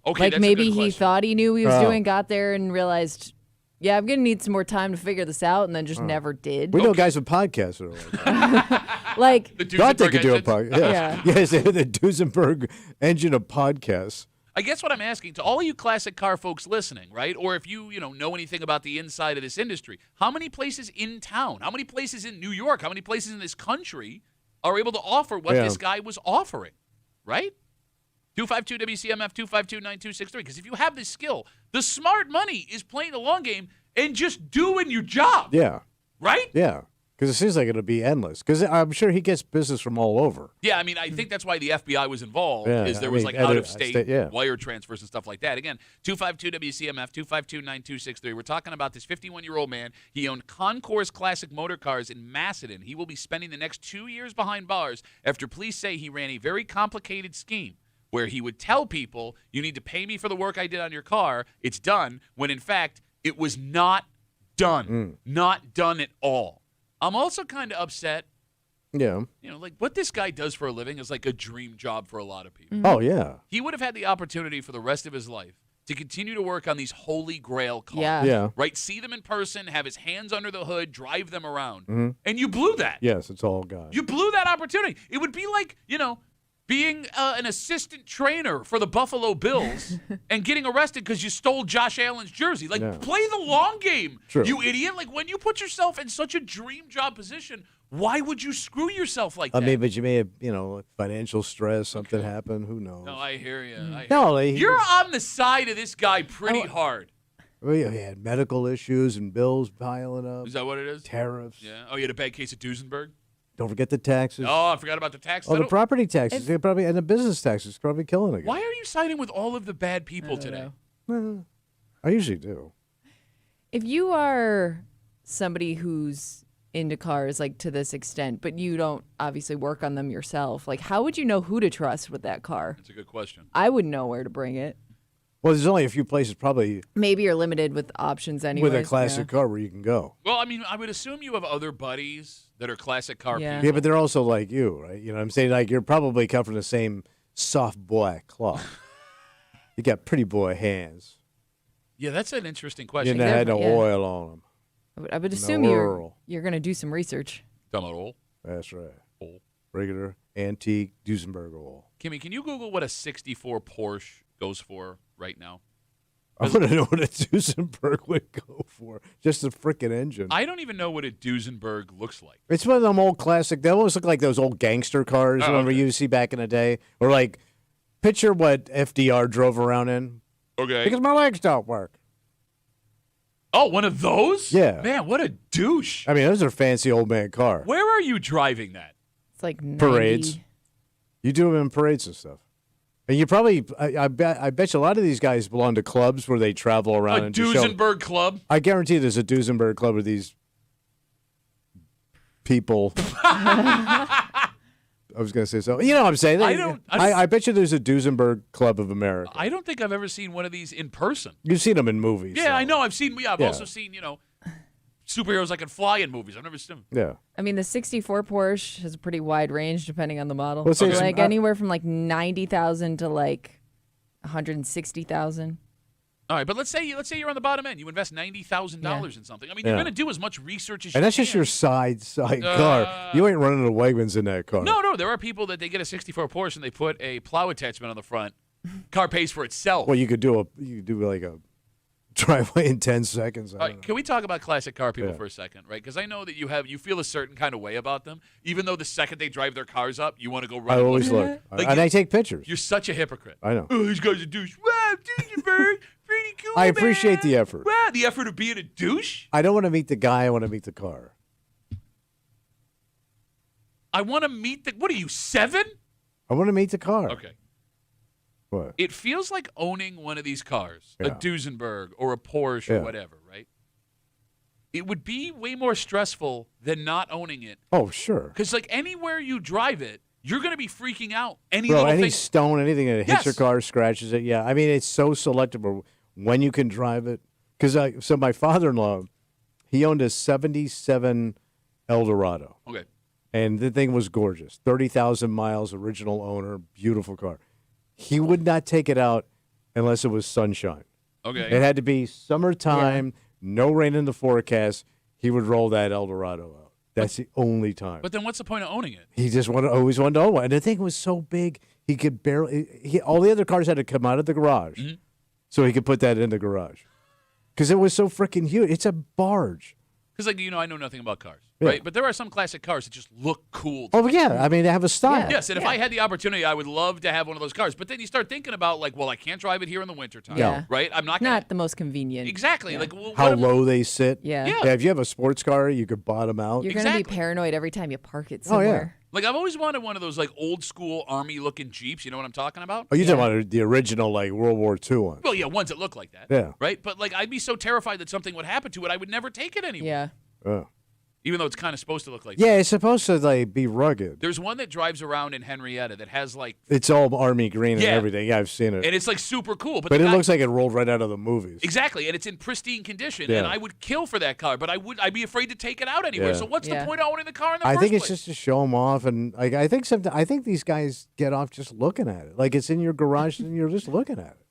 Okay, Like that's a maybe good he question. thought he knew what he was Oh. doing, got there and realized, yeah, I'm going to need some more time to figure this out, and then just never did. We know guys with podcasts that are like that. Like, The Thought they Duesenberg could do a engine? podcast. Yeah. Yes, they had the Duesenberg engine of podcasts. I guess what I'm asking to all you classic car folks listening, right? Or if you know anything about the inside of this industry, how many places in town, how many places in New York, how many places in this country are able to offer what Yeah. this guy was offering, right? 252 WCMF 252-9263. Because if you have this skill, the smart money is playing the long game and just doing your job, Yeah, right? yeah. Because it seems like it'll be endless. Because I'm sure he gets business from all over. Yeah, I mean, I think that's why the FBI was involved, Yeah, is there I was mean, like out-of-state yeah. wire transfers and stuff like that. Again, 252 WCMF, 252-9263. We're talking about this 51-year-old man. He owned Concours Classic Motor Cars in Macedon. He will be spending the next 2 years behind bars after police say he ran a very complicated scheme where he would tell people, you need to pay me for the work I did on your car. It's done, when in fact, it was not done. Not done at all. I'm also kind of upset. Yeah. Like what this guy does for a living is like a dream job for a lot of people. Oh, yeah. He would have had the opportunity for the rest of his life to continue to work on these holy grail cars. Yeah. Yeah. Right? See them in person, have his hands under the hood, drive them around. Mm-hmm. And you blew that. Yes, it's all guys. You blew that opportunity. It would be like, being an assistant trainer for the Buffalo Bills and getting arrested because you stole Josh Allen's jersey. Like, Yeah. play the long game, True. you idiot. Like, when you put yourself in such a dream job position, why would you screw yourself like I that? mean, but you may have, financial stress, something happened. Who knows? No, I hear you. No, You're on the side of this guy pretty Oh. hard. Well, yeah, he had medical issues and bills piling up, Is that what it is? tariffs. Yeah. Oh, you had a bad case of Duesenberg? Don't forget the taxes. Oh, I forgot about the taxes. Oh, I the don't- property taxes. They're probably and the business taxes probably killing again. Why are you siding with all of the bad people today? know. I usually do. if you are somebody who's into cars like to this extent, but you don't obviously work on them yourself, like how would you know who to trust with that car? That's a good question. I wouldn't know where to bring it. Well, there's only a few places probably Maybe you're limited with options anyway. with a classic car where you can go. Well, I mean, I would assume you have other buddies that are classic car Yeah. people. Yeah, but they're also like you, right? You know what I'm saying? Like you're probably come from the same soft boy cloth. You got pretty boy hands. Yeah, that's an interesting You question. never had no Yeah. oil on them. I would assume Earl. you're going to do some research. Dumb at all. That's right. Oh. Regular antique Duesenberg oil. Kimmy, can you Google what a 64 Porsche goes for right now? I want to know what a Duesenberg would go for. Just a freaking engine. I don't even know what a Duesenberg looks like. It's one of them old classic. They almost look like those old gangster cars. Oh, Remember okay. you used to see back in the day, or like picture what FDR drove around in. Okay. Because my legs don't work. Oh, one of those? Yeah. Man, what a douche. I mean, those are fancy old man car. Where are you driving that? It's like 90. Parades. You do them in parades and stuff. And you probably, I bet you a lot of these guys belong to clubs where they travel around A and just show. Duesenberg club? I guarantee there's a Duesenberg club with these people. I was going to say so. You know what I'm saying? I bet you there's a Duesenberg Club of America. I don't think I've ever seen one of these in person. You've seen them in movies. Yeah, so. I know. I've Yeah. also seen, superheroes that can fly in movies. I've never seen. Yeah. I mean, the 64 Porsche has a pretty wide range depending on the model. Let's say So, some- like anywhere from like 90,000 to like 160,000. All right, but let's say you're on the bottom end. You invest $90,000 in something. I mean, Yeah. you're going to do as much research as And you that's just can. your side car. You ain't running to Wegmans in that car. No, there are people that they get a 64 Porsche and they put a plow attachment on the front. Car pays for itself. Well, you could do like a driveway in 10 seconds. I All don't right, know. can we talk about classic car people Yeah. for a second, right? Because I know that you feel a certain kind of way about them, even though the second they drive their cars up, you want to go run. I and always look. look. Like And you- I take pictures. You're such a hypocrite. I know. Oh, this guy's a douche. Wow, Duesenberg, pretty cool. I appreciate man. the effort. Wow, the effort of being a douche. I don't want to meet the guy. I want to meet the car. I want to meet the. What are you, 7? I want to meet the car. Okay. What? It feels like owning one of these cars, a Yeah. Duesenberg or a Porsche Yeah. or whatever, right? It would be way more stressful than not owning it. Oh, sure. Because, like, anywhere you drive it, you're going to be freaking out. Any Bro, little any thing. stone, anything that hits Yes. your car, scratches it. Yeah, I mean, it's so selective when you can drive it. Because so my father-in-law, he owned a 77 Eldorado. Okay. And the thing was gorgeous. 30,000 miles, original owner, beautiful car. He would not take it out unless it was sunshine. Okay. It had to be summertime, no rain in the forecast. He would roll that Eldorado out. That's the only time. But then what's the point of owning it? He just always wanted to own one. And the thing was so big, he could barely. All the other cars had to come out of the garage, Mm-hmm. so he could put that in the garage. Because it was so freaking huge. It's a barge. Because, like, I know nothing about cars, Yeah. right? But there are some classic cars that just look cool. Oh yeah, I mean they have a style. Yes, and if I had the opportunity, I would love to have one of those cars. But then you start thinking about, like, well, I can't drive it here in the wintertime, Yeah. right? I'm not going Not the most convenient. Exactly. Yeah. Like, well, How what am- low they sit. Yeah. Yeah. If you have a sports car, you could bottom out. You're going to be Exactly. paranoid every time you park it Oh, yeah. somewhere. Like, I've always wanted one of those, like, old-school Army-looking Jeeps. You know what I'm talking about? Oh, you're talking about the original, like World War II one. Well, yeah, ones that look like that. Yeah. Right? But, like, I'd be so terrified that something would happen to it, I would never take it anymore. Yeah. Oh. Even though it's kind of supposed to look like that. Yeah, it's supposed to like be rugged. There's one that drives around in Henrietta that has, like, It's all army green and Yeah. everything. Yeah, I've seen it. and it's, like, super cool. But But the it guy- looks like it rolled right out of the movies. Exactly, and it's in pristine condition, Yeah. and I would kill for that car, but I'd be afraid to take it out anywhere. Yeah. So what's the Yeah. point of owning the car in the I first think it's place? just to show them off, and like I think these guys get off just looking at it. Like it's in your garage, and you're just looking at it.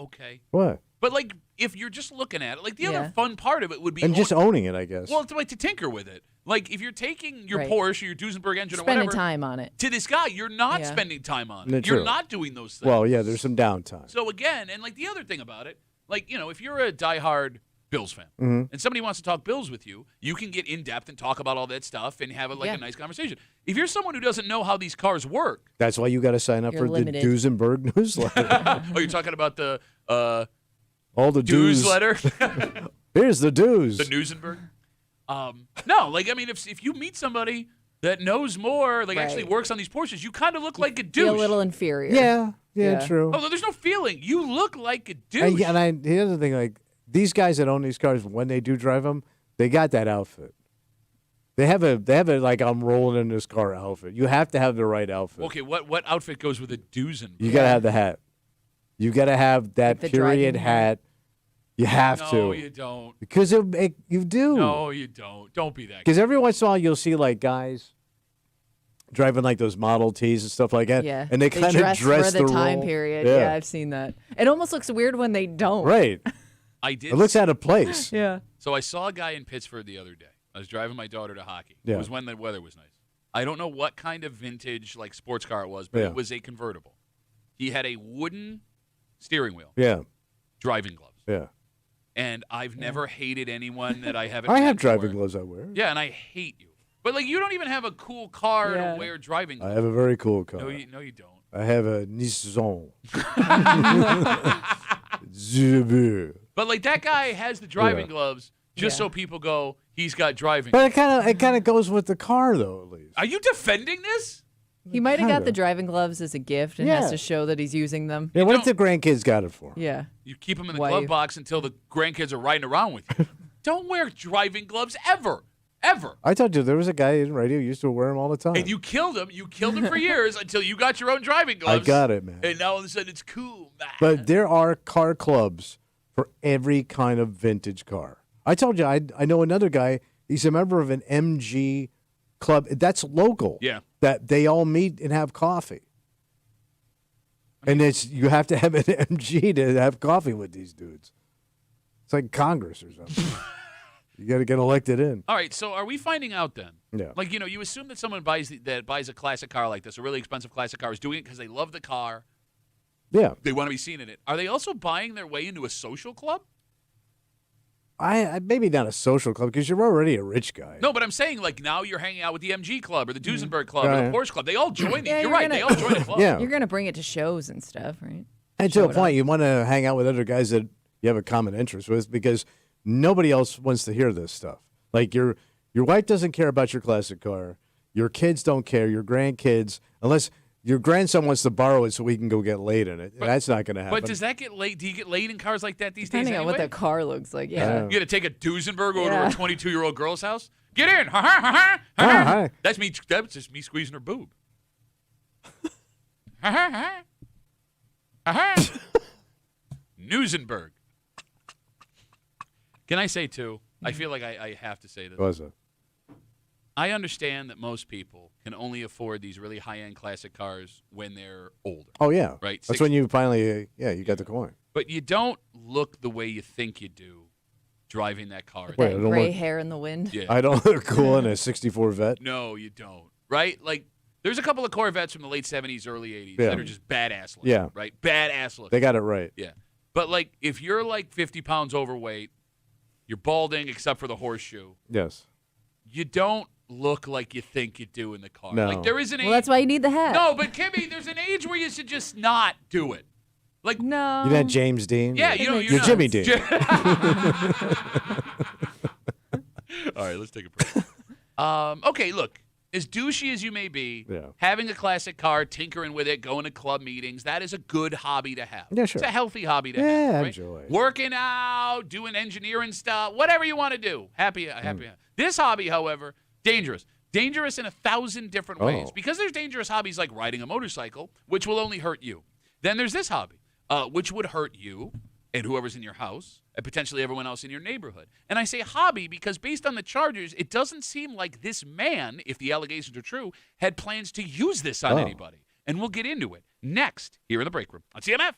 Okay. What? But, like, if you're just looking at it, like, the Yeah. other fun part of it would be And just owning it, I guess. well, it's like to tinker with it. Like, if you're taking your Right. Porsche or your Duesenberg engine or Spending whatever time on it. to this guy, you're not Yeah. spending time on No, it. You're true. not doing those things. Well, yeah, there's some downtime. So again, and like the other thing about it, like, if you're a diehard Bills fan Mm-hmm. and somebody wants to talk Bills with you, you can get in depth and talk about all that stuff and have Yeah. a nice conversation. If you're someone who doesn't know how these cars work, That's why you got to sign up You're for limited. the Duesenberg newsletter. oh, you're talking about the All the dues. newsletter, Here's the dues. the Newsenberg. No, like, I mean, if you meet somebody that knows more, like actually Right. works on these Porsches, you kind of look like a douche. Feel a little inferior. yeah, Yeah. true. Oh, there's no feeling. You look like a douche. The other thing, like these guys that own these cars, when they do drive them, they got that outfit. They have a like I'm rolling in this car outfit. You have to have the right outfit. Okay, what outfit goes with a Duesenberg? You got to have the hat. You got to have that the period driving hat. You have No, to you don't. because you do. No, you don't. Don't be that guy. Because every once in a while you'll see like guys driving like those Model Ts and stuff like that. Yeah. and they kind of dress for the time role. period. Yeah. I've seen that. It almost looks weird when they don't. Right. I did. It looks out of place. Yeah. So I saw a guy in Pittsburgh the other day. I was driving my daughter to hockey. Yeah. It was when the weather was nice. I don't know what kind of vintage like sports car it was, but Yeah. it was a convertible. He had a wooden steering wheel, Yeah, driving gloves, yeah. and I've never hated anyone that I haven't. I met have driving before. gloves I wear. Yeah, and I hate you. But like, you don't even have a cool car Yeah. to wear driving I gloves. have a very cool car. No, you don't. I have a Nissan. Zubu. But like, that guy has the driving Yeah. gloves just Yeah. so people go, he's got driving. But it kind of goes with the car though, at least. Are you defending this? He might have got Kinda. the driving gloves as a gift and Yeah. has to show that he's using them. Yeah, what if don't- the grandkids got it for him? Yeah. You keep them in the Wife. glove box until the grandkids are riding around with you. Don't wear driving gloves ever. Ever. I told you there was a guy in radio who used to wear them all the time. And you killed him. You killed him for years until you got your own driving gloves. I got it, man. And now all of a sudden it's cool, man. But there are car clubs for every kind of vintage car. I told you, I know another guy. He's a member of an MG club. That's local. Yeah. That they all meet and have coffee. And you have to have an MG to have coffee with these dudes. It's like Congress or something. You got to get elected in. All right, so are we finding out then? Yeah. Like, you assume that someone buys a classic car like this, a really expensive classic car, is doing it because they love the car. Yeah. They want to be seen in it. Are they also buying their way into a social club? I maybe not a social club because you're already a rich guy. No, but I'm saying, like, now you're hanging out with the MG Club or the Duesenberg Club or Yeah. the Porsche Club. They all join Yeah, You're right. They all join a club. Yeah. You're gonna bring it to shows and stuff, right? And to a point, you want to hang out with other guys that you have a common interest with because nobody else wants to hear this stuff. Like your wife doesn't care about your classic car. Your kids don't care. Your grandkids, unless your grandson wants to borrow it so we can go get laid in it. That's not going to happen. But does that get laid? Do you get laid in cars like that these days Depending on anyway? what the car looks like, yeah. You got to take a Duesenberg over to Yeah. a 22-year-old girl's house? Get in. Ha ha ha ha. Ha, hi. That's me. That's just me squeezing her boob. Ha ha ha. Ha ha. Duesenberg. Can I say, too? I feel like I have to say this. What was it? I understand that most people can only afford these really high-end classic cars when they're older. Oh, yeah. Right? That's when you finally, you got the coin. But you don't look the way you think you do driving that car. Wait, I That don't gray look- hair in the wind. Yeah. I don't look cool in a 64 Vet. No, you don't. Right? Like, there's a couple of Corvettes from the late 70s, early 80s Yeah. that are just badass looking. Yeah. Right? Badass looking. They got it right. Yeah. But, like, if you're, like, 50 pounds overweight, you're balding except for the horseshoe, Yes. you don't look like you think you do in the car. No. Like, there is an age. Well, that's why you need the hat. No, but, Kimmy, there's an age where you should just not do it. Like, No. You're not James Dean? yeah, you know, makes you're You're Jimmy not- Dean. All right, let's take a break. Okay, look, as douchey as you may be, Yeah. having a classic car, tinkering with it, going to club meetings, that is a good hobby to have. Yeah, sure. It's a healthy hobby to have. Yeah, right? enjoy. Working out, doing engineering stuff, whatever you want to do. Happy. This hobby, however, dangerous. Dangerous in 1,000 different ways. Oh. Because there's dangerous hobbies like riding a motorcycle, which will only hurt you. Then there's this hobby, which would hurt you and whoever's in your house and potentially everyone else in your neighborhood. And I say hobby because based on the charges, it doesn't seem like this man, if the allegations are true, had plans to use this on anybody. And we'll get into it next here in the break room on CMF.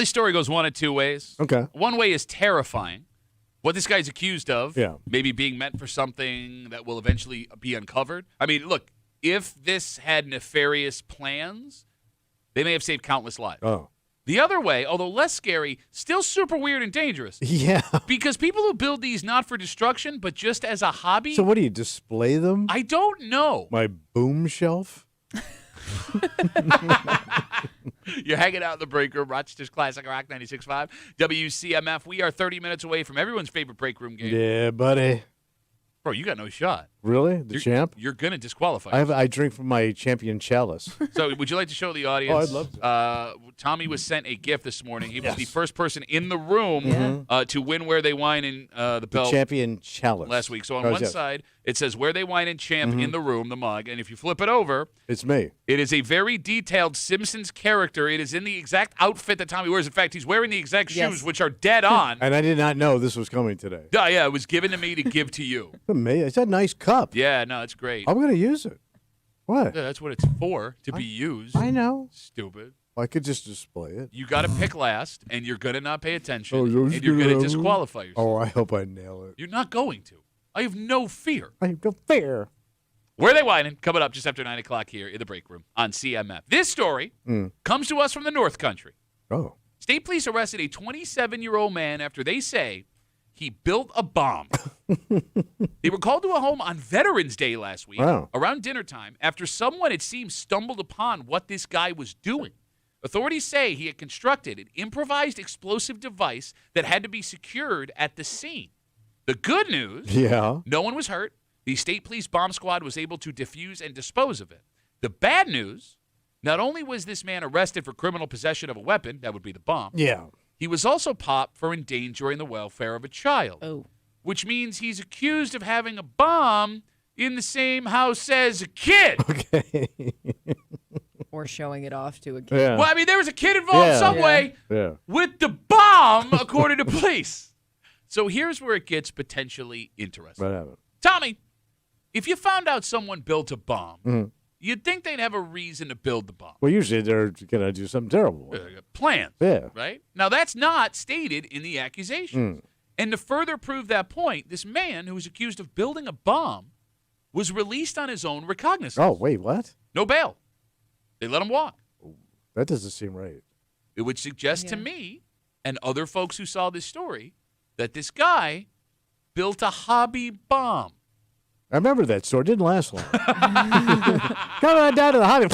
this story goes one of two ways. Okay. One way is terrifying. What this guy's accused of, Yeah. maybe being meant for something that will eventually be uncovered. I mean, look, if this had nefarious plans, they may have saved countless lives. Oh. The other way, although less scary, still super weird and dangerous. Yeah. Because people who build these not for destruction, but just as a hobby, So what do you display them? I don't know. My boom shelf? You're hanging out in the break room, Rochester's Classic Rock 96.5, WCMF. We are 30 minutes away from everyone's favorite break room game. Yeah, buddy. Bro, you got no shot. Really? The champ? You're going to disqualify. I drink from my champion chalice. So would you like to show the audience? Oh, I'd love to. Tommy was sent a gift this morning. He was the first person in the room to win Where They Wine in the belt. The champion chalice. Last week. So on one side, it says Where They Wine in Champ in the room, the mug. And if you flip it over, it's me. It is a very detailed Simpsons character. It is in the exact outfit that Tommy wears. In fact, he's wearing the exact shoes, which are dead on. And I did not know this was coming today. Yeah, it was given to me to give to you. Amazing. It's a nice cup. Yeah, no, it's great. I'm going to use it. What? Yeah, that's what it's for, to be used. I know. Stupid. I could just display it. You got to pick last, and you're going to not pay attention, Oh, and you're going to disqualify yourself. Oh, I hope I nail it. You're not going to. I have no fear. I have no fear. Where They Whining, coming up just after 9 o'clock here in the break room on CMF. This story comes to us from the North Country. Oh. State police arrested a 27-year-old man after they say he built a bomb. They were called to a home on Veterans Day last week around dinner time after someone, it seems, stumbled upon what this guy was doing. Authorities say he had constructed an improvised explosive device that had to be secured at the scene. The good news, no one was hurt. The state police bomb squad was able to defuse and dispose of it. The bad news, not only was this man arrested for criminal possession of a weapon, that would be the bomb, he was also popped for endangering the welfare of a child, which means he's accused of having a bomb in the same house as a kid. Okay. Or showing it off to a kid. Well, I mean, there was a kid involved some way with the bomb, according to police. So here's where it gets potentially interesting. Tommy, if you found out someone built a bomb, you'd think they'd have a reason to build the bomb. Well, usually they're going to do something terrible. Plans, Yeah. right? Now, that's not stated in the accusations. And to further prove that point, this man who was accused of building a bomb was released on his own recognizance. Oh, wait, what? No bail. They let him walk. That doesn't seem right. It would suggest to me and other folks who saw this story that this guy built a hobby bomb. I remember that story. It didn't last long. Come on down to the hobby.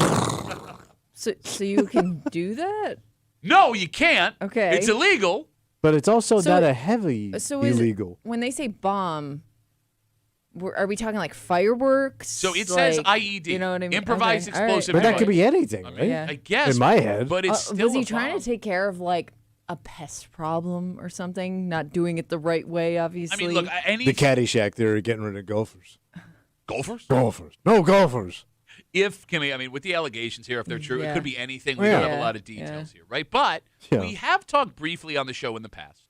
So you can do that? No, you can't. Okay. It's illegal. But it's also not a heavy illegal. When they say bomb, are we talking like fireworks? So it says IED. You know what I mean? Improvised explosive But device. that could be anything, I mean, right? I guess. In my head. But it's still was he a trying bomb. to take care of like a pest problem or something? Not doing it the right way, obviously. I mean, look, The Caddyshack theory, getting rid of gophers. Gophers? Gophers. No gophers. If, Kimmy, I mean, with the allegations here, if they're true, it could be anything. We Yeah. don't have a lot of details here, right? But we have talked briefly on the show in the past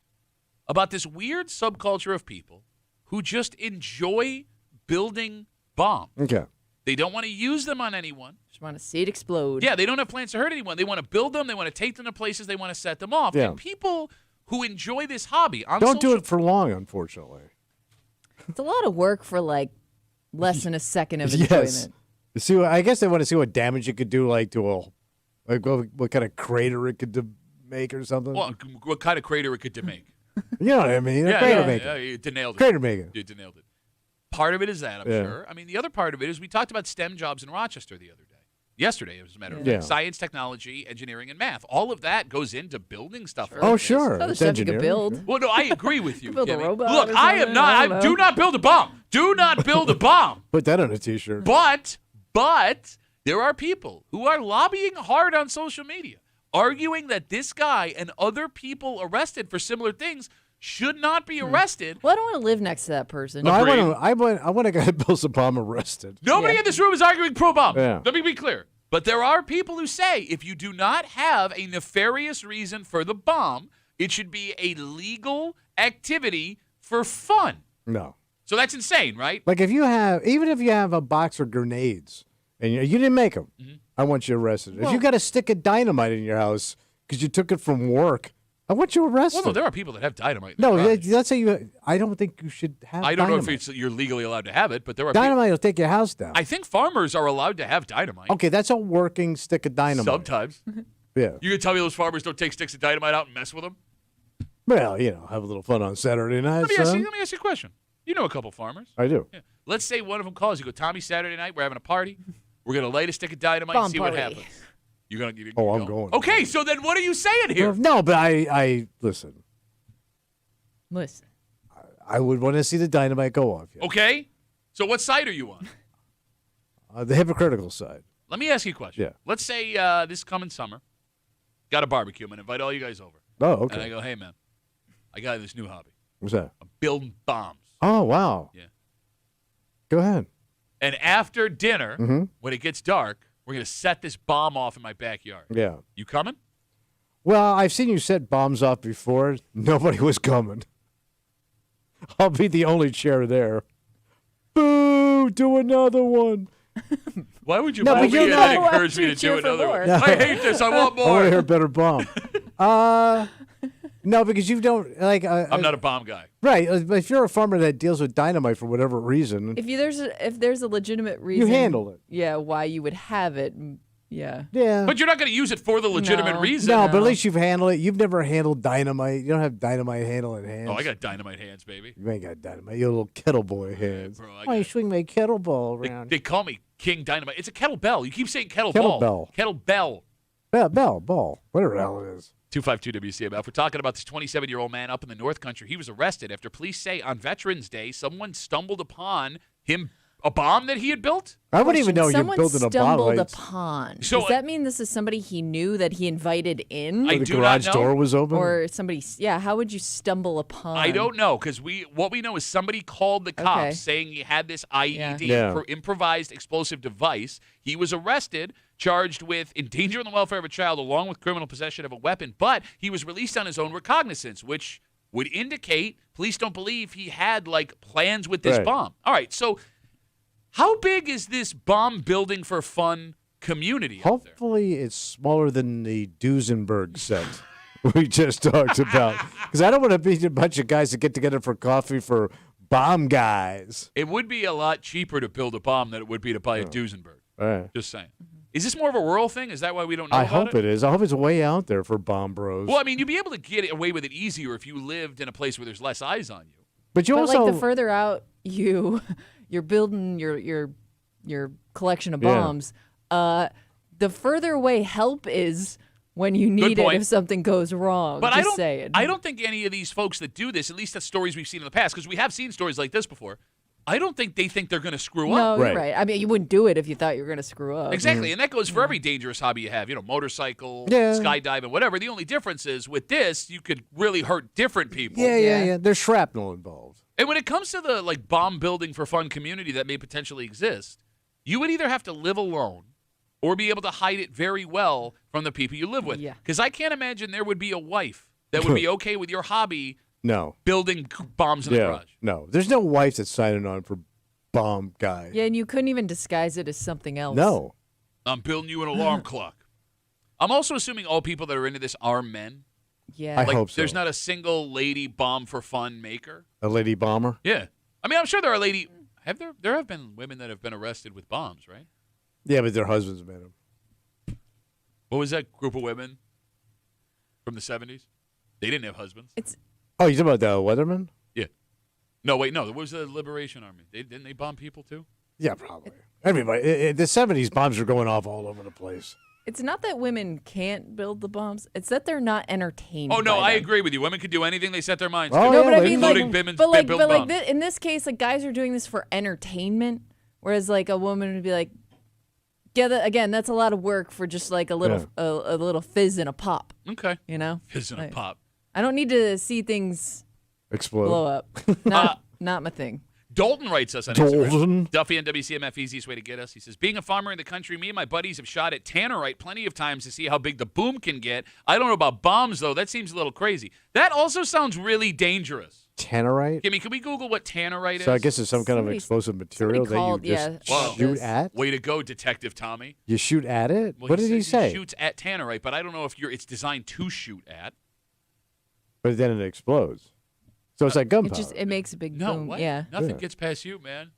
about this weird subculture of people who just enjoy building bombs. Okay. They don't want to use them on anyone. Just want to see it explode. Yeah, they don't have plans to hurt anyone. They want to build them. They want to take them to places. They want to set them off. Yeah. And people who enjoy this hobby on Don't do social- it for long, unfortunately. It's a lot of work for like less than a second of enjoyment. See, I guess they want to see what damage it could do, like to what kind of crater it could make or something. Well, what kind of crater it could make. You know what I mean? A crater maker. Yeah, you nailed it. Crater maker. You nailed it. Part of it is that, I'm Yeah. sure. I mean, the other part of it is we talked about STEM jobs in Rochester the other day. Yesterday, as a matter of fact. Science, technology, engineering, and math. All of that goes into building stuff. Oh, sure. Other It's stuff you could engineering. build. Well, no, I agree with you. Build a Kimmy. robot Look, or I am something, not. I don't know. Do not build a bomb. Do not build a bomb. Put that on a T-shirt. But there are people who are lobbying hard on social media, arguing that this guy and other people arrested for similar things should not be arrested. Well, I don't want to live next to that person. No, I want a guy who builds a bomb arrested. Nobody in this room is arguing pro-bomb. Yeah. Let me be clear. But there are people who say if you do not have a nefarious reason for the bomb, it should be a legal activity for fun. No. So that's insane, right? Like even if you have a box of grenades and you didn't make them, I want you arrested. If you got a stick of dynamite in your house because you took it from work. I want you arrested. Well, no, there are people that have dynamite. In No, their garage. let's say you. I don't think you should have. I don't know dynamite. if you're legally allowed to have it, but there are Dynamite will take your house down. I think farmers are allowed to have dynamite. Okay, that's a working stick of dynamite. Sometimes. Yeah. You can tell me those farmers don't take sticks of dynamite out and mess with them? Well, have a little fun on Saturday night. Let me ask you a question. You know a couple farmers. I do. Yeah. Let's say one of them calls. You go, Tommy, Saturday night, we're having a party. We're going to light a stick of dynamite and see what happens. You're going to I'm going. Okay, so then what are you saying here? No, but I listen. Listen. I would want to see the dynamite go off. Yeah. Okay. So what side are you on? The hypocritical side. Let me ask you a question. Yeah. Let's say this coming summer, got a barbecue. I'm going to invite all you guys over. Oh, okay. And I go, hey, man, I got this new hobby. What's that? I'm building bombs. Oh, wow. Yeah. Go ahead. And after dinner, Mm-hmm. when it gets dark, we're going to set this bomb off in my backyard. Yeah. You coming? Well, I've seen you set bombs off before. Nobody was coming. I'll be the only chair there. Boo! Do another one. Why would you No, boo but me you're and not- then Why encourage would me you to cheer do for another more? one? I hate this. I want I want more. to hear a better bomb. No, because you don't like. I'm not a bomb guy. Right. If you're a farmer that deals with dynamite for whatever reason, If there's a legitimate reason, handle it. Yeah, why you would have it. Yeah. yeah. But you're not going to use it for the legitimate No. reason. no, but at least you've handled it. You've never handled dynamite. You don't have dynamite handling hands. Oh, I got dynamite hands, baby. You ain't got dynamite. You little kettle boy hands. bro, I Why you got- swing my kettle ball They, around? they call me King Dynamite. It's a kettlebell. You keep saying kettlebell. Kettlebell. Kettlebell. Ball, whatever the hell it is. 252 WCMF. We're talking about this 27-year-old man up in the North Country. He was arrested after police say on Veterans Day someone stumbled upon him a bomb that he had built. I wouldn't even know you're Someone building a bomb. stumbled Like, upon. So, Does that mean this is somebody he knew that he invited in? I the do garage not know. door was open. Or somebody? Yeah. How would you stumble upon? I don't know because what we know is somebody called the cops Okay. saying he had this IED, Yeah. improvised explosive device. He was arrested, charged with endangering the welfare of a child along with criminal possession of a weapon, but he was released on his own recognizance, which would indicate police don't believe he had like plans with this Right. bomb. All right, so how big is this bomb building for fun community out there? Hopefully, it's smaller than the Duesenberg set we just talked about. Because I don't want to be a bunch of guys that get together for coffee for bomb guys. It would be a lot cheaper to build a bomb than it would be to buy a Duesenberg. All right. Just saying. Is this more of a rural thing? Is that why we don't know I about hope it is. I hope it's way out there for bomb bros. Well, I mean, you'd be able to get away with it easier if you lived in a place where there's less eyes on you. But you But also like the further out you're building your collection of Yeah. bombs, the further away help is when you need it point. if something goes wrong. But Just saying. I don't think any of these folks that do this, at least that's stories we've seen in the past, because we have seen stories like this before, I don't think they think they're going to screw No, up. you're Right. right. I mean, you wouldn't do it if you thought you were going to screw up. Exactly, and that goes for every dangerous hobby you have. Motorcycle, Yeah. skydiving, whatever. The only difference is with this, you could really hurt different people. Yeah. There's shrapnel involved. And when it comes to the like bomb building for fun community that may potentially exist, you would either have to live alone or be able to hide it very well from the people you live with. Yeah. Because I can't imagine there would be a wife that would be okay with your hobby No. building bombs in the garage. No. There's no wife that's signing on for bomb guy. Yeah, and you couldn't even disguise it as something else. No. I'm building you an alarm clock. I'm also assuming all people that are into this are men. Yeah. I Like, hope so. there's not a single lady bomb for fun maker. A lady bomber? Yeah. I mean, I'm sure there are lady. There have been women that have been arrested with bombs, right? Yeah, but their husbands made them. What was that group of women from the 70s? They didn't have husbands. Oh, you talking about the Weatherman? Yeah. No, wait, no. There was the Liberation Army. Didn't they bomb people too? Yeah, probably. Everybody. The 70s bombs are going off all over the place. It's not that women can't build the bombs. It's that they're not entertained. Oh no, by I them. agree with you. Women can do anything they set their minds Oh, to. No, yeah, but I ladies. mean, like, Including but like, build but like bombs. in this case, like guys are doing this for entertainment, whereas like a woman would be like, yeah, again, that's a lot of work for just like a little, a little fizz and a pop. Okay. You know, Fizz and a Like, pop. I don't need to see things Explode. blow up. Not my thing. Dalton writes us on Dalton. Instagram. Duffy and WCMF, easiest way to get us. He says, being a farmer in the country, me and my buddies have shot at tannerite plenty of times to see how big the boom can get. I don't know about bombs, though. That seems a little crazy. That also sounds really dangerous. Tannerite? Kimmy, can we Google what tannerite is? So I guess it's some kind of Somebody- explosive material that you called- just yeah, shoot this. at? Way to go, Detective Tommy. You shoot at it? Well, What did he says say? shoots at tannerite, but I don't know if it's designed to shoot at. But then it explodes. So it's like gunpowder. It makes a big No, boom. what? Yeah. Nothing Yeah. gets past you, man.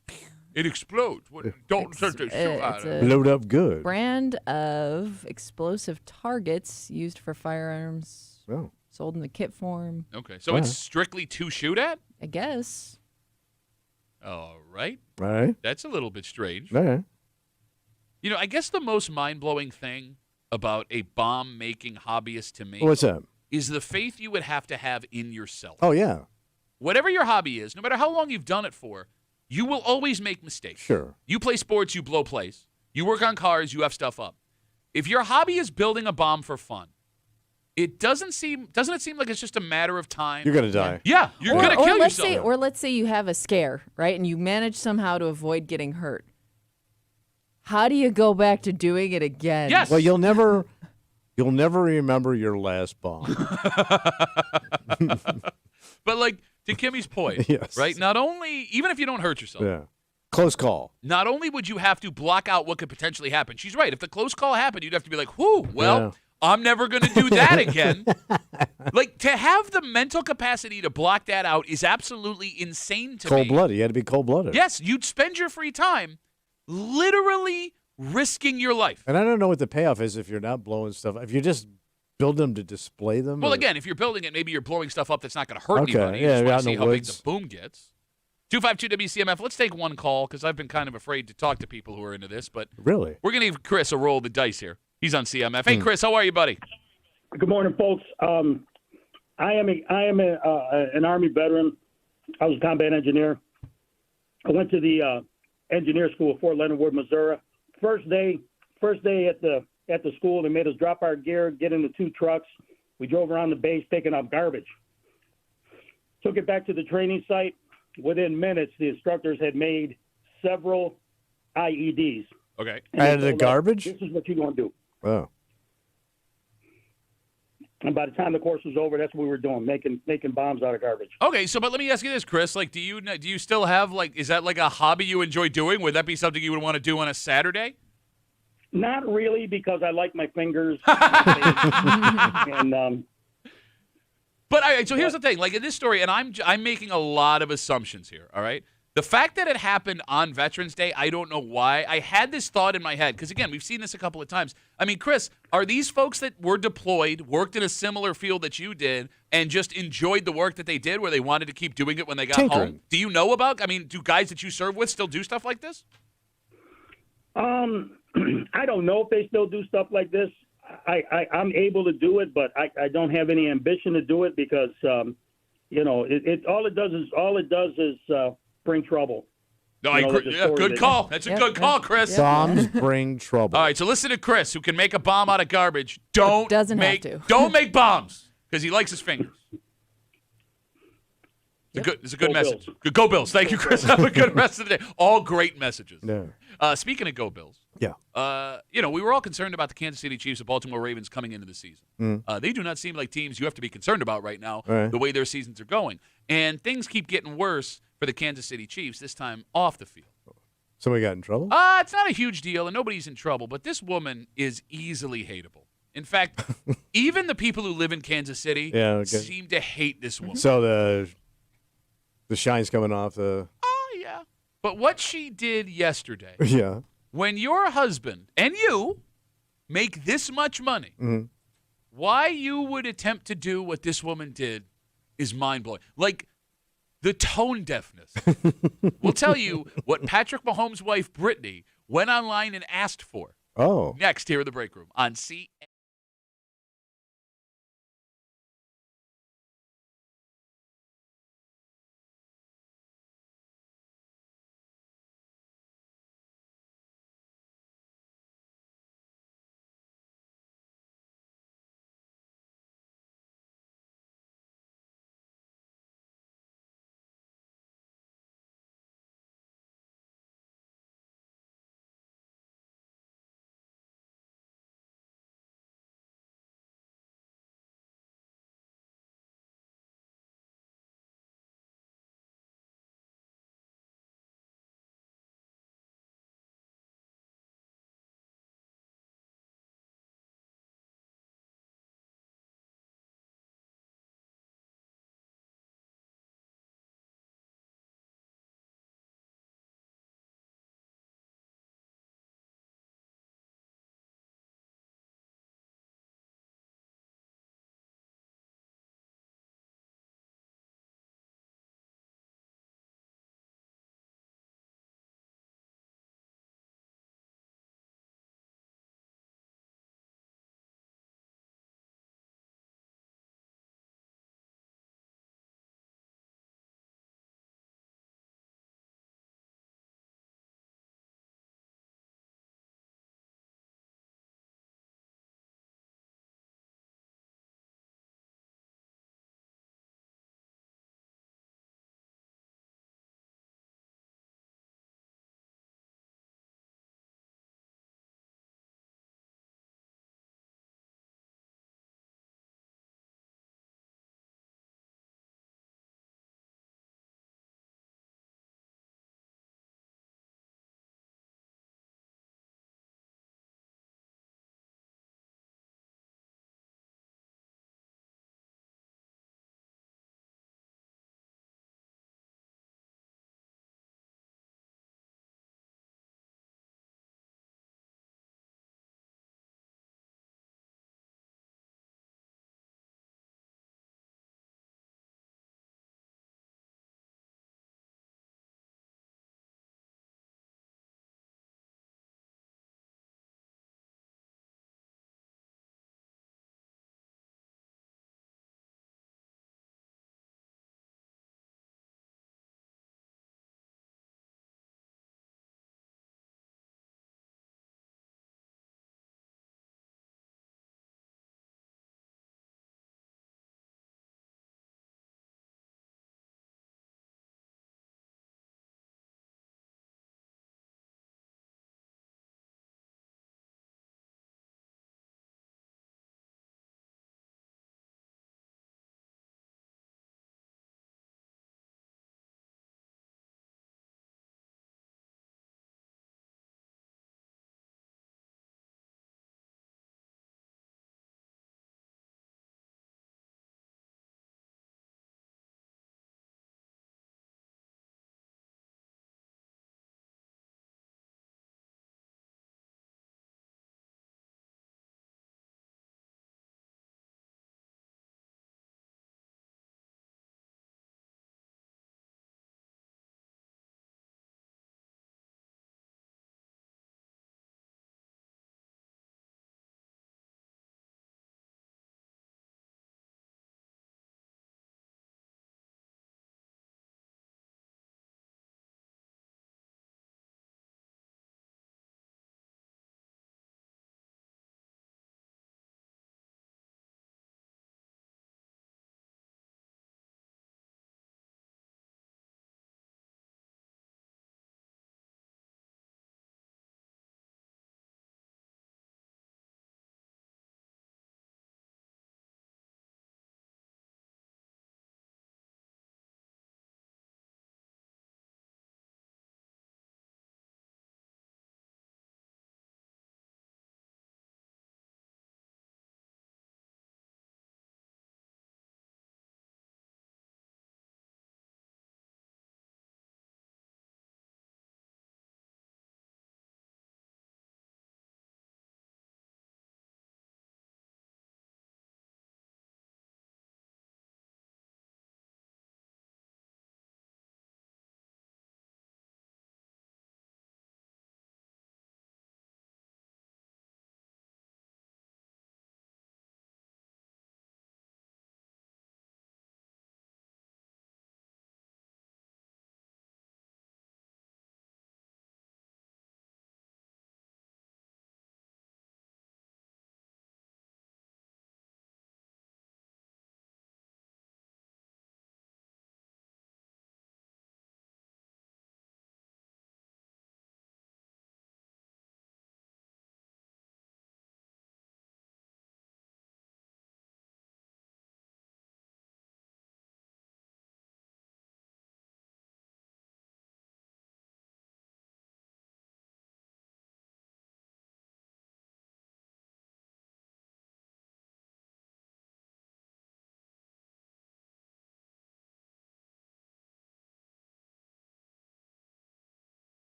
It explodes. What, don't start to shoot at it's it. a Load up good. brand of explosive targets used for firearms, Oh. sold in the kit form. Okay, so All it's right. strictly to shoot at? I guess. All right. All right. That's a little bit strange. All right. You know, I guess the most mind-blowing thing about a bomb-making hobbyist to me What's that? is the faith you would have to have in yourself. Oh, yeah. Whatever your hobby is, no matter how long you've done it for, you will always make mistakes. Sure. You play sports, you blow plays. You work on cars, you have stuff up. If your hobby is building a bomb for fun, doesn't it seem like it's just a matter of time? You're going to die. Yeah, you're going to kill let's yourself. let's say you have a scare, right? And you manage somehow to avoid getting hurt. How do you go back to doing it again? Yes. Well, you'll never remember your last bomb. But like to Kimmy's point, Yes. right? Not only, even if you don't hurt yourself, Yeah. Close call. not only would you have to block out what could potentially happen. She's right. If the close call happened, you'd have to be like, whew, well, Yeah. I'm never going to do that again. Like, to have the mental capacity to block that out is absolutely insane to me. Cold-blooded. You had to be cold-blooded. Yes, you'd spend your free time literally risking your life. And I don't know what the payoff is if you're not blowing stuff. If you just build them to display them. Well, or- again, if you're building it, maybe you're blowing stuff up that's not going to hurt Okay, anybody. yeah, You just out want to in see the how big woods. the boom gets. 252 WCMF. Let's take one call because I've been kind of afraid to talk to people who are into this, but Really? we're going to give Chris a roll of the dice here. He's on CMF. Hey, Chris, how are you, buddy? Good morning, folks. I am an Army veteran. I was a combat engineer. I went to the engineer school at Fort Leonard Wood, Missouri. First day at the school, they made us drop our gear, get into 2 trucks. We drove around the base picking up garbage. Took it back to the training site. Within minutes, the instructors had made several IEDs. Okay. And they Out of the told us, garbage? This is what you're going to do. Oh. And by the time the course was over, that's what we were doing, making bombs out of garbage. Okay, so but let me ask you this, Chris. Like, do you still have is that like a hobby you enjoy doing? Would that be something you would want to do on a Saturday? Not really, because I like my fingers. and But so here's the thing. Like in this story, and I'm making a lot of assumptions here. All right. The fact that it happened on Veterans Day, I don't know why. I had this thought in my head because, again, we've seen this a couple of times. I mean, Chris, are these folks that were deployed, worked in a similar field that you did, and just enjoyed the work that they did where they wanted to keep doing it when they got Tinkering. home? Do you know about, do guys that you serve with still do stuff like this? I don't know if they still do stuff like this. I'm able to do it, but I don't have any ambition to do it because, all it does is bring trouble. No, You know, there's a story good that- call. That's a good call, Chris. Bombs bring trouble. All right, so listen to Chris, who can make a bomb out of garbage. Don't Doesn't have make to. don't make bombs because he likes his fingers. It's a good Go message. Bills. Go Bills. Thank you, Chris. Have a good rest of the day. All great messages. Yeah. Speaking of Go Bills, Yeah. we were all concerned about the Kansas City Chiefs and Baltimore Ravens coming into the season. They do not seem like teams you have to be concerned about right now, Right. the way their seasons are going. And things keep getting worse for the Kansas City Chiefs, this time off the field. Somebody got in trouble? It's not a huge deal, and nobody's in trouble, but this woman is easily hateable. In fact, even the people who live in Kansas City Yeah, okay. seem to hate this woman. So the shine's coming off the. Oh, yeah. But what she did yesterday, Yeah. when your husband and you make this much money, Mhm. why you would attempt to do what this woman did is mind-blowing. Like, the tone deafness will tell you what Patrick Mahomes' wife, Brittany, went online and asked for. Oh. Next, here in the break room on C.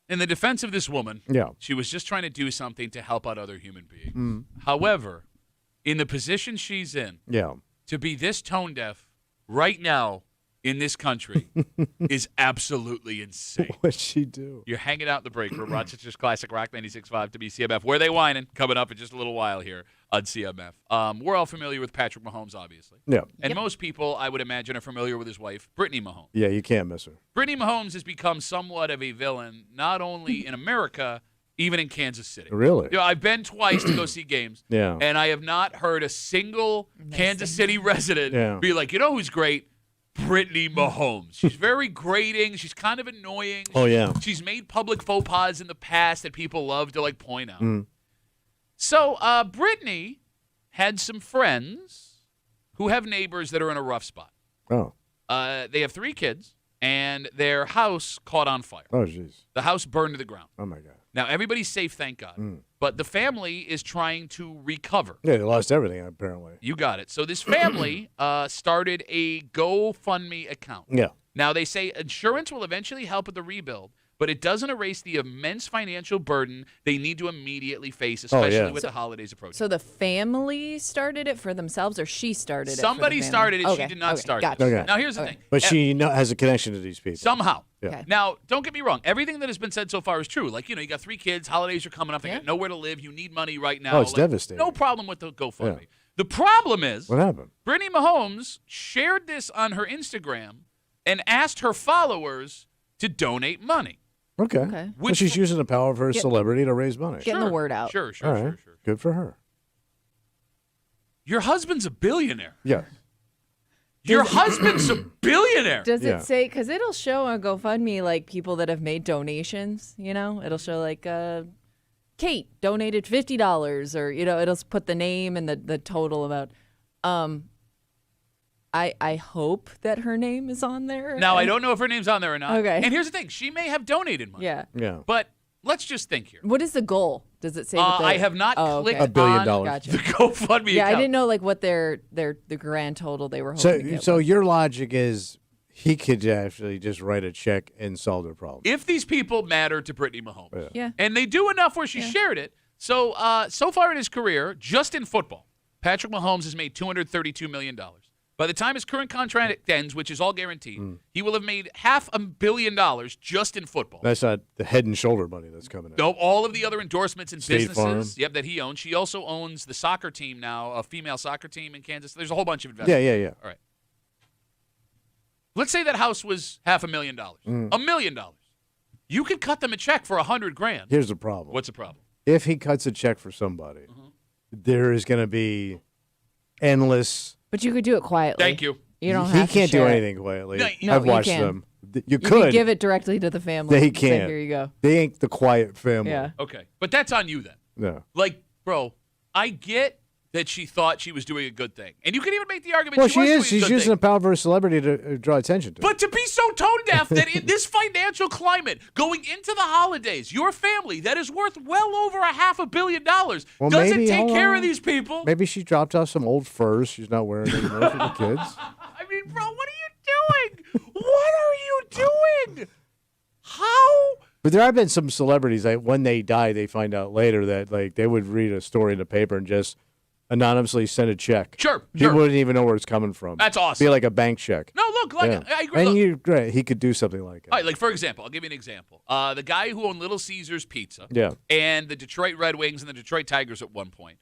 in the defense of this woman, Yeah. she was just trying to do something to help out other human beings. Mm. However, in the position she's in, Yeah. to be this tone deaf right now in this country is absolutely insane. What'd she do? You're hanging out in the break room, Rochester's Classic Rock 96.5 WCMF. Where They Whining? Coming up in just a little while here on CMF. We're all familiar with Patrick Mahomes, obviously. Yeah. And most people, I would imagine, are familiar with his wife, Brittany Mahomes. Yeah, you can't miss her. Brittany Mahomes has become somewhat of a villain, not only in America, even in Kansas City. Really? You know, I've been twice to go see games, Yeah. and I have not heard a single Kansas City resident Yeah. be like, you know who's great? Brittany Mahomes. She's very grating. She's kind of annoying. Oh, yeah. She's made public faux pas in the past that people love to like point out. Mm. So Brittany had some friends who have neighbors that are in a rough spot. Oh. They have 3 kids, and their house caught on fire. Oh, jeez. The house burned to the ground. Oh, my God. Now, everybody's safe, thank God. Mm. But the family is trying to recover. Yeah, they lost everything, apparently. You got it. So this family started a GoFundMe account. Yeah. Now, they say insurance will eventually help with the rebuild, but it doesn't erase the immense financial burden they need to immediately face, especially with the holidays approaching. So the family started it for themselves, or she started it? Somebody started it. Okay. She did not start Gotcha. it. Okay. Now, here's the thing. But she has a connection to these people. Somehow. Yeah. Okay. Now, don't get me wrong. Everything that has been said so far is true. Like, you know, you got 3 kids. Holidays are coming up. They got nowhere to live. You need money right now. Oh, it's devastating. No problem with the GoFundMe. Yeah. The problem is What happened? Brittany Mahomes shared this on her Instagram and asked her followers to donate money. Okay. Okay. Well, she's using the power of her Get- celebrity to raise money. Getting the word out. Sure. All right. Good for her. Your husband's a billionaire. Yeah. Your husband's a billionaire. Does Yeah. it say, because it'll show on GoFundMe, like, people that have made donations, you know? It'll show, like, Kate donated $50, or, you know, it'll put the name and the total amount. I hope that her name is on there. Now, I don't know if her name's on there or not. Okay. And here's the thing. She may have donated money. Yeah. Yeah. But let's just think here. What is the goal? Does it say? What I have not clicked $1 billion. on Gotcha. the GoFundMe Yeah, I account. didn't know, like, what the grand total they were hoping So, to get. so your logic is he could actually just write a check and solve their problem. If these people matter to Brittany Mahomes, Yeah. and they do enough where she shared it. So far in his career, just in football, Patrick Mahomes has made $232 million. By the time his current contract ends, which is all guaranteed, he will have made $500 million just in football. That's not the head and shoulder money that's coming in. No, all of the other endorsements and State businesses Farm. that he owns. She also owns the soccer team now, a female soccer team in Kansas. There's a whole bunch of investments. Yeah. All right. Let's say that house was $500,000. $1 million. You could cut them a check for $100,000. Here's the problem. What's the problem? If he cuts a check for somebody, there is going to be endless. But you could do it quietly. Thank you. You don't He have to can't do share it. anything quietly. No, I've you watched can. them. You You could. could give it directly to the family. They Say, can't. Here you go. They ain't the quiet family. Yeah. Okay. But that's on you then. No. Like, bro, I get that she thought she was doing a good thing. And you can even make the argument Well, she was she is. doing a She's good using thing. the power of her celebrity to draw attention to. But to be so tone deaf that in this financial climate, going into the holidays, your family that is worth well over $500 million doesn't maybe, take hold care on. of these people. Maybe she dropped off some old furs she's not wearing anymore for the kids. I mean, bro, what are you doing? What are you doing? How? But there have been some celebrities that when they die, they find out later that like they would read a story in the paper and just anonymously send a check. Sure. People wouldn't even know where it's coming from. That's awesome. Be like a bank check. No, look, like Yeah. I agree. And Look, you, right, he could do something like it. all right, like for example, I'll give you an example. The guy who owned Little Caesars Pizza Yeah. and the Detroit Red Wings and the Detroit Tigers at one point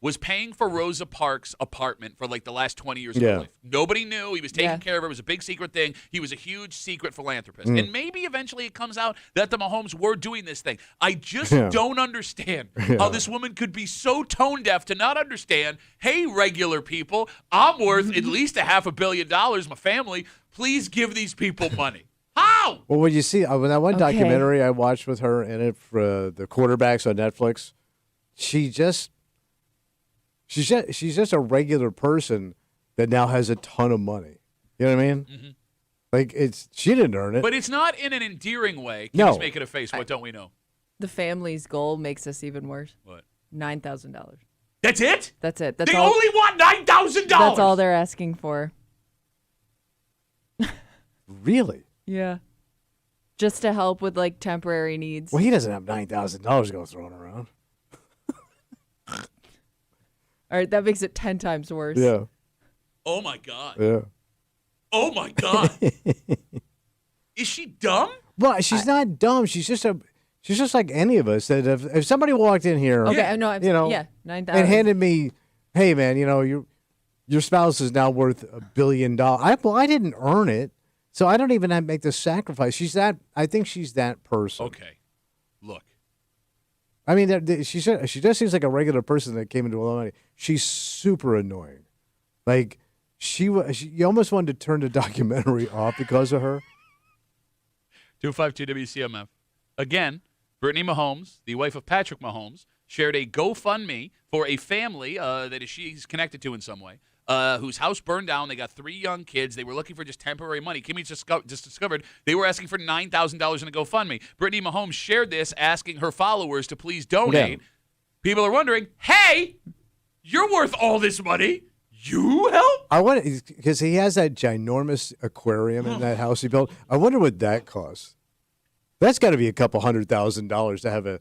was paying for Rosa Parks' apartment for like the last 20 years of Yeah. her life. Nobody knew. He was taking Yeah. care of her. It was a big secret thing. He was a huge secret philanthropist. Mm. And maybe eventually it comes out that the Mahomes were doing this thing. I just Yeah. don't understand Yeah. how this woman could be so tone deaf to not understand, hey, regular people, I'm worth at least $500 million, my family. Please give these people money. How? Well, when you see when that one Okay. documentary I watched with her in it for the quarterbacks on Netflix, she's just a regular person that now has a ton of money. You know what I mean? Mhm. Like she didn't earn it. But it's not in an endearing way. No. Kim's making a face. What don't we know? The family's goal makes us even worse. What? $9,000. That's it? That's it. That's They all. only want $9,000. That's all they're asking for. Really? Yeah. just to help with like temporary needs. Well, he doesn't have $9,000 to go throwing around. All right, that makes it 10 times worse. Yeah. Oh my God. Yeah. Oh my God. Is she dumb? Well, she's not dumb. She's just like any of us. That if somebody walked in here, Okay, no, you know, yeah, 9,000. and handed me, hey man, you know, your spouse is now worth $1 billion. I didn't earn it, so I don't even have to make the sacrifice. I think she's that person. Okay. Look. I mean, she just seems like a regular person that came into a lot of money. She's super annoying. Like you almost wanted to turn the documentary off because of her. 252 WCMF. Again, Brittany Mahomes, the wife of Patrick Mahomes, shared a GoFundMe for a family that she's connected to in some way, whose house burned down. They got 3 young kids. They were looking for just temporary money. Kimmy just discovered they were asking for $9,000 in a GoFundMe. Brittany Mahomes shared this, asking her followers to please donate. Yeah. People are wondering, hey, you're worth all this money. You help? I want because he has that ginormous aquarium in that house he built. I wonder what that costs. That's got to be a couple $100,000 to have a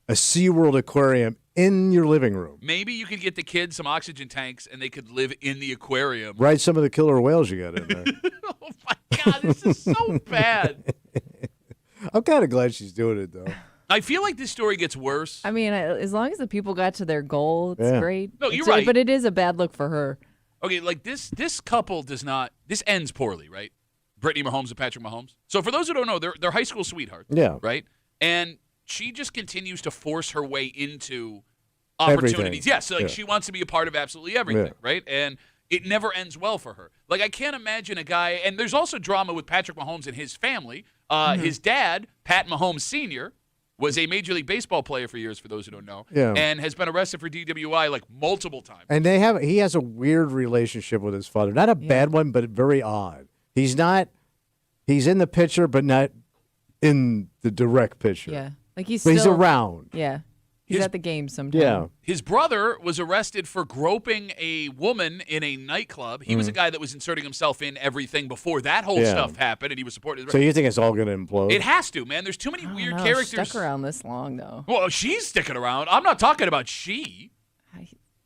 SeaWorld aquarium in your living room. Maybe you could get the kids some oxygen tanks and they could live in the aquarium. Right, some of the killer whales you got in there. Oh my God, this is so bad. I'm kind of glad she's doing it though. I feel like this story gets worse. I mean, as long as the people got to their goal, it's great. No, you're right. But it is a bad look for her. Okay, like this couple does not. This ends poorly, right? Brittany Mahomes and Patrick Mahomes. So for those who don't know, they're high school sweethearts. Yeah. Right. And she just continues to force her way into opportunities. Everything. Yes, like she wants to be a part of absolutely everything, Yeah. right? And it never ends well for her. Like I can't imagine a guy. And there's also drama with Patrick Mahomes and his family. His dad, Pat Mahomes Sr., was a Major League Baseball player for years, for those who don't know, and has been arrested for DWI like multiple times. And he has a weird relationship with his father. Not a bad one, but very odd. He's in the picture, but not in the direct picture. Yeah. Like he's around. Yeah. He's at the game sometimes. Yeah. His brother was arrested for groping a woman in a nightclub. He was a guy that was inserting himself in everything before that whole stuff happened, and he was supported. So you think it's all going to implode? It has to, man. There's too many weird characters. Stuck around this long, though. Well, she's sticking around. I'm not talking about she.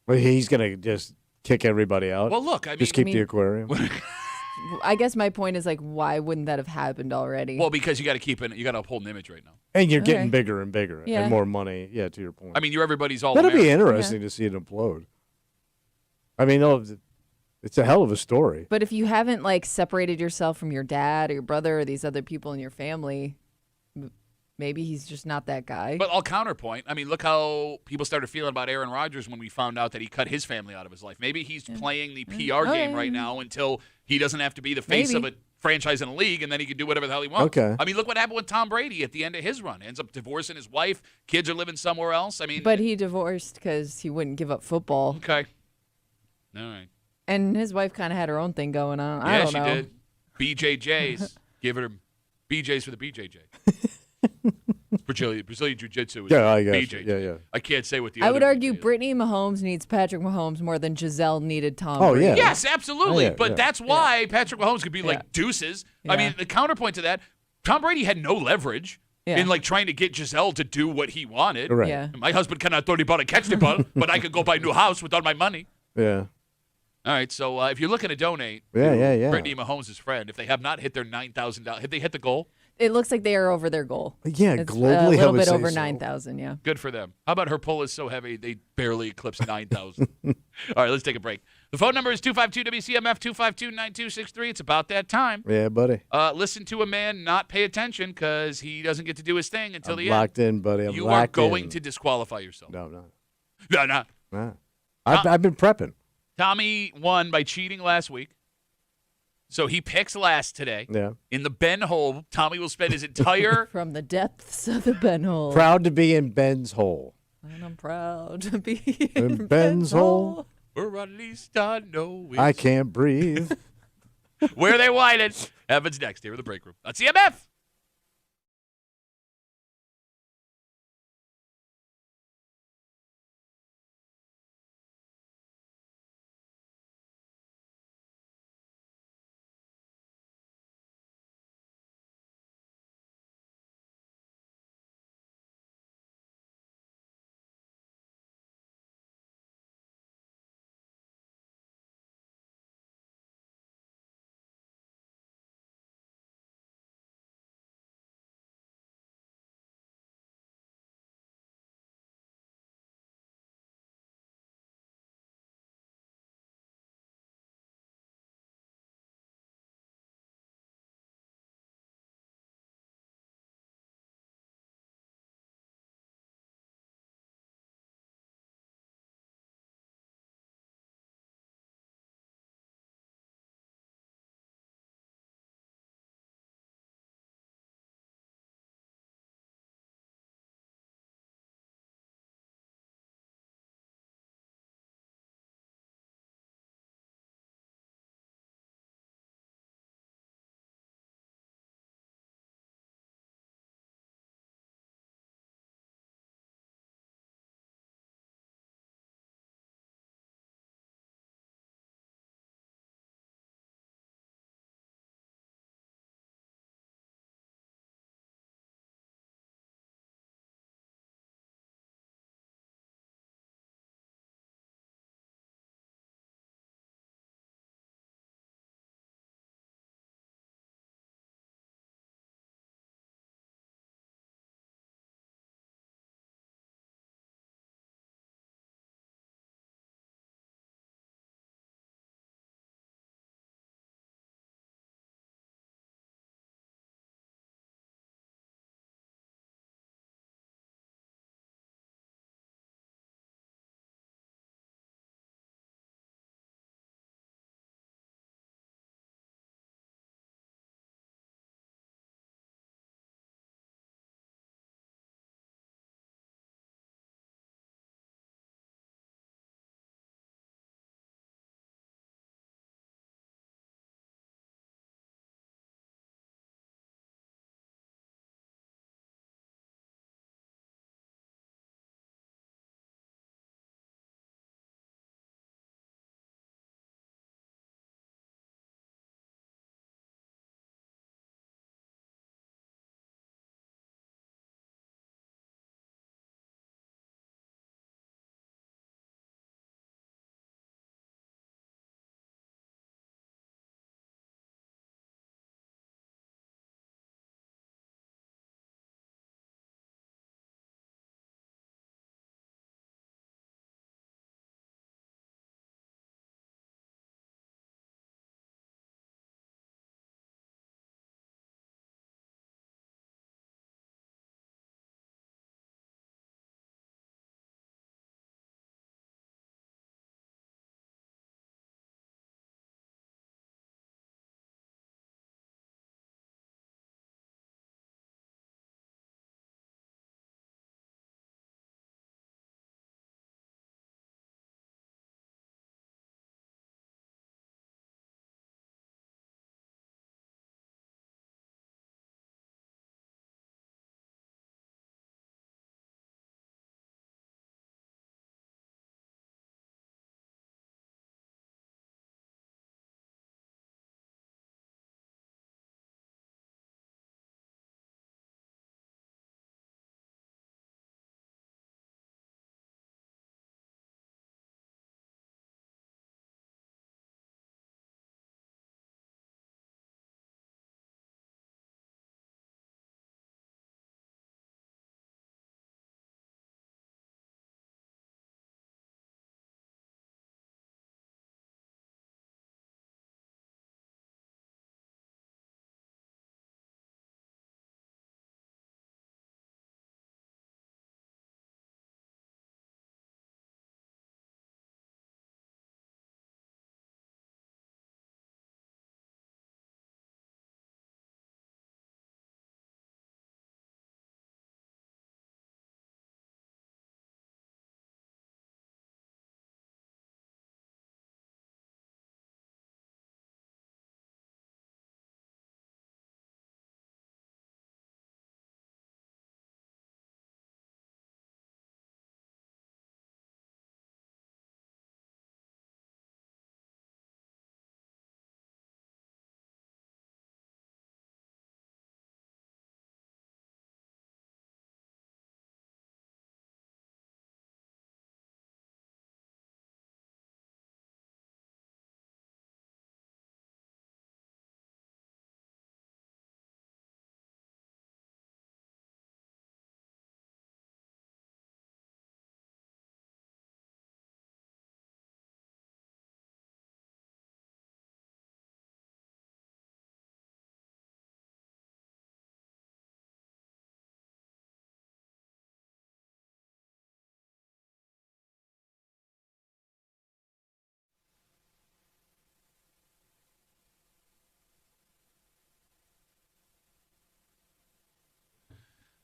Well, he's going to just kick everybody out. Well, look, I mean, just keep the aquarium. I guess my point is, like, why wouldn't that have happened already? Well, because you got to uphold an image right now. And you're getting bigger and bigger Yeah. and more money. Yeah, to your point. I mean, you're everybody's all. That'll be American. interesting to see it implode. I mean, it's a hell of a story. But if you haven't, like, separated yourself from your dad or your brother or these other people in your family, maybe he's just not that guy. But I'll counterpoint. I mean, look how people started feeling about Aaron Rodgers when we found out that he cut his family out of his life. Maybe he's playing the PR game right now until he doesn't have to be the face of a franchise in a league, and then he can do whatever the hell he wants. Okay. I mean, look what happened with Tom Brady at the end of his run. Ends up divorcing his wife. Kids are living somewhere else. I mean, But he divorced because he wouldn't give up football. Okay. All right. And his wife kind of had her own thing going on. Yeah, I don't she know. did. BJJs. Give her BJs for the BJJ. It's Brazilian Jiu-Jitsu. Is Yeah, I guess. BJJ. Yeah. I can't say what the I other would argue BJ is. Brittany Mahomes needs Patrick Mahomes more than Giselle needed Tom Oh, Brady. yeah. Yes, absolutely. Oh, yeah, but yeah. that's why Patrick Mahomes could be like deuces. I Yeah. mean, the counterpoint to that, Tom Brady had no leverage in like trying to get Giselle to do what he wanted. Correct. Yeah. My husband cannot throw the ball and catch the ball, but I could go buy a new house without my money. Yeah. All right, so if you're looking to donate Yeah. Brittany Mahomes' friend, if they have not hit their $9,000, have they hit the goal? It looks like they are over their goal. Yeah, It's globally, a I little would bit say over so. 9,000, yeah. Good for them. How about her pull is so heavy they barely eclipse 9,000? All right, let's take a break. The phone number is 252-WCMF, 252-9263. It's about that time. Yeah, buddy. Listen to a man not pay attention because he doesn't get to do his thing until the Locked end. in, buddy. I'm You are locked going in. to disqualify yourself. No. No. I've been prepping. Tommy won by cheating last week. So he picks last today. Yeah. In the Ben hole, Tommy will spend his entire From the depths of the Ben hole. Proud to be in Ben's hole. And I'm proud to be In Ben's hole. or at least I know it's I can't breathe. where they whine it. Happens next here in the break room. On CMF.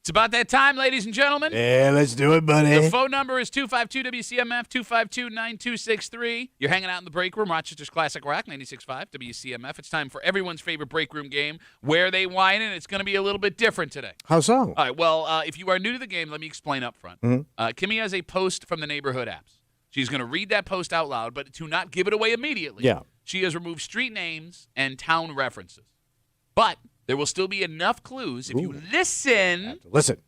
It's about that time, ladies and gentlemen. Yeah, let's do it, buddy. The phone number is 252-WCMF, 252-9263. You're hanging out in the break room, Rochester's Classic Rock, 96.5 WCMF. It's time for everyone's favorite break room game, Where They Whine, and it's going to be a little bit different today. How so? All right, well, if you are new to the game, let me explain up front. Kimmy has a post from the neighborhood apps. She's going to read that post out loud, but to not give it away immediately, she has removed street names and town references. But there will still be enough clues if you listen,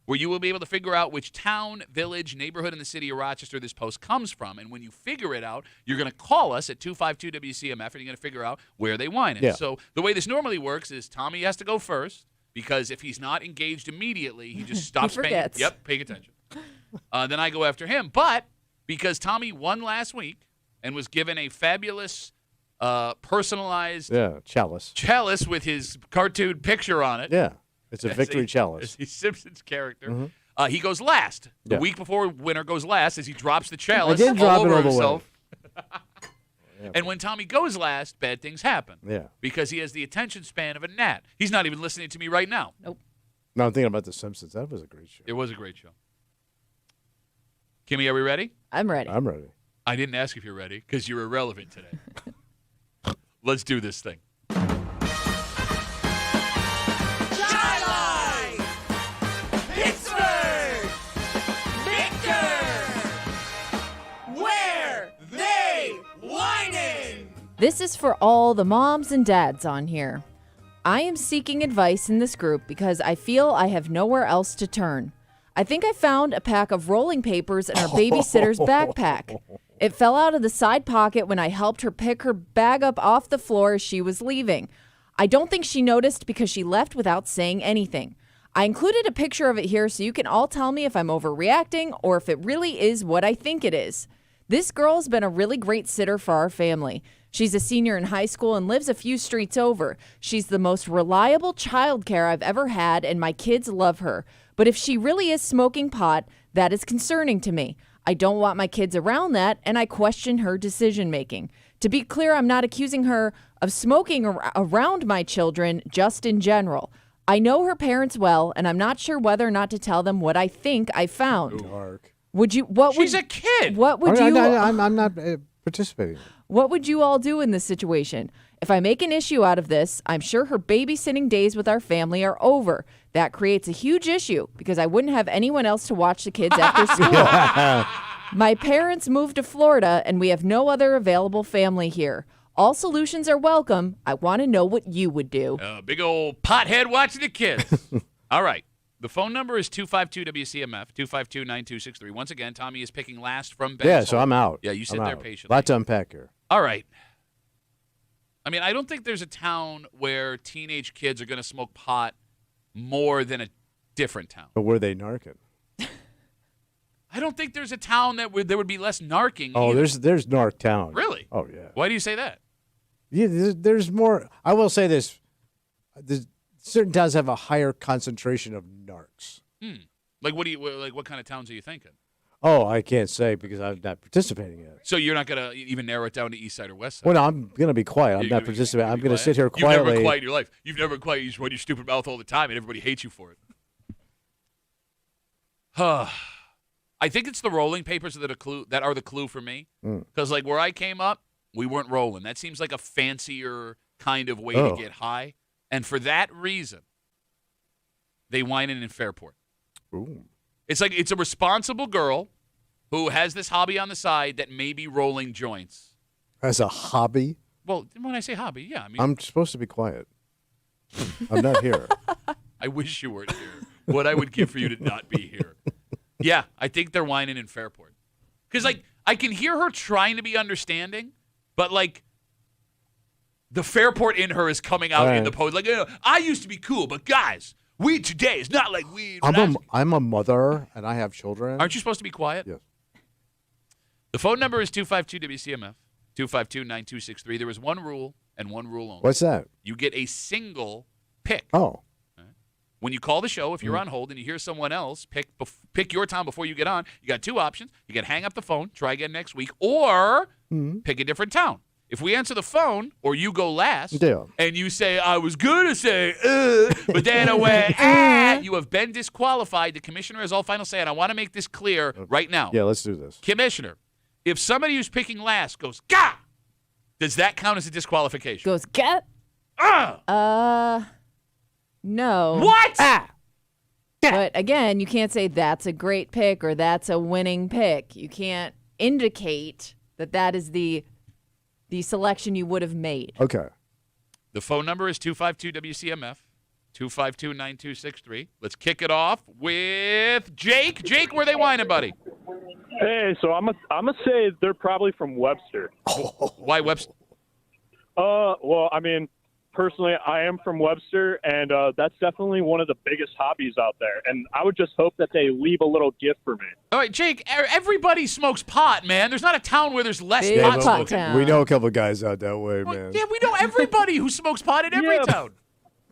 where you will be able to figure out which town, village, neighborhood in the city of Rochester this post comes from. And when you figure it out, you're going to call us at 252-WCMF, and you're going to figure out where they whine it. Yeah. So the way this normally works is Tommy has to go first, because if he's not engaged immediately, he just stops paying attention. Then I go after him. But because Tommy won last week and was given a fabulous personalized chalice with his cartoon picture on it. Yeah, it's a victory chalice. It's a Simpsons character. He goes last. The week before winner goes last as he drops the chalice all over himself. And when Tommy goes last, bad things happen. Yeah. Because he has the attention span of a gnat. He's not even listening to me right now. Nope. No, I'm thinking about The Simpsons. That was a great show. It was a great show. Kimmy, are we ready? I'm ready. I'm ready. I didn't ask if you're ready because you're irrelevant today. Let's do this thing. Pittsburgh! Victor! Where they whining? This is for all the moms and dads on here. I am seeking advice in this group because I feel I have nowhere else to turn. I think I found a pack of rolling papers in our babysitter's backpack. It fell out of the side pocket when I helped her pick her bag up off the floor as she was leaving. I don't think she noticed because she left without saying anything. I included a picture of it here so you can all tell me if I'm overreacting or if it really is what I think it is. This girl's been a really great sitter for our family. She's a senior in high school and lives a few streets over. She's the most reliable childcare I've ever had, and my kids love her. But if she really is smoking pot, that is concerning to me. I don't want my kids around that, and I question her decision-making. To be clear, I'm not accusing her of smoking around my children, just in general. I know her parents well, and I'm not sure whether or not to tell them what I think I found. Dark. She's a kid. What would you? I'm not participating. What would you all do in this situation? If I make an issue out of this, I'm sure her babysitting days with our family are over. That creates a huge issue because I wouldn't have anyone else to watch the kids after school. My parents moved to Florida, and we have no other available family here. All solutions are welcome. I want to know what you would do. Big old pothead watching the kids. All right. The phone number is 252-WCMF, 252-9263. Once again, Tommy is picking last from Ben's Yeah, so home. I'm out. Yeah, you sit I'm there out. patiently. Lot to unpack here. All right. I mean, I don't think there's a town where teenage kids are going to smoke pot more than a different town. But were they narking? I don't think there's a town that there would be less narking. Oh, either. there's narc town. Really? Oh, yeah. Why do you say that? Yeah, there's more. I will say this. Certain towns have a higher concentration of narcs. Like what kind of towns are you thinking? Oh, I can't say because I'm not participating yet. So you're not going to even narrow it down to East Side or West Side? Well, no, I'm going to be quiet. I'm not participating. I'm going to sit here quietly. You've never been quiet in your life. You've never been quiet. You just run your stupid mouth all the time, and everybody hates you for it. I think it's the rolling papers that are the clue for me. Because like where I came up, we weren't rolling. That seems like a fancier kind of way to get high. And for that reason, they whine in Fairport. Ooh. It's like it's a responsible girl who has this hobby on the side that may be rolling joints. As a hobby? Well, when I say hobby, yeah. I mean, I'm supposed to be quiet. I'm not here. I wish you weren't here. What I would give for you to not be here. Yeah, I think they're whining in Fairport. Because, like, I can hear her trying to be understanding, but, like, the Fairport in her is coming out in the post. Like, I used to be cool, but, guys, weed today is not like weed. I'm a mother, and I have children. Aren't you supposed to be quiet? Yes. The phone number is 252-WCMF, 252-9263. There is one rule and one rule only. What's that? You get a single pick. Oh. When you call the show, if you're on hold and you hear someone else pick your time before you get on, you got two options. You can hang up the phone, try again next week, or pick a different town. If we answer the phone or you go last Yeah. and you say, I was going to say, but then I went, you have been disqualified. The commissioner has all final say, and I want to make this clear right now. Yeah, let's do this. Commissioner, if somebody who's picking last goes, gah, does that count as a disqualification? Goes get. No. What? But again, you can't say that's a great pick or that's a winning pick. You can't indicate that is the selection you would have made. Okay. The phone number is 252-WCMF, 252-9263. Let's kick it off with Jake. Jake, where they whining, buddy? Hey, so I'm gonna say they're probably from Webster. Why Webster? Well, I mean, personally, I am from Webster, and that's definitely one of the biggest hobbies out there. And I would just hope that they leave a little gift for me. All right, Jake, everybody smokes pot, man. There's not a town where there's less Big pot pot smoking. town. We know a couple of guys out that way, Well, man. yeah, we know everybody who smokes pot in every town.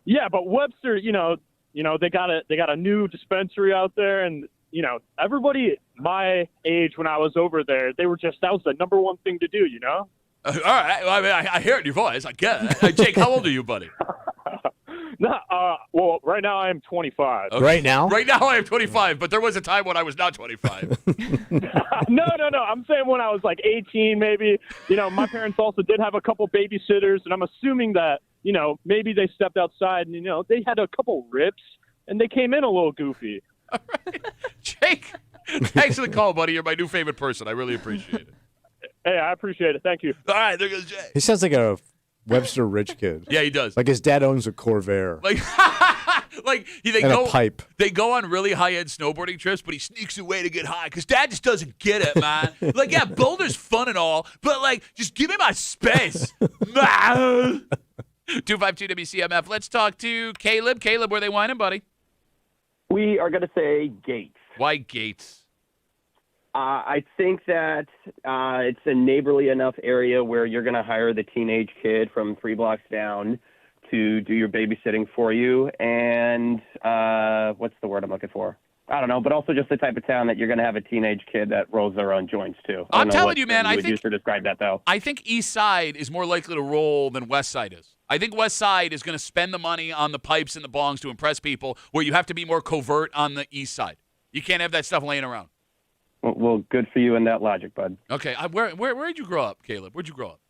Yeah, but Webster, you know, they got a new dispensary out there, and you know, everybody my age when I was over there, that was the number one thing to do, you know. All right, I mean, I hear it in your voice. I get it. Jake, how old are you, buddy? No, well, right now I am 25. Okay. Right now? Right now I am 25, but there was a time when I was not 25. No. I'm saying when I was like 18, maybe. You know, my parents also did have a couple babysitters, and I'm assuming that, you know, maybe they stepped outside and, you know, they had a couple rips, and they came in a little goofy. All right. Jake, thanks for the call, buddy. You're my new favorite person. I really appreciate it. Hey, I appreciate it. Thank you. All right, there goes Jake. He sounds like a Webster rich kid. Yeah, he does. Like his dad owns a Corvair. Like they and go, a pipe. They go on really high-end snowboarding trips, but he sneaks away to get high because Dad just doesn't get it, man. Like, yeah, Boulder's fun and all, but, like, just give me my space. 252-WCMF. Let's talk to Caleb. Caleb, where they whining, buddy? We are going to say Gates. Why Gates? I think that it's a neighborly enough area where you're going to hire the teenage kid from 3 blocks down to do your babysitting for you. And what's the word I'm looking for? I don't know, but also just the type of town that you're going to have a teenage kid that rolls their own joints too. I'm telling you, man, I think use to describe that though. I think East Side is more likely to roll than West Side is. I think West Side is going to spend the money on the pipes and the bongs to impress people, where you have to be more covert on the East Side. You can't have that stuff laying around. Well, good for you in that logic, bud. Okay, where did you grow up, Caleb? Where'd you grow up?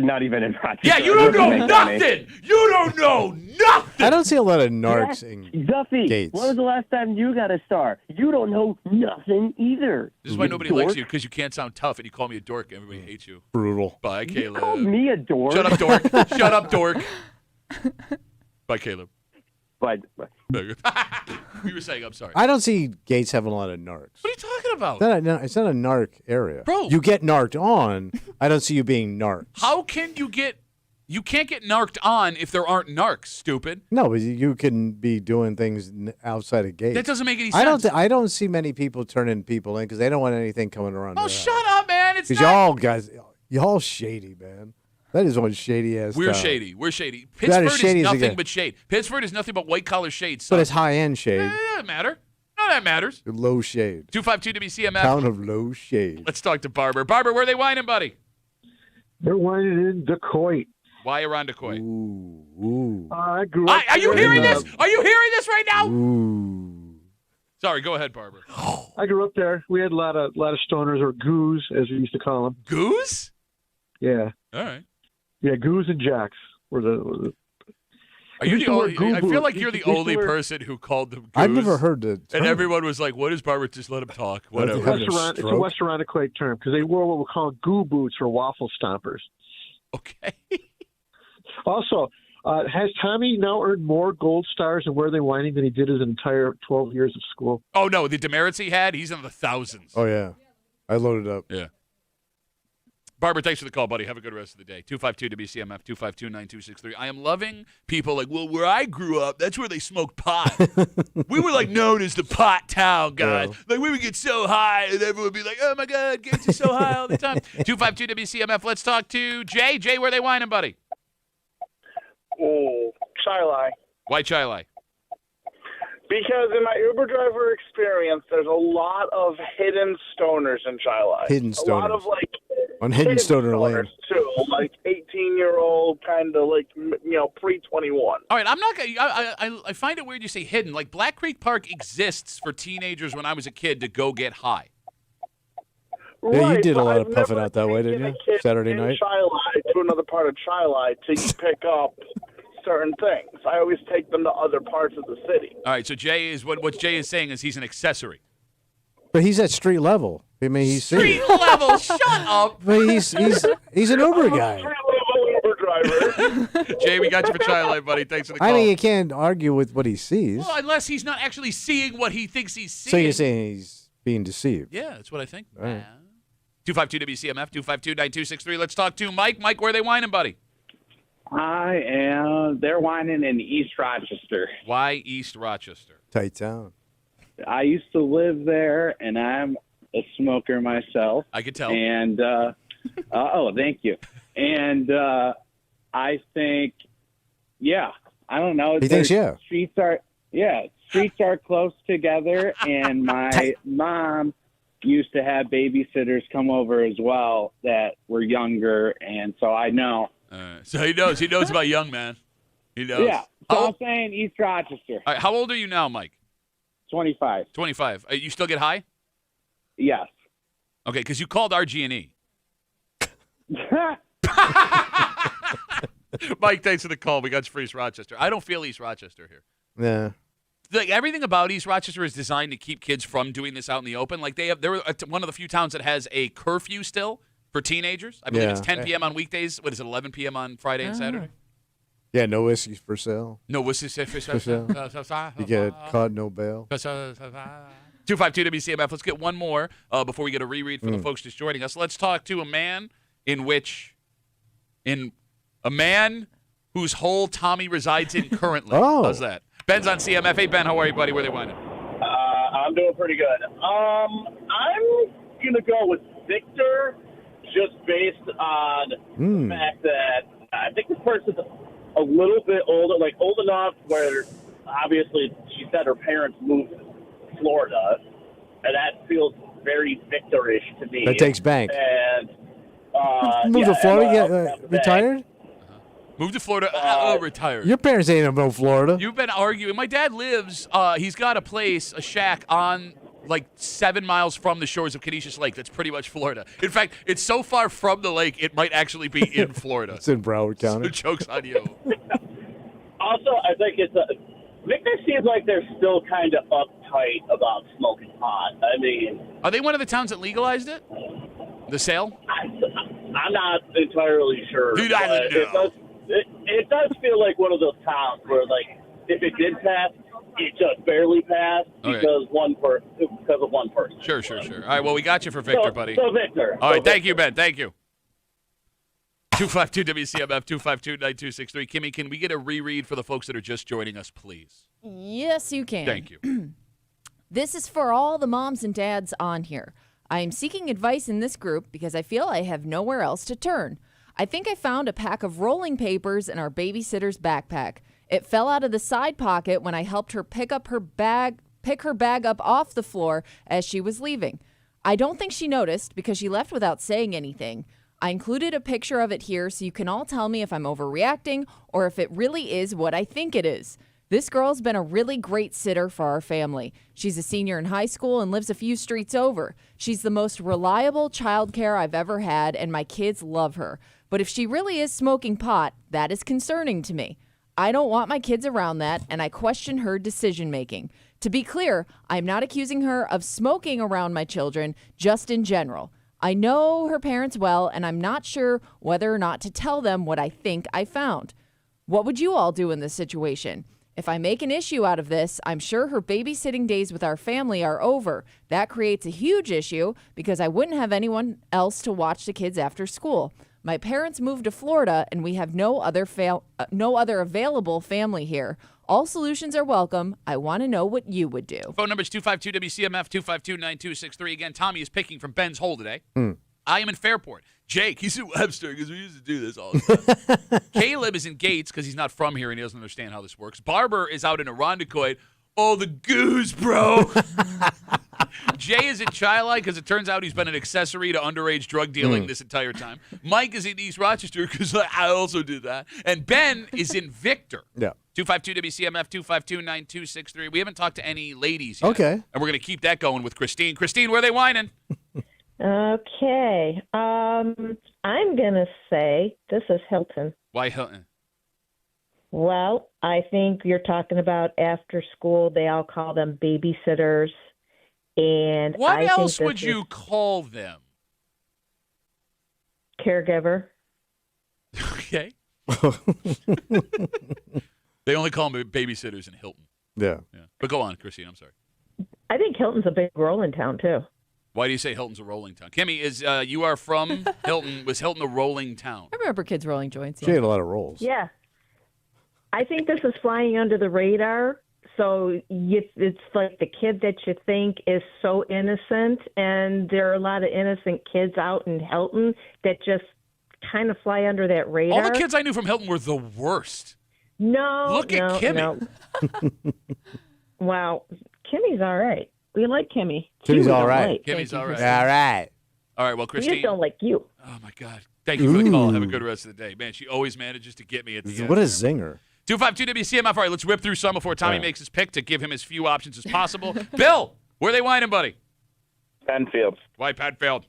Not even in Rochester. Yeah, you don't know nothing. You don't know nothing. I don't see a lot of narcs in Duffy, Gates. when was the last time you got a star? You don't know nothing either. This is why nobody likes you, because you can't sound tough and you call me a dork. Everybody hates you. Brutal. Bye, Caleb. You called me a dork. Shut up, dork. Shut up, dork. Bye, Caleb. Bye. You were saying, I'm sorry. I don't see Gates having a lot of narcs. What are you talking about? It's not a narc area. Bro. You get narked on. I don't see you being narcs. How can you get... You can't get narked on if there aren't narcs, stupid. No, but you can be doing things outside of Gates. That doesn't make any sense. I don't see many people turning people in because they don't want anything coming around. Oh, shut up, man. It's Because y'all shady, man. That is one shady ass. We're town. shady. We're shady. That Pittsford is shady nothing but shade. Pittsford is nothing but white collar shade. Son. But it's high end shade. It doesn't matter. None of that matters. Low shade. 252-WCMF. Town of low shade. Let's talk to Barber. Barber, where are they whining, buddy? They're whining in Decoit. Why around Decoit? Ooh. I grew up. Are you hearing there. this? Are you hearing this right now? Ooh. Sorry, go ahead, Barber. I grew up there. We had a lot of stoners, or goos, as we used to call them. Goose? Yeah. All right. Yeah, goos and jacks were the Are you used the to wear only? goo I feel boots. like you're the Used to only wear- person who called them goose. I've never heard the term. And everyone was like, "What is Barber? Just let him talk." Whatever. It's a West Irondequoit term because they wore what we call goo boots or waffle stompers. Okay. Also, has Tommy now earned more gold stars in Where They Whining than he did his entire 12 years of school? Oh no, the demerits he had, he's in the thousands. Oh yeah, I loaded up. Yeah. Barber, thanks for the call, buddy. Have a good rest of the day. 252-WCMF, 252-9263. I am loving people like, well, where I grew up, that's where they smoked pot. We were, like, known as the pot town, guys. Yeah. Like, we would get so high, and everyone would be like, oh, my God, Gates is so high all the time. 252-WCMF, let's talk to Jay. Jay, where they whining, buddy? Oh, Chili. Why Chili? Because in my Uber driver experience, there's a lot of hidden stoners in Chili. Hidden A lot stoners. of, like, On Hidden Stoner Lane. Too, like 18-year-old, kind of like, pre-21. All right, I'm not going to. I find it weird you say hidden. Like, Black Creek Park exists for teenagers when I was a kid to go get high. Yeah, you did a but lot I've of puffing never out that way, taken didn't a you? kid Saturday in night? Chi-Li to another part of Chi-Li to pick up certain things. I always take them to other parts of the city. All right, so Jay is what Jay is saying is he's an accessory. But he's at street level. I mean, he's Street level, shut up. But he's an Uber guy. Uber driver. Jay, we got you for Chi-Li, buddy. Thanks for the call. I mean, you can't argue with what he sees. Well, unless he's not actually seeing what he thinks he's seeing. So you're saying he's being deceived? Yeah, that's what I think. All right. 252 WCMF, 252-9263. Let's talk to Mike. Mike, where are they whining, buddy? They're whining in East Rochester. Why East Rochester? Tight town. I used to live there, and I'm a smoker myself. I could tell. And, thank you. And I think, I don't know. He thinks, yeah. Streets are close together, and my mom used to have babysitters come over as well that were younger, and so I know. So he knows. He knows about young man. He knows. Yeah. So I'm saying East Rochester. All right, how old are you now, Mike? 25. 25. You still get high? Yes. Okay, because you called RG&E. Mike, thanks for the call. We got you for East Rochester. I don't feel East Rochester here. Yeah. Like, everything about East Rochester is designed to keep kids from doing this out in the open. Like, they're one of the few towns that has a curfew still for teenagers. I believe it's 10 p.m. on weekdays. What is it, 11 p.m. on Friday and Saturday? Yeah, no whiskeys for sale. No whiskeys for sale. You get caught, no bail. 252 WCMF. Let's get one more before we get a reread for the folks just joining us. Let's talk to a man a man whose hole Tommy resides in currently. Oh. How's that? Ben's on CMF. Hey, Ben, how are you, buddy? Where are they whining? I'm doing pretty good. I'm going to go with Victor just based on the fact that I think this person's a little bit older, like old enough where obviously she said her parents moved to Florida, and that feels very Victor-ish to me. That takes bank. And Move to Florida, get retired? Moved to Florida, retired. Your parents ain't in Florida. You've been arguing. My dad lives, he's got a place, a shack on like 7 miles from the shores of Canisius Lake. That's pretty much Florida. In fact, it's so far from the lake, it might actually be in Florida. It's in Broward County. So joke's on you. Also, I think Victor seems like they're still kind of uptight about smoking pot. I mean, Are they one of the towns that legalized it? The sale? I'm not entirely sure. Dude, I but don't know. It does feel like one of those towns where, like, if it did pass, it just barely passed because of one person. Sure. All right, well, we got you for Victor, buddy. So Victor. All right, thank you, Ben. Thank you. 252 WCMF, 252-9263. Kimmy, can we get a reread for the folks that are just joining us, please? Yes, you can. Thank you. This is for all the moms and dads on here. I am seeking advice in this group because I feel I have nowhere else to turn. I think I found a pack of rolling papers in our babysitter's backpack. It fell out of the side pocket when I helped her pick her bag up off the floor as she was leaving. I don't think she noticed because she left without saying anything. I included a picture of it here so you can all tell me if I'm overreacting or if it really is what I think it is. This girl's been a really great sitter for our family. She's a senior in high school and lives a few streets over. She's the most reliable childcare I've ever had, and my kids love her. But if she really is smoking pot, that is concerning to me. I don't want my kids around that, and I question her decision-making. To be clear, I'm not accusing her of smoking around my children, just in general. I know her parents well, and I'm not sure whether or not to tell them what I think I found. What would you all do in this situation? If I make an issue out of this, I'm sure her babysitting days with our family are over. That creates a huge issue because I wouldn't have anyone else to watch the kids after school. My parents moved to Florida, and we have no other available family here. All solutions are welcome. I want to know what you would do. Phone number is 252-WCMF, 252-9263. Again, Tommy is picking from Ben's hole today. I am in Fairport. Jake, he's in Webster because we used to do this all the time. Caleb is in Gates because he's not from here and he doesn't understand how this works. Barber is out in Irondequoit. Oh, the goose, bro. Jay is in Chi-Li because it turns out he's been an accessory to underage drug dealing this entire time. Mike is in East Rochester because I also did that. And Ben is in Victor. Yeah. 252-WCMF, 252-9263. We haven't talked to any ladies yet. Okay. And we're going to keep that going with Christine. Christine, where are they whining? Okay. I'm going to say this is Hilton. Why Hilton? Well, I think you're talking about after school. They all call them babysitters. And What I else think would this you is call them? caregiver. Okay. They only call them babysitters in Hilton. Yeah. But go on, Christine. I'm sorry. I think Hilton's a big rolling town, too. Why do you say Hilton's a rolling town? Kimmy, you are from Hilton. Was Hilton a rolling town? I remember kids rolling joints. She had a lot of rolls. Yeah. I think this is flying under the radar. So it's like the kid that you think is so innocent, and there are a lot of innocent kids out in Hilton that just kind of fly under that radar. All the kids I knew from Hilton were the worst. No. Look at Kimmy. No. Wow. Kimmy's all right. We like Kimmy. Kimmy's we all don't right. like. Kimmy's all right. All right. All right, well, We Christine. just don't like you. Oh, my God. Thank you for the call. Have a good rest of the day. Man, she always manages to get me at the end. What a zinger. 252-WCMF. All right, let's whip through some before Tommy makes his pick to give him as few options as possible. Bill, where are they whining, buddy? Penfield. Why Penfield?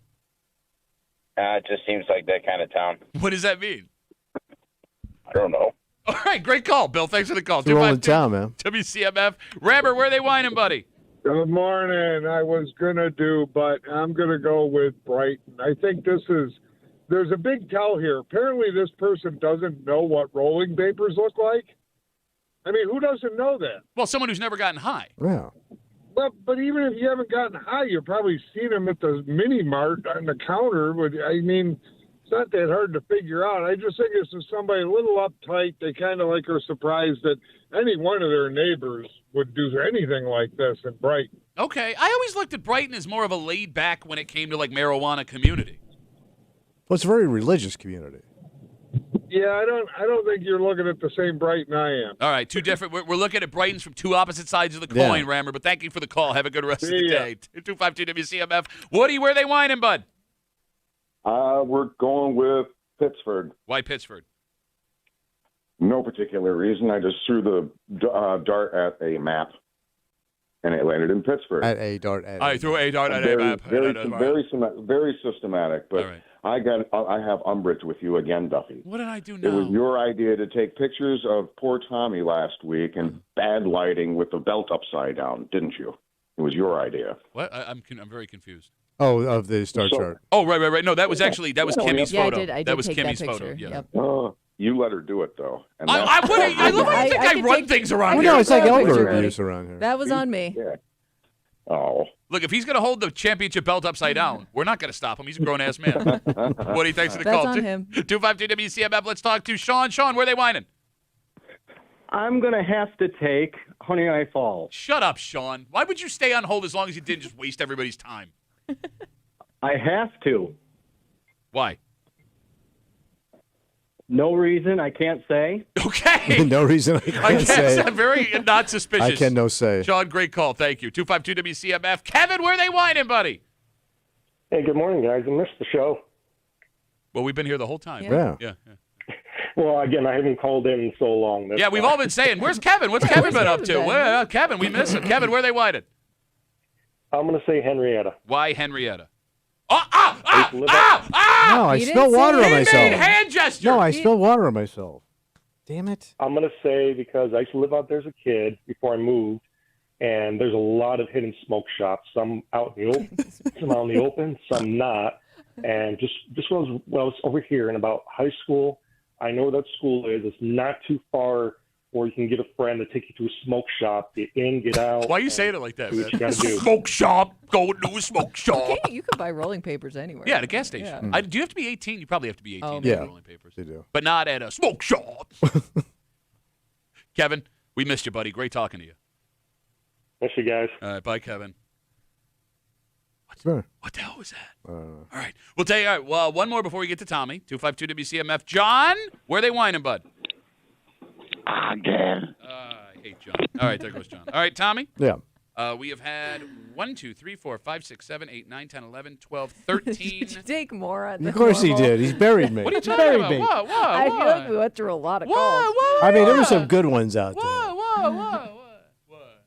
It just seems like that kind of town. What does that mean? I don't know. All right, great call, Bill. Thanks for the call. It's a rolling town, man. WCMF. Rammer, where are they whining, buddy? Good morning. I was going to do, but I'm going to go with Brighton. I think there's a big tell here. Apparently this person doesn't know what rolling papers look like. I mean, who doesn't know that? Well, someone who's never gotten high. Yeah. But even if you haven't gotten high, you've probably seen them at the mini mart on the counter. But I mean, it's not that hard to figure out. I just think this is somebody a little uptight. They kind of like are surprised that any one of their neighbors would do anything like this in Brighton. Okay. I always looked at Brighton as more of a laid back when it came to like marijuana community. Well, it's a very religious community. Yeah, I don't think you're looking at the same Brighton I am. All right, two different. We're looking at Brightons from two opposite sides of the coin, Yeah. Rammer. But thank you for the call. Have a good rest of the See ya. day. 252-WCMF. Woody, where are they whining, bud? We're going with Pittsford. Why Pittsford? No particular reason. I just threw the dart at a map, and it landed in Pittsburgh. At a dart. At I threw a dart at a very, map. very systematic. But I have umbrage with you again, Duffy. What did I do It now? was your idea to take pictures of poor Tommy last week and bad lighting with the belt upside down, didn't you? It was your idea. What? I'm very confused. Oh, of the star chart. Oh, right. No, that was Kimmy's Yeah, photo. I did that was take that Kimmy's picture. photo. Yeah. Yep. Oh, you let her do it though. And I love how you think I run things around here. No, it's like elder Picture abuse around here. That was on me. Yeah. Oh. Look, if he's going to hold the championship belt upside down, we're not going to stop him. He's a grown-ass man. Woody, thanks for the That's call. on him. 252-WCMF. Let's talk to Sean. Sean, where are they whining? I'm going to have to take Honey I Fall. Shut up, Sean. Why would you stay on hold as long as you didn't just waste everybody's time? I have to. Why? No reason, I can't say. Okay. No reason I can't say. I'm very not suspicious. I can no say. Sean, great call. Thank you. 252-WCMF. Kevin, where are they whining, buddy? Hey, good morning, guys. I missed the show. Well, we've been here the whole time. Yeah. Well, again, I haven't called in so long. That's Yeah, we've why. all been saying, where's Kevin? What's Kevin been up to? Well, Kevin, we miss him. Kevin, where are they whining? I'm going to say Henrietta. Why Henrietta? No, I He spilled didn't water say on it. myself. He made hand gesture. No, I spilled water on myself. Damn it. I'm going to say because I used to live out there as a kid before I moved, and there's a lot of hidden smoke shops, some out in the open, some out in the open, some not. And just when I was over here in about high school, I know where that school is. It's not too far where you can get a friend to take you to a smoke shop, get in, get out. Why are you saying it like that, do man? what you gotta do. Smoke shop. Go to a smoke shop. You could buy rolling papers anywhere. Yeah, at a gas station. Yeah. Do you have to be 18? You probably have to be 18 to Yeah. get rolling papers. They do. But not at a smoke shop. Kevin, we missed you, buddy. Great talking to you. Miss you guys. All right, bye, Kevin. Sure. What the hell was that? All right. We'll tell you. All right, well, one more before we get to Tommy. 252-WCMF. John, where are they whining, bud? Again. I hate John. All right, there goes John. All right, Tommy? Yeah. We have had 1, 2, 3, 4, 5, 6, 7, 8, 9, 10, 11, 12, 13. Did you take more on Of course he normal? did. He's buried me. What are you He talking buried about? me. What? I feel like we went through a lot of calls. I mean, there were some good ones out there. Whoa.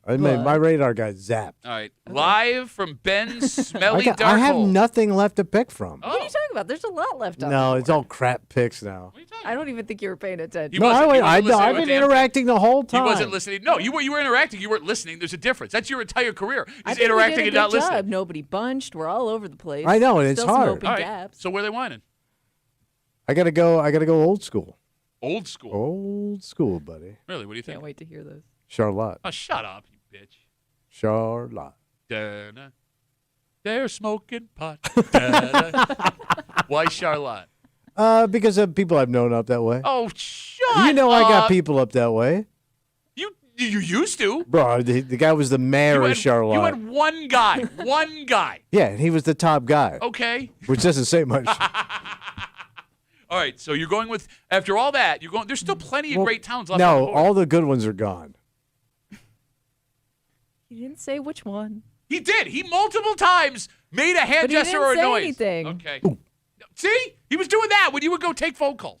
I mean, my radar got zapped. All right. Live from Ben's Smelly Dark I have Hole. nothing left to pick from. What are you talking about? There's a lot left on No, the it's all crap picks now. I don't even think you were paying attention. He wasn't. He wasn't listening I've to been a damn interacting the whole He time. wasn't listening. No, you were interacting. You weren't listening. There's a difference. That's your entire career. I Is think interacting we and did a not good job. listening. Nobody bunched. We're all over the place. I know, and it's Still some hard. open All right. gaps. So where are they whining? I gotta go old school. Old school. Old school, buddy. Really? What do you think? Can't wait to hear those. Charlotte. Oh, shut up, you bitch. Charlotte. Da-na. They're smoking pot. Da-na. Why Charlotte? Because of people I've known up that way. Oh, shut You know I got up. people up that way. You used to. Bro, the guy was the mayor of Charlotte. You had one guy. One guy. Yeah, and he was the top guy. Okay. Which doesn't say much. All right, so you're going with, after all that, you're going, there's still plenty of great towns left on the No, board. all the good ones are gone. He didn't say which one. He did. He multiple times made a hand But he gesture didn't or a say noise. anything. Okay. See? He was doing that when you would go take phone calls.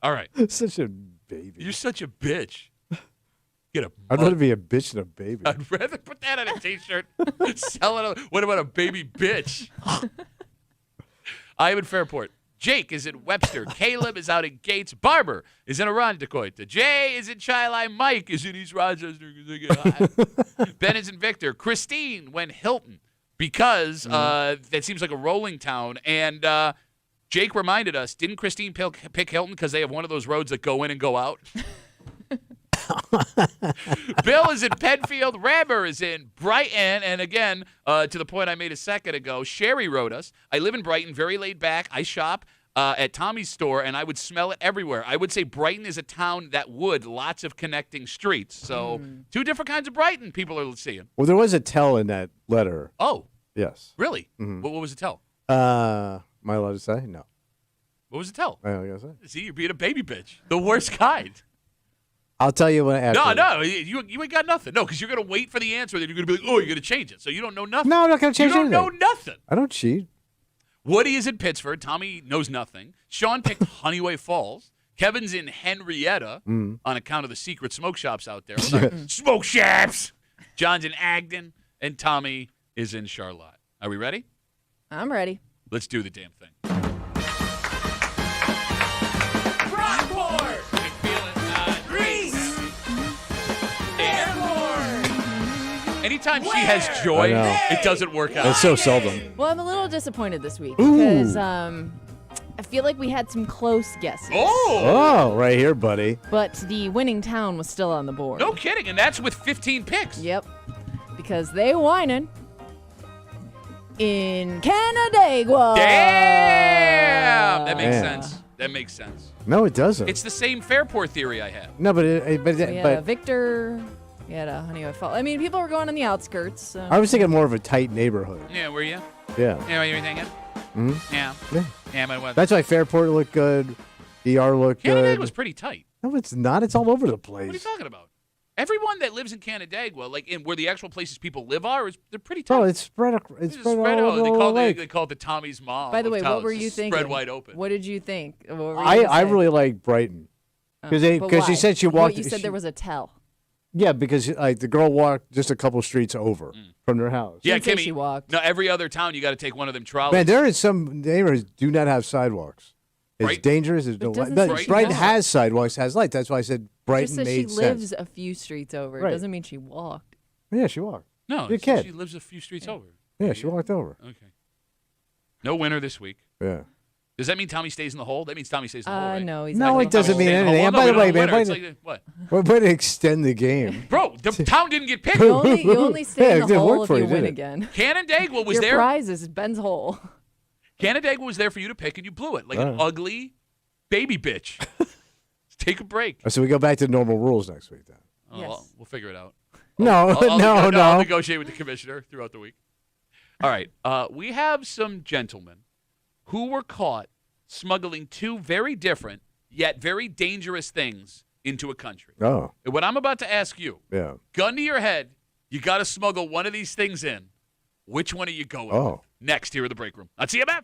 All right. Such a baby. You're such a bitch. Get a I'd rather be a bitch than a baby. I'd rather put that on a T-shirt. Sell it. What about a baby bitch? I am in Fairport. Jake is in Webster. Caleb is out in Gates. Barber is in Irondequoit. Jay is in Chi-Li. Mike is in East Rochester. Ben is in Victor. Christine went Hilton because that seems like a rolling town. And Jake reminded us, didn't Christine pick Hilton because they have one of those roads that go in and go out? Bill is in Penfield. Rammer is in Brighton. And again, to the point I made a second ago, Sherry wrote us, I live in Brighton, very laid back. I shop at Tommy's store, and I would smell it everywhere. I would say Brighton is a town that would, lots of connecting streets. So two different kinds of Brighton people are seeing. Well, there was a tell in that letter. Oh, Yes. really? Mhm. What was it tell? Am I allowed to say? No. What was it tell? I don't gotta say. See, you're being a baby bitch. The worst kind. I'll tell you when after. No, you ain't got nothing. No, because you're going to wait for the answer, then you're going to be like, oh, you're going to change it. So you don't know nothing. No, I'm not going to change You don't anything. know nothing. I don't cheat. Woody is in Pittsford. Tommy knows nothing. Sean picked Honeyway Falls. Kevin's in Henrietta on account of the secret smoke shops out there. Smoke shops! John's in Agden, and Tommy is in Charlotte. Are we ready? I'm ready. Let's do the damn thing. Rockport! Greece! Airport! Anytime she has joy, I know. it doesn't work out. It's so seldom. Well, I'm a little disappointed this week Ooh. because I feel like we had some close guesses. Oh, right here, buddy. But the winning town was still on the board. No kidding, and that's with 15 picks. Yep. Because they whining in Canandaigua. Damn! That makes Man. sense. That makes sense. No, it doesn't. It's the same Fairport theory I had. No, but We had a Victor. We had a Honeyway Falls. I mean, people were going on the outskirts. So. I was thinking more of a tight neighborhood. Yeah, were you? Yeah. Yeah, what you were thinking? Mhm. Yeah. Yeah. Yeah, but what? That's why Fairport looked good. ER looked Canandaigua good. was pretty tight. No, it's not. It's all over the place. What are you talking about? Everyone that lives in Canandaigua, like in where the actual places people live are, they're pretty tight. Bro, it's spread. It's spread all Spread over out. the They call lake. it the Tommy's mom. By the of way, towns. what were you Just thinking? Spread wide open. What did you think? What were you I gonna say? really like Brighton But because she why? said she What, walked. you said she- there was a tell. Yeah, because like the girl walked just a couple streets over from their house. Yeah, Didn't say Kimmy. she walked. No, every other town you got to take one of them trolleys. Man, there is some neighborhoods do not have sidewalks. It's Right. dangerous. There's no light. doesn't But say she Brighton walked. has sidewalks, has lights. That's why I said Just Brighton said she made lives sense. a few streets over. Right. It doesn't mean she walked. Yeah, she walked. No, You're a kid. she lives a few streets over. Yeah, she walked over. Okay. No winner this week. Yeah. Does that mean Tommy stays in the hole? That means Tommy stays in the hole, right? No, he's No, not. it doesn't mean Stay in the anything. hole. And No, by we the don't way, have a man, winner. why It's did- like, what? Way to extend the game. Bro, the town didn't get picked. You only stay Yeah, in it the didn't work hole if for you you, did win it? again. Canandaigua was Your there. prize is Ben's hole. Canandaigua was there for you to pick, and you blew it like an All right. ugly baby bitch. Let's take a break. So we go back to normal rules next week then. Oh, Yes. well, we'll figure it out. No, I'll no. I'll negotiate with the commissioner throughout the week. All right. We have some gentlemen who were caught smuggling two very different yet very dangerous things into a country. Oh, And what I'm about to ask you, yeah. gun to your head, You got to smuggle one of these things in. Which one are you going with? Oh. Next, here in the break room. On CMF.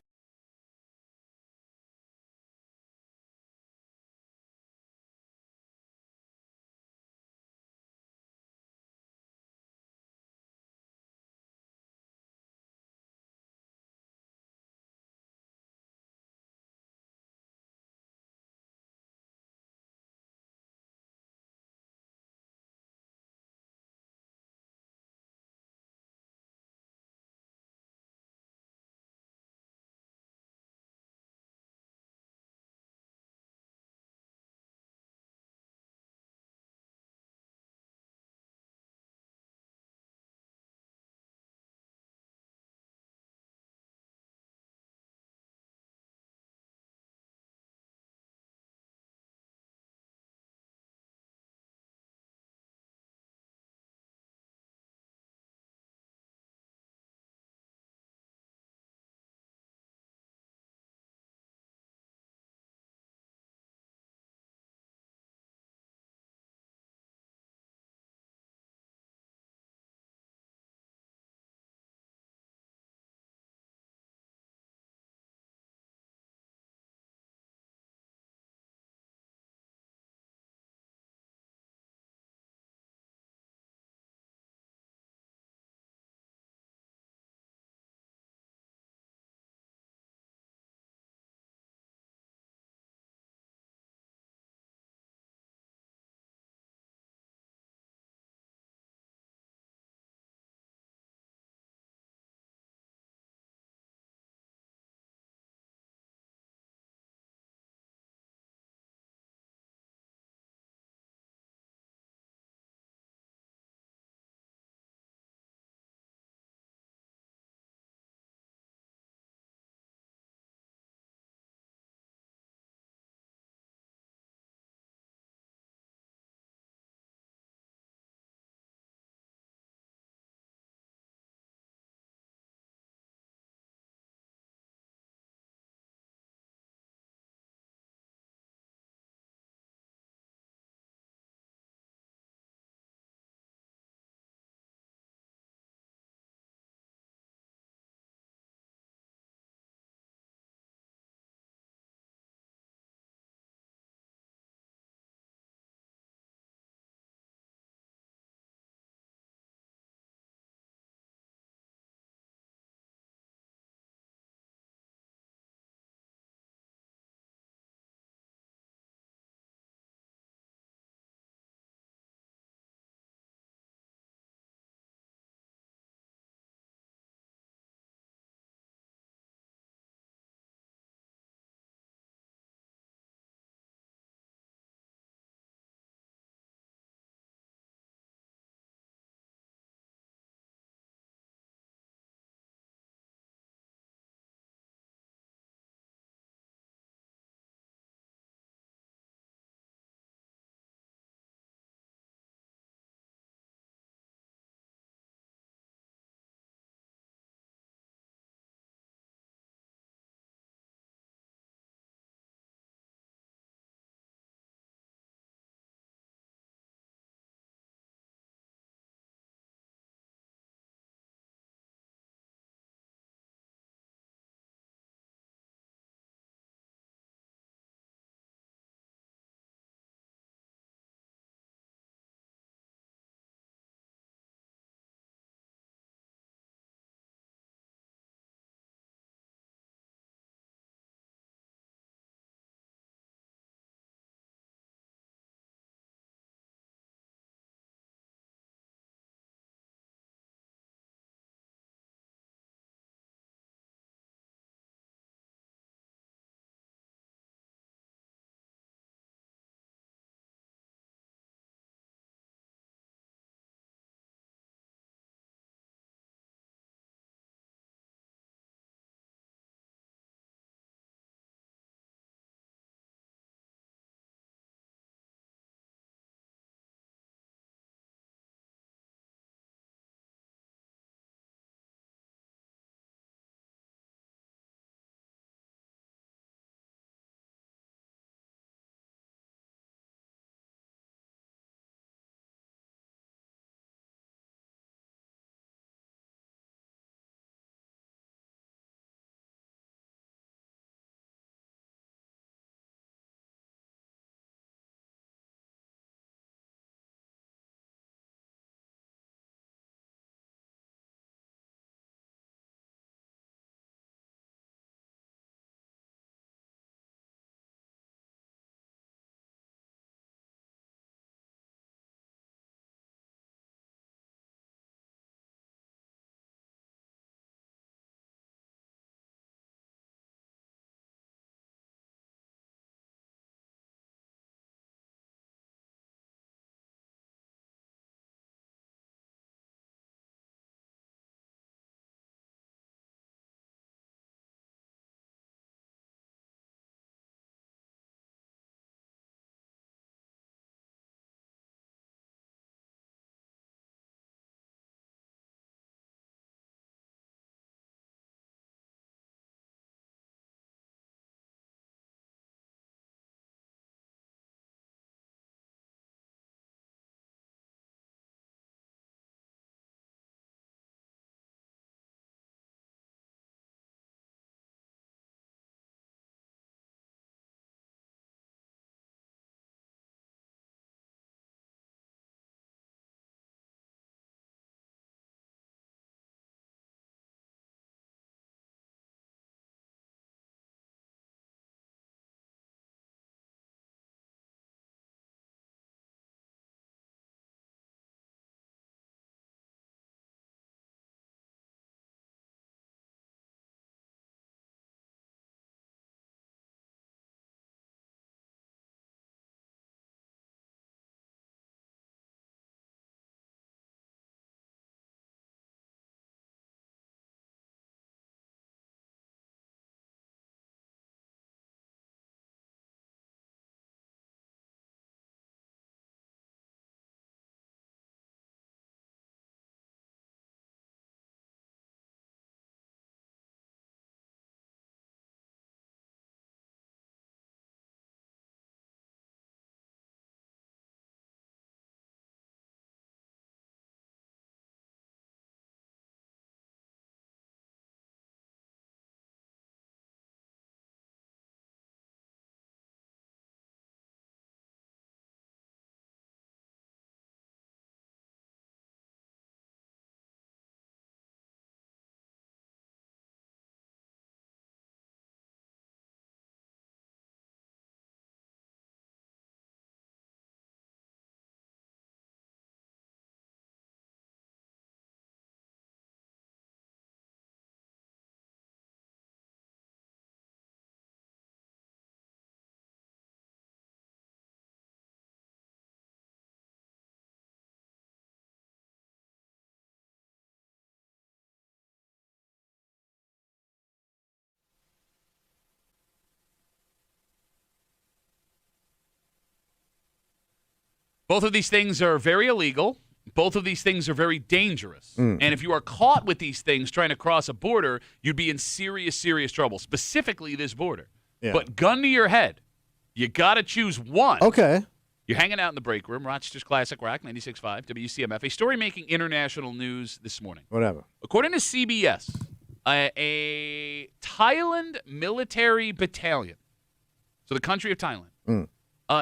Both of these things are very illegal. Both of these things are very dangerous. And if you are caught with these things trying to cross a border, you'd be in serious, serious trouble, specifically this border. Yeah. But gun to your head, you got to choose one. Okay. You're hanging out in the break room, Rochester's Classic Rock, 96.5, WCMF. A story making international news this morning. Whatever. According to CBS, a Thailand military battalion, so the country of Thailand,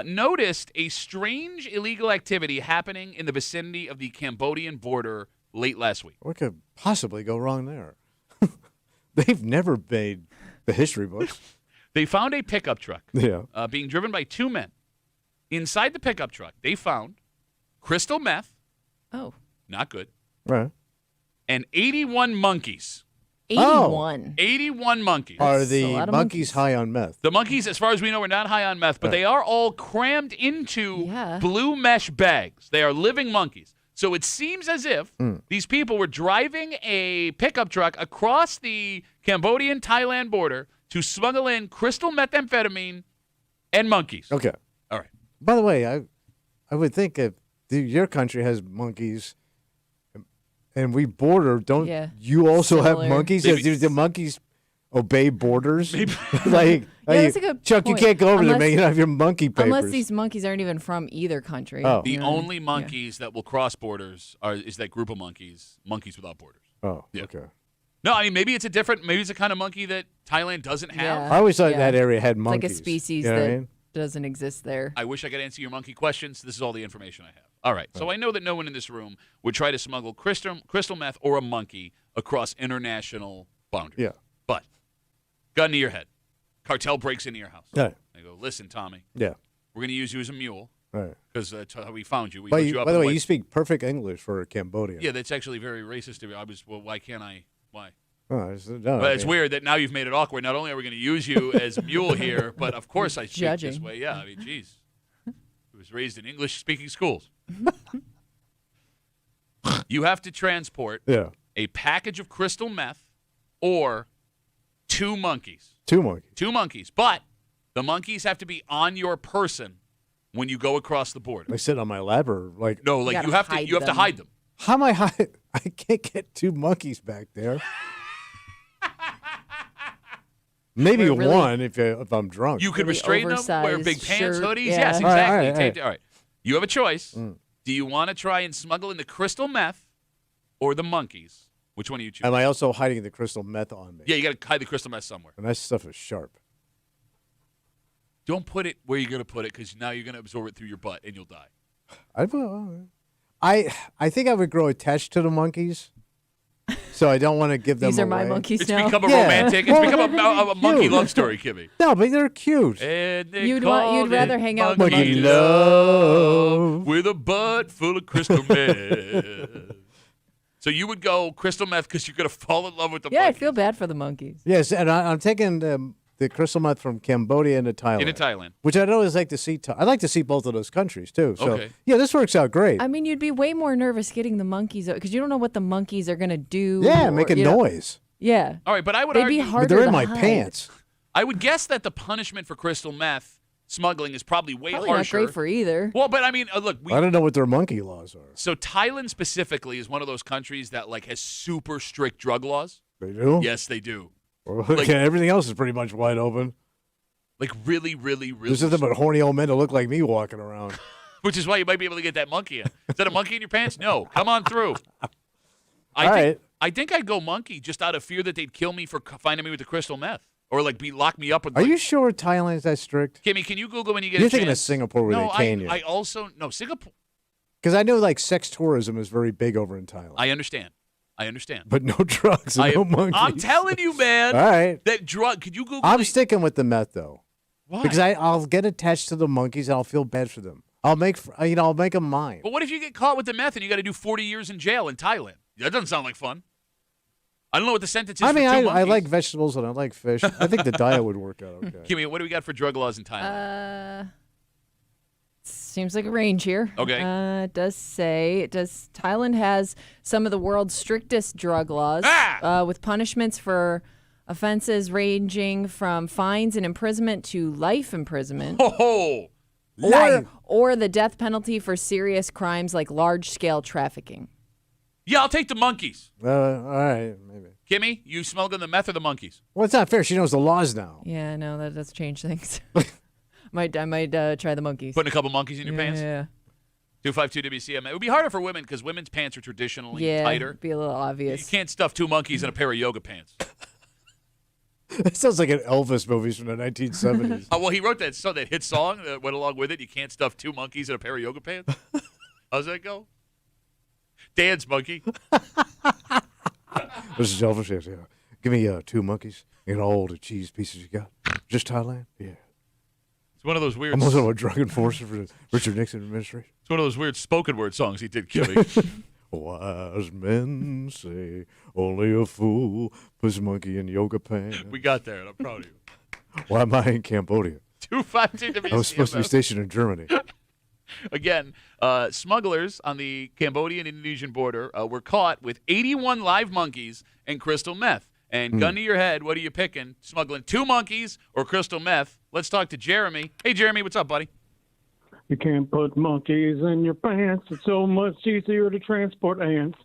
noticed a strange illegal activity happening in the vicinity of the Cambodian border late last week. What could possibly go wrong there? They've never made the history books. They found a pickup truck being driven by two men. Inside the pickup truck, they found crystal meth. Oh. Not good. Right. And 81 monkeys. 81. 81 monkeys. Are the monkeys high on meth? The monkeys, as far as we know, are not high on meth, but they are all crammed into blue mesh bags. They are living monkeys. So it seems as if these people were driving a pickup truck across the Cambodian-Thailand border to smuggle in crystal methamphetamine and monkeys. Okay. All right. By the way, I would think if your country has monkeys and we border, don't you also have monkeys? Do the monkeys obey borders? Like, that's a good Chuck, point. you can't go over there, man. You don't have your monkey papers. Unless these monkeys aren't even from either country. Oh. The only monkeys that will cross borders is that group of monkeys without borders. Oh, okay. No, I mean, maybe it's a kind of monkey that Thailand doesn't have. I always thought that area had It's monkeys. like a species You know what I that mean? doesn't exist there. I wish I could answer your monkey questions. This is all the information I have. All right. So I know that no one in this room would try to smuggle crystal meth or a monkey across international boundaries. Yeah. But gun to your head. Cartel breaks into your house. Yeah. They go, listen, Tommy. Yeah. We're going to use you as a mule. Right. Because that's how we found you. We By put you up the in way, white- you speak perfect English for a Cambodian. Yeah, that's actually very racist to me. Well, why can't I? Why? Oh, no, But it's weird that now you've made it awkward. Not only are we going to use you as a mule here, but of course I speak this way. Yeah, I mean, geez. I was raised in English-speaking schools. You have to transport a package of crystal meth or two monkeys. Two monkeys. Two monkeys. But the monkeys have to be on your person when you go across the border. They sit on my lap or like. No, like you have to hide them. How am I hide? I can't get two monkeys back there. Maybe Really- one if I'm drunk. You could restrain them, wear big pants, shirt. hoodies. Yeah. Yes, All right, exactly. all right. All right. You have a choice. Do you want to try and smuggle in the crystal meth or the monkeys? Which one do you choose? Am I also hiding the crystal meth on me? Yeah, you got to hide the crystal meth somewhere. And that stuff is sharp. Don't put it where you're going to put it because now you're going to absorb it through your butt and you'll die. I think I would grow attached to the monkeys, so I don't want to give them These are my away. monkeys It's now. become a Yeah. romantic. It's Well, become a monkey cute. love story, Kimmy. No, but they're cute. And they You'd called rather it hang out with monkey monkeys. love with a butt full of crystal meth. So you would go crystal meth because you're going to fall in love with the Yeah, I monkeys. feel bad for the monkeys. Yes, and I'm taking the crystal meth from Cambodia into Thailand. Into Thailand. Which I'd always like to see. I'd like to see both of those countries, too. So, Okay. yeah, this works out great. I mean, you'd be way more nervous getting the monkeys because you don't know what the monkeys are going to do. Yeah, or, make a you know- noise. Yeah. All right, but I would They'd argue. be harder But they're in to my hide. pants. I would guess that the punishment for crystal meth smuggling is probably way Probably not harsher. great for either. Well, but I mean, look. I don't know what their monkey laws are. So Thailand specifically is one of those countries that like has super strict drug laws. They do? Yes, they do. Well, Like- everything else is pretty much wide open. Like really, really, really. There's nothing but horny old men that look like me walking around. Which is why you might be able to get that monkey in. Is that a monkey in your pants? No. Come on through. I think I'd go monkey just out of fear that they'd kill me for finding me with the crystal meth. Or like lock me up with Are you sure Thailand's that strict? Kimmy, can you Google when you get You're a thinking of chance? Singapore where no, they can you. I also no Singapore. Because I know like sex tourism is very big over in Thailand. I understand. But no drugs and no monkeys. I'm telling you, man. All right. That drug. Could you Google? I'm sticking with the meth though. Why? Because I'll get attached to the monkeys and I'll feel bad for them. I'll make them mine. But what if you get caught with the meth and you got to do 40 years in jail in Thailand? That doesn't sound like fun. I don't know what the sentence is. I mean, for two I monkeys. like vegetables and I like fish. I think the diet would work out okay. Kimmy, what do we got for drug laws in Thailand? Seems like a range here. Okay. It does Thailand has some of the world's strictest drug laws with punishments for offenses ranging from fines and imprisonment to life imprisonment. Ho ho! Or the death penalty for serious crimes like large-scale trafficking. Yeah, I'll take the monkeys. All right, maybe. Kimmy, you smuggling the meth or the monkeys? Well, it's not fair. She knows the laws now. Yeah, no, that does change things. I might try the monkeys. Putting a couple monkeys in your pants? Yeah. 252 WCMF. It would be harder for women because women's pants are traditionally tighter. Be a little obvious. You can't stuff 2 monkeys in a pair of yoga pants. That sounds like an Elvis movie from the 1970s. Well, he wrote that hit song that went along with it. You can't stuff 2 monkeys in a pair of yoga pants. How's that go? Dance, monkey. This is Elvis. Yes, yeah. Give me 2 monkeys and all the cheese pieces you got. Just Thailand? Yeah. It's one of those weird. I'm also a drug enforcer for the Richard Nixon administration. It's one of those weird spoken word songs he did, Kimmy. Wise men say only a fool puts a monkey in yoga pants. We got there, and I'm proud of you. Why am I in Cambodia? 252 WCMF. I was supposed to be stationed in Germany. Again, smugglers on the Cambodian-Indonesian border were caught with 81 live monkeys and crystal meth. And gun to your head, what are you picking? Smuggling 2 monkeys or crystal meth? Let's talk to Jeremy. Hey, Jeremy, what's up, buddy? You can't put monkeys in your pants. It's so much easier to transport ants.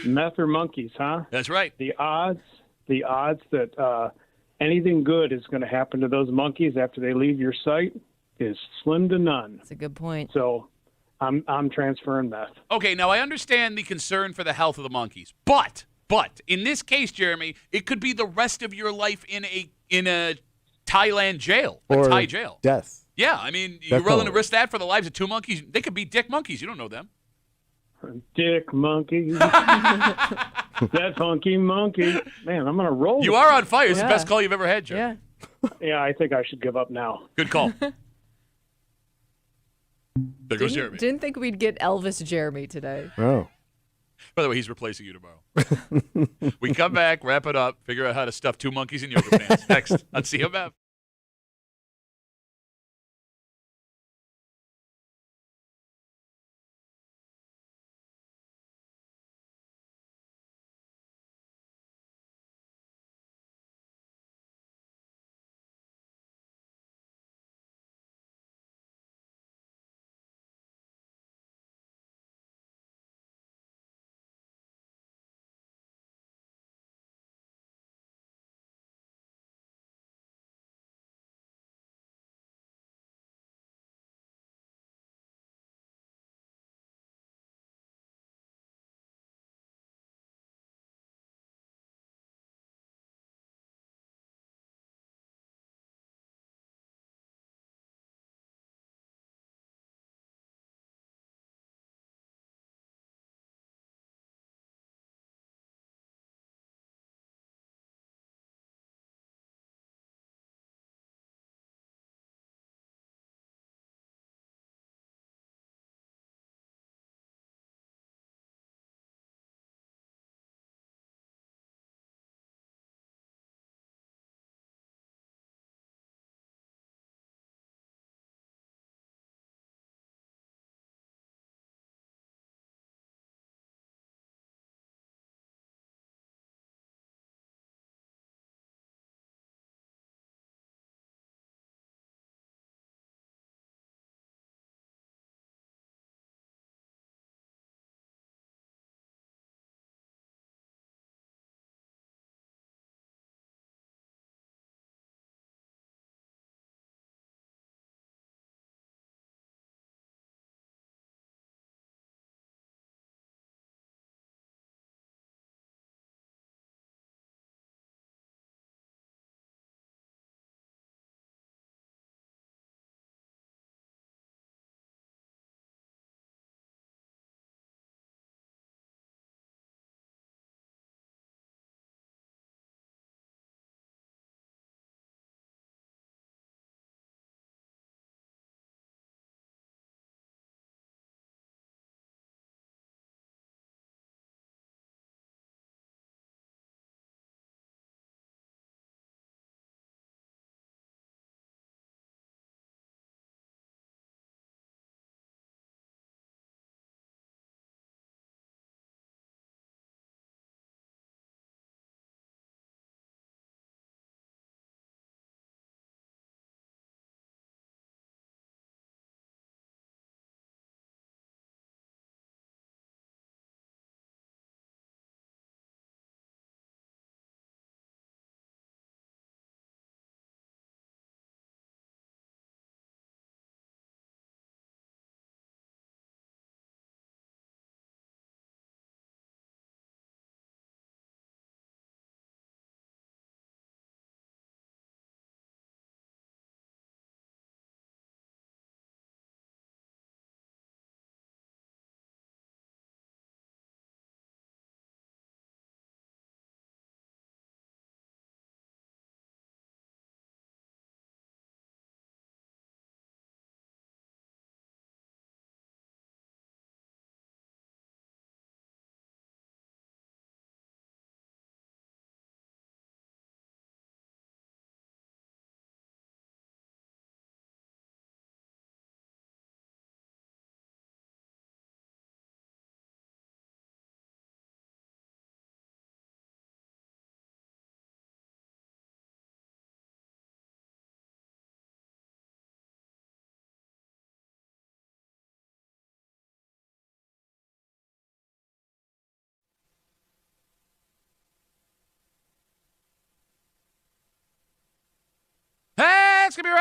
Meth or monkeys, huh? That's right. The odds that anything good is going to happen to those monkeys after they leave your sight is slim to none. That's a good point. So I'm transferring meth. Okay, now I understand the concern for the health of the monkeys, but in this case, Jeremy, it could be the rest of your life in a Thailand jail, a Thai jail. Death. Yeah, I mean, you're willing to risk that for the lives of 2 monkeys? They could be dick monkeys. You don't know them. Dick monkeys. That funky monkey. Man, I'm going to roll. You are on fire. It's the best call you've ever had, Jeremy. Yeah, I think I should give up now. Good call. There goes Jeremy. Didn't think we'd get Elvis Jeremy today. Oh. By the way, he's replacing you tomorrow. We come back, wrap it up, figure out how to stuff 2 monkeys in yoga pants. Next on CMF.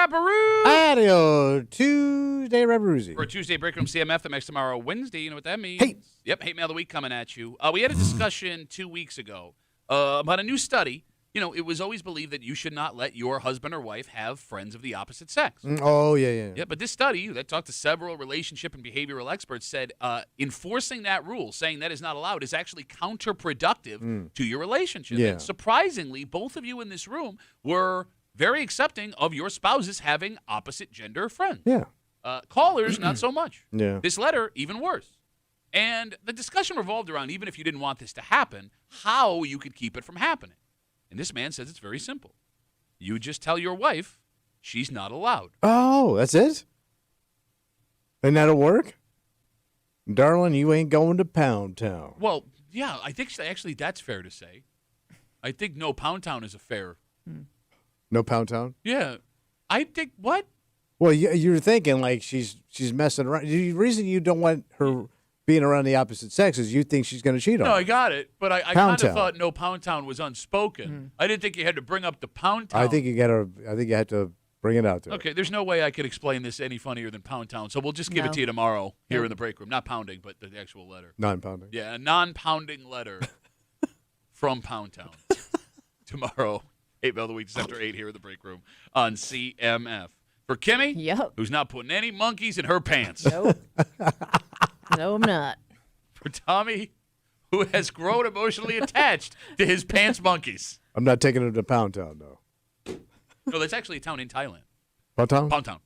Rapparoo. Adio Tuesday Rapparoozy. For a Tuesday break room CMF, that makes tomorrow Wednesday. You know what that means? Hey. Yep, Hate Mail of the Week coming at you. We had a discussion 2 weeks ago about a new study. You know, it was always believed that you should not let your husband or wife have friends of the opposite sex. Oh, yeah. Yeah, but this study that talked to several relationship and behavioral experts said enforcing that rule, saying that is not allowed, is actually counterproductive to your relationship. Yeah. And surprisingly, both of you in this room were very accepting of your spouses having opposite gender friends. Yeah. Callers, not so much. Yeah. This letter, even worse. And the discussion revolved around, even if you didn't want this to happen, how you could keep it from happening. And this man says it's very simple. You just tell your wife she's not allowed. Oh, that's it? And that'll work? Darling, you ain't going to Pound Town. Well, yeah, I think actually that's fair to say. I think no Pound Town is a fair. No Pound Town? Yeah. I think what? Well, you're thinking like she's messing around. The reason you don't want her being around the opposite sex is you think she's going to cheat on No, you. I got it. But I Pound kind of Town. thought no Pound Town was unspoken. I didn't think you had to bring up the Pound Town. I think you have to bring it out there. Okay, there's no way I could explain this any funnier than Pound Town. So we'll just give it No. to you tomorrow here in the break room. Not pounding, but the actual letter. Non-pounding. Yeah, a non-pounding letter from Pound Town. Tomorrow, 8 Mail of the Week, just after 8 here in the break room on CMF. For Kimmy, who's not putting any monkeys in her pants. Nope. No, I'm not. For Tommy, who has grown emotionally attached to his pants monkeys. I'm not taking him to Pound Town, though. No, that's actually a town in Thailand. Pound Town? Pound Town.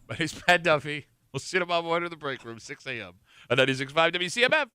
My name's Pat Duffy. We'll see you tomorrow morning in the break room, 6 a.m. on 96.5 WCMF.